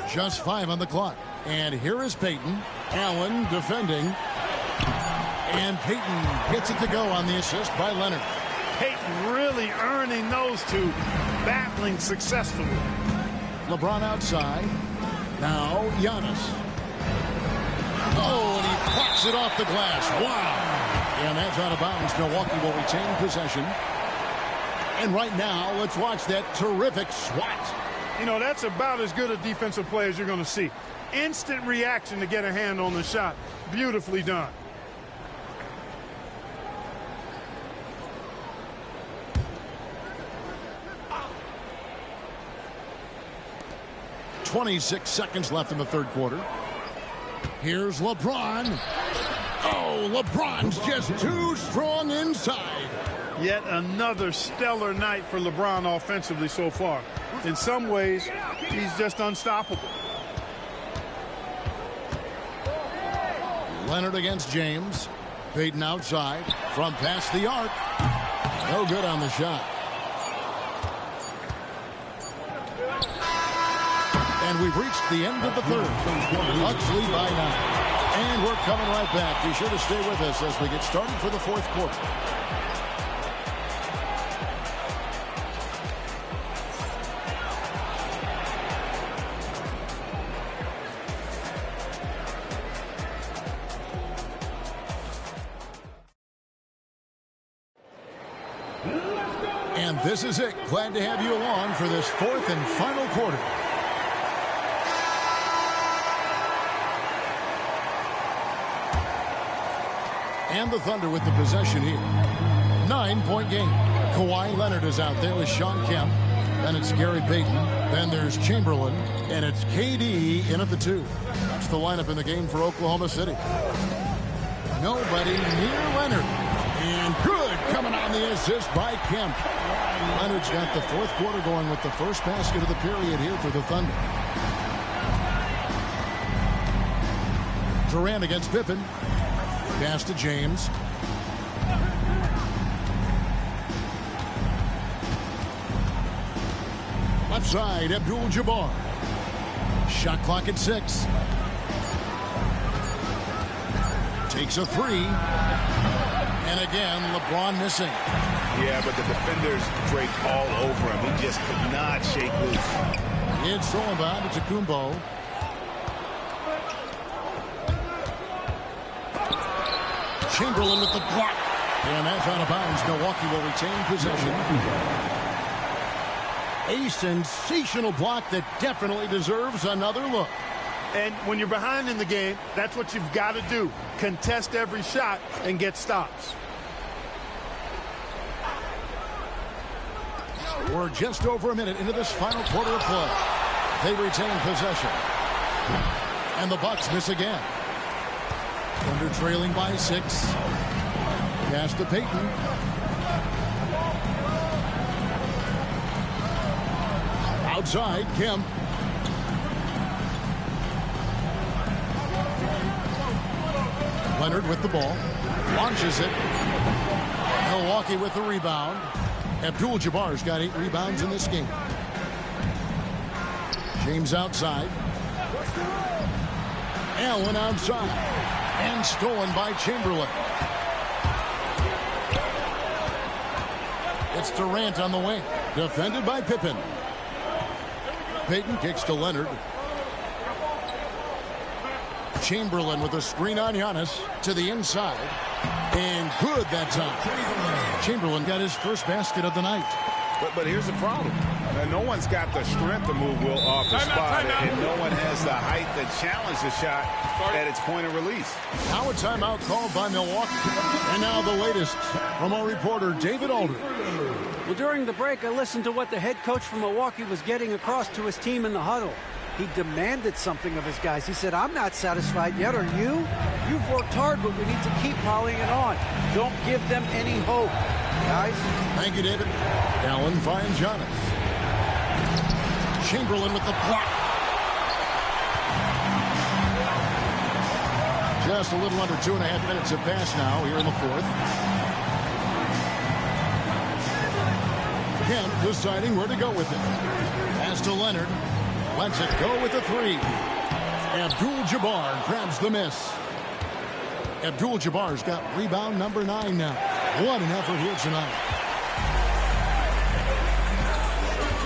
Just 5 on the clock. And here is Payton. Allen defending. And Payton gets it to go on the assist by Leonard.
Payton really earning those two, battling successfully.
LeBron outside. Now Giannis. Oh, and he plucks it off the glass. Wow. And that's out of bounds. Milwaukee will retain possession. And right now, let's watch that terrific swat.
You know, that's about as good a defensive play as you're going to see. Instant reaction to get a hand on the shot. Beautifully done.
.26 seconds left in the third quarter. Here's LeBron. Oh, LeBron's just too strong inside.
Yet another stellar night for LeBron offensively so far. In some ways, he's just unstoppable.
Leonard against James. Payton outside from past the arc. No good on the shot. And we've reached the end of the third. Bucks lead by 9. And we're coming right back. Be sure to stay with us as we get started for the fourth quarter. And this is it. Glad to have you along for this fourth and final quarter. And the Thunder with the possession here. 9-point game. Kawhi Leonard is out there with Shawn Kemp. Then it's Gary Payton. Then there's Chamberlain. And it's KD in at the 2. That's the lineup in the game for Oklahoma City. Nobody near Leonard. And good coming on the assist by Kemp. Leonard's got the fourth quarter going with the first basket of the period here for the Thunder. Durant against Pippen. Pass to James. Left side, Abdul-Jabbar. Shot clock at 6. Takes a 3. And again, LeBron missing.
Yeah, but the defenders draped all over him. He just could not shake loose.
It's Sullivan to Kumbo. Chamberlain with the block. And that's out of bounds. Milwaukee will retain possession. A sensational block that definitely deserves another look.
And when you're behind in the game, that's what you've got to do. Contest every shot and get stops.
We're just over a minute into this final quarter of play. They retain possession. And the Bucks miss again. Thunder trailing by 6. Pass to Payton. Outside, Kemp. Leonard with the ball. Launches it. Milwaukee with the rebound. Abdul-Jabbar's got 8 rebounds in this game. James outside. Allen outside. And stolen by Chamberlain. It's Durant on the wing. Defended by Pippen. Payton kicks to Leonard. Chamberlain with a screen on Giannis to the inside. And good that time. Chamberlain got his first basket of the night.
But here's the problem. No one's got the strength to move Will off the spot, and no one has the height to challenge the shot at its point of release.
Now a timeout called by Milwaukee. And now the latest from our reporter, David Aldridge.
Well, during the break, I listened to what the head coach from Milwaukee was getting across to his team in the huddle. He demanded something of his guys. He said, I'm not satisfied yet, are you? You've worked hard, but we need to keep piling it on. Don't give them any hope, guys.
Thank you, David. Allen finds Giannis. Chamberlain with the block. Just a little under 2.5 minutes have passed now here in the fourth. Kemp deciding where to go with it. Pass to Leonard. Lets it go with the three. Abdul-Jabbar grabs the miss. Abdul-Jabbar's got rebound number 9 now. What an effort here tonight.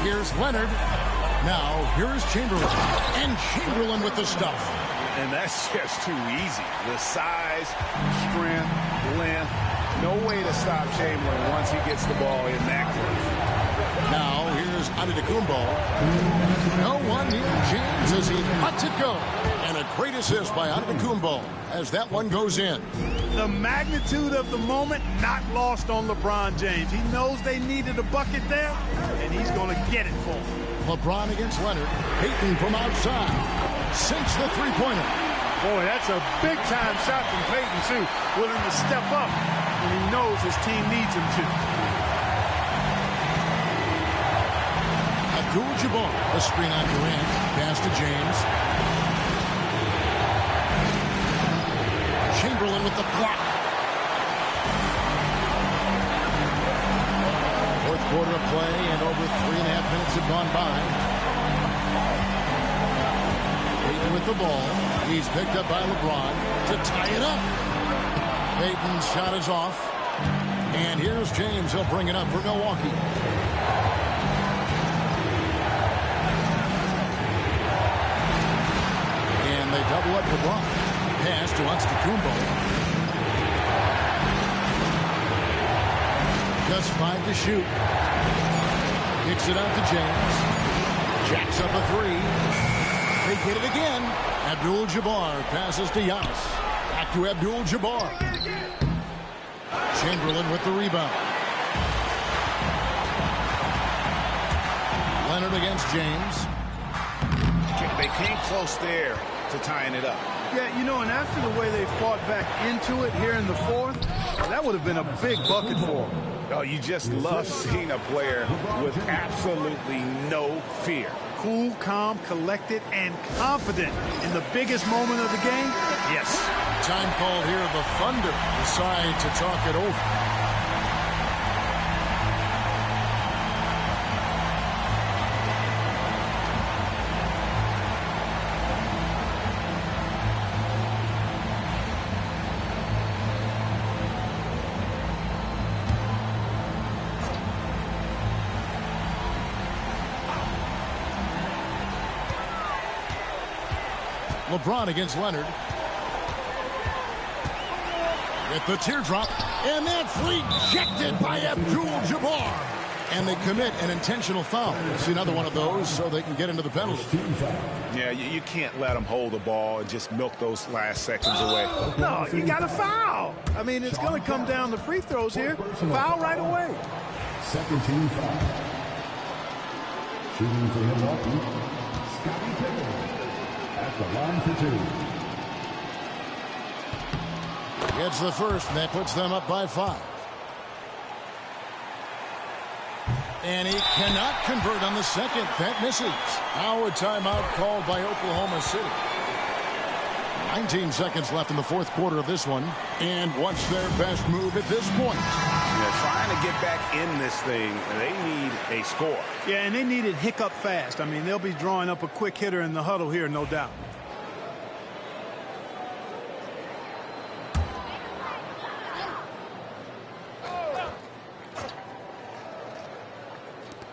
Here's Leonard. Now, here's Chamberlain. And Chamberlain with the stuff.
And that's just too easy. The size, strength, length. No way to stop Chamberlain once he gets the ball in that close.
Now, here's Antetokounmpo. No one near James as he lets it go. And a great assist by Antetokounmpo as that one goes in.
The magnitude of the moment not lost on LeBron James. He knows they needed a bucket there, and he's going to get it for them.
LeBron against Leonard. Payton from outside. Sinks the three-pointer.
Boy, that's a big-time shot from Payton, too. Willing to step up when he knows his team needs him to.
Abdul-Jabbar. A screen on Durant. Pass to James. Chamberlain with the block. Fourth quarter of play, and over 3.5 minutes have gone by. Payton with the ball. He's picked up by LeBron to tie it up. Payton's shot is off. And here's James. He'll bring it up for Milwaukee. And they double up LeBron. Pass to Antetokounmpo. Just 5 to shoot. Kicks it out to James. Jacks up a three. They get it again. Abdul-Jabbar passes to Giannis. Back to Abdul-Jabbar. Chamberlain with the rebound. Leonard against James.
They came close there to tying it up.
Yeah, you know, and after the way they fought back into it here in the fourth, that would have been a big bucket for them.
Oh, you just love seeing a player with absolutely no fear.
Cool, calm, collected, and confident in the biggest moment of the game. Yes.
Time call here. The Thunder decide to talk it over. LeBron against Leonard. With the teardrop. And that's rejected by Abdul-Jabbar. And they commit an intentional foul. It's another one of those so they can get into the penalty.
Yeah, you can't let them hold the ball and just milk those last seconds away.
No, you got to foul. I mean, it's going to come down to free throws here. Foul right away.
Second team foul. Shooting for Milwaukee, Scottie Pippen. At the line for 2.
Gets the first, and that puts them up by 5. And he cannot convert on the second. That misses. Now a timeout called by Oklahoma City. 19 seconds left in the fourth quarter of this one. And what's their best move at this point?
They're trying to get back in this thing, and they need a score.
Yeah, and they need it hiccup fast. I mean, they'll be drawing up a quick hitter in the huddle here, no doubt.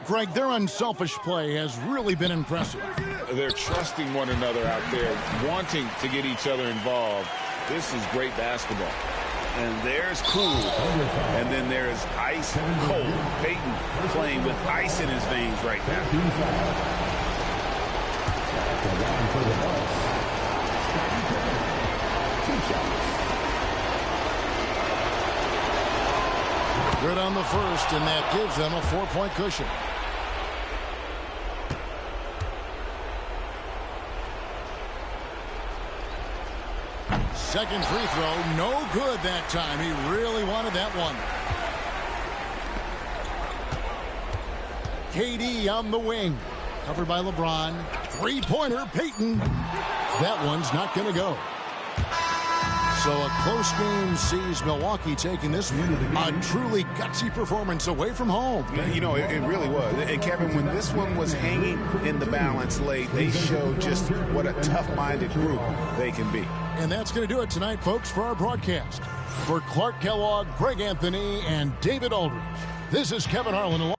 Greg, their unselfish play has really been impressive.
They're trusting one another out there, wanting to get each other involved. This is great basketball. And there's cool. And then there's ice cold. Payton playing with ice in his veins right now.
Good on the first, and that gives them a 4-point cushion. Second free throw, no good that time. He really wanted that one. KD on the wing. Covered by LeBron. Three-pointer, Payton. That one's not going to go. So a close game sees Milwaukee taking this a truly gutsy performance away from home.
You know, it really was. And Kevin, when this one was hanging in the balance late, they showed just what a tough-minded group they can be.
And that's going to do it tonight, folks, for our broadcast. For Clark Kellogg, Greg Anthony, and David Aldridge, this is Kevin Harlan.